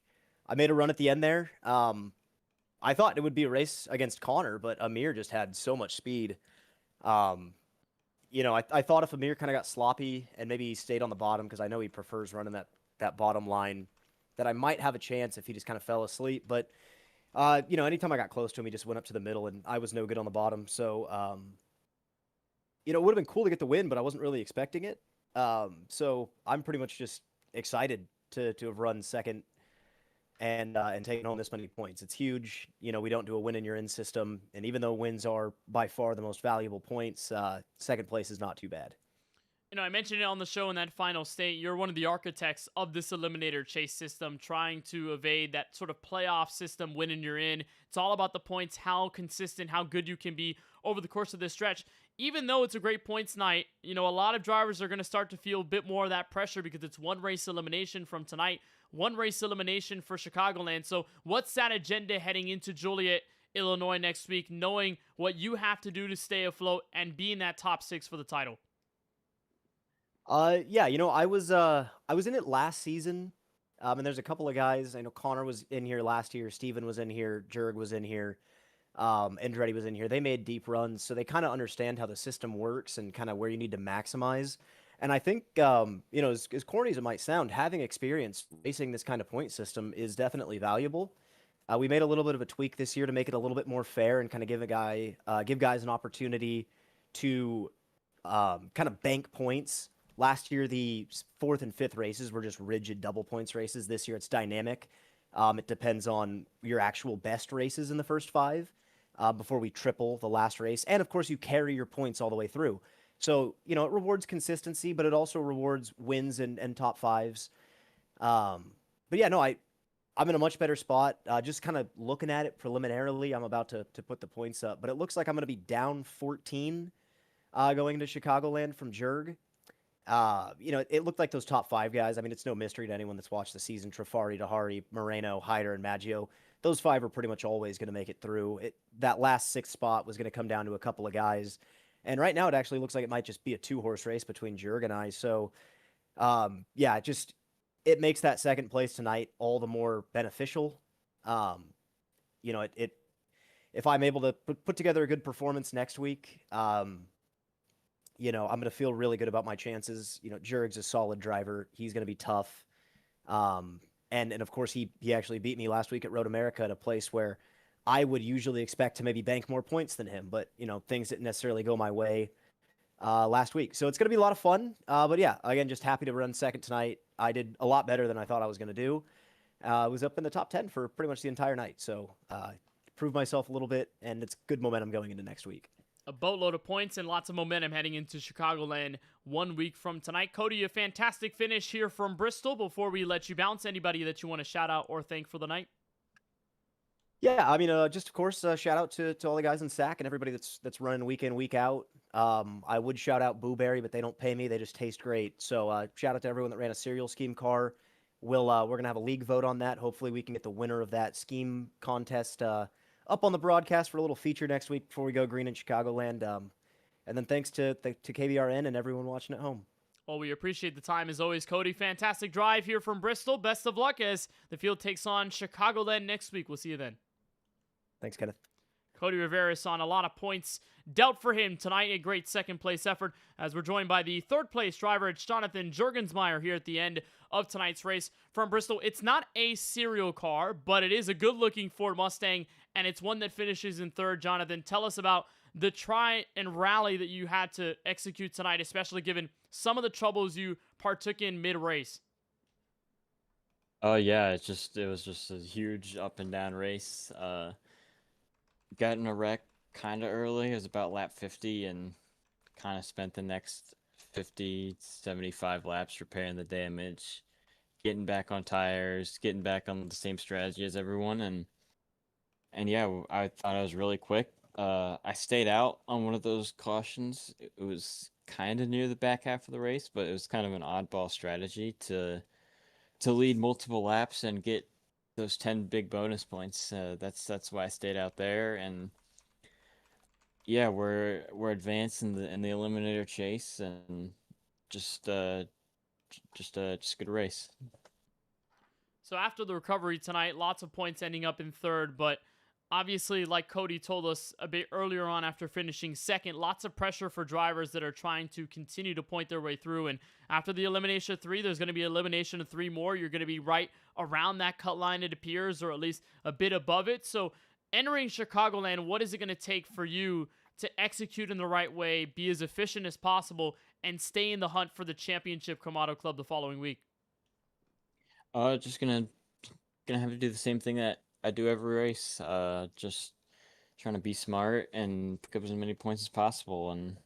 I made a run at the end there. I thought it would be a race against Connor, but Amir just had so much speed. I thought if Amir kind of got sloppy and maybe he stayed on the bottom, because I know he prefers running that bottom line, that I might have a chance if he just kind of fell asleep. But anytime I got close to him, he just went up to the middle, and I was no good on the bottom. So, it would have been cool to get the win, but I wasn't really expecting it. So I'm pretty much just excited to have run second and taken home this many points. It's huge. We don't do a win in your in system, and even though wins are by far the most valuable points, second place is not too bad. I mentioned it on the show in that final state. You're one of the architects of this Eliminator chase system, trying to evade that sort of playoff system, winning you're in. It's all about the points, how consistent, how good you can be over the course of this stretch. Even though it's a great points night, a lot of drivers are going to start to feel a bit more of that pressure because it's one race elimination from tonight, one race elimination for Chicagoland. So what's that agenda heading into Joliet, Illinois next week, knowing what you have to do to stay afloat and be in that top six for the title? I was in it last season, and there's a couple of guys. I know Connor was in here last year, Steven was in here, Jurg was in here, Andretti was in here. They made deep runs, so they kind of understand how the system works and kind of where you need to maximize. And I think, as corny as it might sound, having experience racing this kind of point system is definitely valuable. We made a little bit of a tweak this year to make it a little bit more fair and kind of give guys an opportunity to kind of bank points. Last year, the fourth and fifth races were just rigid double points races. This year, it's dynamic. It depends on your actual best races in the first five before we triple the last race. And, of course, you carry your points all the way through. So, it rewards consistency, but it also rewards wins and top fives. I'm in a much better spot. Just kind of looking at it preliminarily, I'm about to put the points up. But it looks like I'm going to be down 14 going into Chicagoland from Jurg. It looked like those top five guys. I mean, it's no mystery to anyone that's watched the season. Trafari, Dahari, Moreno, Hyder, and Maggio. Those five are pretty much always going to make it through. That last sixth spot was going to come down to a couple of guys. And right now it actually looks like it might just be a two-horse race between Jurg and I. So, Yeah, it makes that second place tonight all the more beneficial. You know, if I'm able to put together a good performance next week, you know, I'm going to feel really good about my chances. You know, Jurg's a solid driver. He's going to be tough. And of course, he actually beat me last week at Road America at a place where I would usually expect to maybe bank more points than him. But, you know, things didn't necessarily go my way last week. So it's going to be a lot of fun. But yeah, again, just happy to run second tonight. I did a lot better than I thought I was going to do. I was up in the top 10 for pretty much the entire night. So proved myself a little bit, and it's good momentum going into next week. A boatload of points and lots of momentum heading into Chicagoland 1 week from tonight. Cody, a fantastic finish here from Bristol. Before we let you bounce, anybody that you want to shout out or thank for the night? Yeah, I mean, just of course, shout out to all the guys in SAAC and everybody that's running week in, week out. I would shout out Booberry, but they don't pay me; they just taste great. So shout out to everyone that ran a cereal scheme car. We're gonna have a league vote on that. Hopefully, we can get the winner of that scheme contest up on the broadcast for a little feature next week before we go green in Chicagoland. And then thanks to KBRN and everyone watching at home. Well, we appreciate the time as always, Cody. Fantastic drive here from Bristol. Best of luck as the field takes on Chicagoland next week. We'll see you then. Thanks, Kenneth. Cody Rivera on a lot of points dealt for him tonight. A great second place effort as we're joined by the third place driver. It's Jonathan Jurgensmeyer here at the end of tonight's race from Bristol. It's not a serial car, but it is a good looking Ford Mustang, and it's one that finishes in third. Jonathan, tell us about the try and rally that you had to execute tonight, especially given some of the troubles you partook in mid-race. Oh yeah, it was just a huge up and down race. Got in a wreck kind of early. It was about lap 50 and kind of spent the next 50, 75 laps repairing the damage, getting back on tires, getting back on the same strategy as everyone. And yeah, I thought I was really quick. I stayed out on one of those cautions. It was kind of near the back half of the race, but it was kind of an oddball strategy to lead multiple laps and get those 10 big bonus points. That's why I stayed out there. And yeah, we're advanced in the Eliminator chase, and just good race. So after the recovery tonight, lots of points ending up in third, but obviously, like Cody told us a bit earlier on after finishing second, lots of pressure for drivers that are trying to continue to point their way through. And after the elimination of 3, there's going to be elimination of 3 more. You're going to be right around that cut line, it appears, or at least a bit above it. So entering Chicagoland, what is it going to take for you to execute in the right way, be as efficient as possible, and stay in the hunt for the championship Kamado Club the following week? Just gonna have to do the same thing that I do every race. Just trying to be smart and pick up as many points as possible. And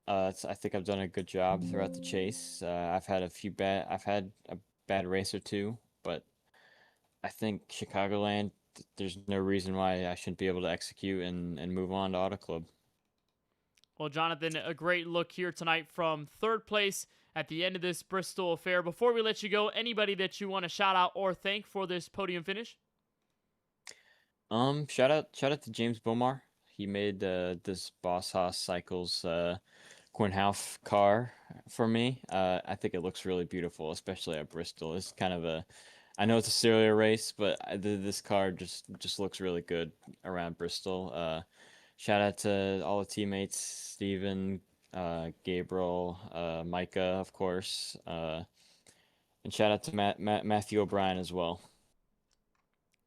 I think I've done a good job throughout the chase. I've had a bad race or two, but I think Chicagoland, there's no reason why I shouldn't be able to execute and move on to Auto Club. Well, Jonathan, a great look here tonight from third place at the end of this Bristol affair. Before we let you go, anybody that you want to shout out or thank for this podium finish? Shout out to James Bomar. He made this Boss Haas Cycles Quinhalf car for me. I think it looks really beautiful, especially at Bristol. It's kind of I know it's a serial race, but this car just looks really good around Bristol. Shout out to all the teammates, Steven, Gabriel, Micah, of course, and shout out to Matthew O'Brien as well.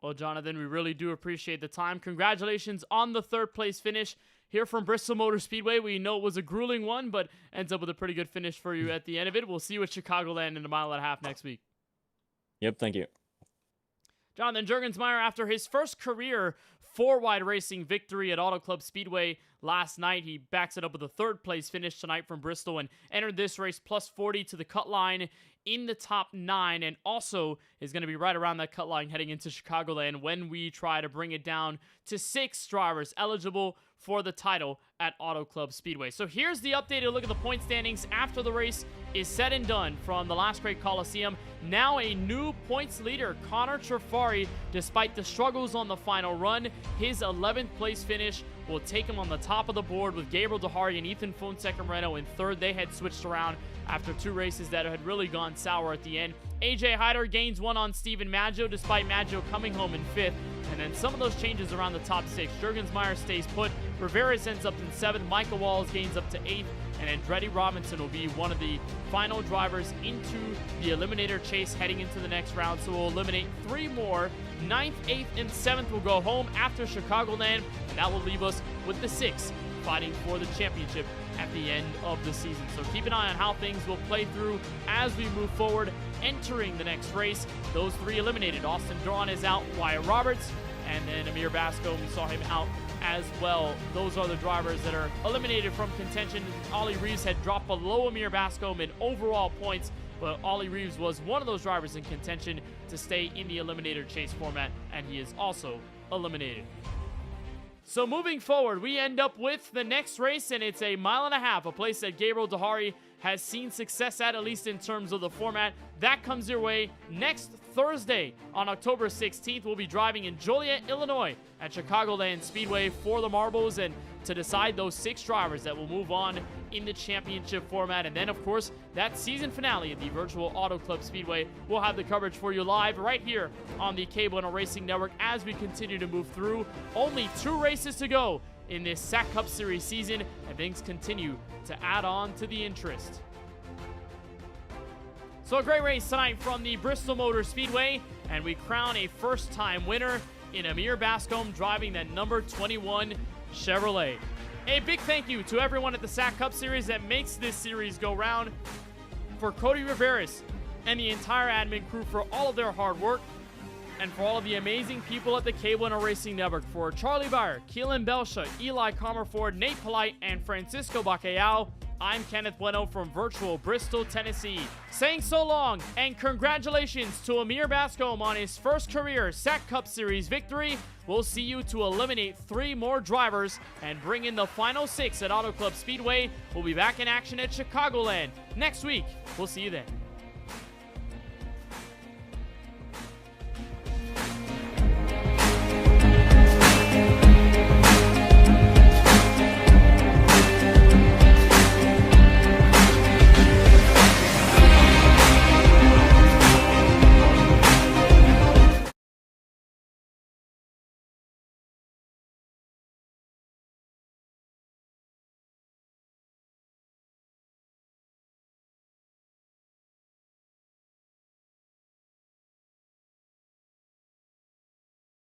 Well, Jonathan, we really do appreciate the time. Congratulations on the third place finish here from Bristol Motor Speedway. We know it was a grueling one, but ends up with a pretty good finish for you at the end of it. We'll see you at Chicagoland in a mile and a half next week. Yep, thank you. Jonathan Jurgensmeyer, after his first career 4-wide racing victory at Auto Club Speedway last night, he backs it up with a third place finish tonight from Bristol and entered this race plus 40 to the cut line in the top 9, and also is going to be right around that cut line heading into Chicagoland when we try to bring it down to 6 drivers eligible for the title at Auto Club Speedway. So here's the updated look at the point standings after the race is said and done from the Last Great Coliseum. Now a new points leader, Connor Trafari, despite the struggles on the final run. His 11th place finish will take him on the top of the board with Gabriel Dehari and Ethan Fonseca-Moreno in third. They had switched around after 2 races that had really gone sour at the end. AJ Hyder gains 1 on Steven Maggio, despite Maggio coming home in 5th. And then some of those changes around the top 6. Jurgensmeyer stays put. Rivera ends up in 7th. Michael Walls gains up to 8th. And Andretti Robinson will be one of the final drivers into the Eliminator chase heading into the next round. So we'll eliminate 3 more. 9th, 8th, and 7th will go home after Chicagoland. And that will leave us with the 6 fighting for the championship at the end of the season. So keep an eye on how things will play through as we move forward, entering the next race. Those 3 eliminated. Austin Drawn is out, Wyatt Roberts, and then Amir Basco, we saw him out as well. Those are the drivers that are eliminated from contention. Ollie Reeves had dropped below Amir Bascombe in overall points, but Ollie Reeves was one of those drivers in contention to stay in the Eliminator chase format, and he is also eliminated. So moving forward, we end up with the next race, and it's a 1.5 miles, a place that Gabriel Dehari has seen success at least in terms of the format. That comes your way next Thursday on October 16th. We'll be driving in Joliet, Illinois at Chicagoland Speedway for the marbles and to decide those 6 drivers that will move on in the championship format. And then, of course, that season finale at the virtual Auto Club Speedway. We'll have the coverage for you live right here on the KBueno Racing Network as we continue to move through. Only 2 races to go in this SAAC Cup Series season, and things continue to add on to the interest. So a great race tonight from the Bristol Motor Speedway, and we crown a first-time winner in Amir Bascombe driving that number 21 Chevrolet. A big thank you to everyone at the SAAC Cup Series that makes this series go round, for Cody Riveris and the entire admin crew for all of their hard work, and for all of the amazing people at the KBueno Racing Network. For Charlie Byer, Keelan Belsha, Eli Comerford, Nate Polite, and Francisco Bacallao, I'm Kenneth Bueno from virtual Bristol, Tennessee, saying so long and congratulations to Amir Bascombe on his first career SAAC Cup Series victory. We'll see you to eliminate 3 more drivers and bring in the final 6 at Auto Club Speedway. We'll be back in action at Chicagoland next week. We'll see you then.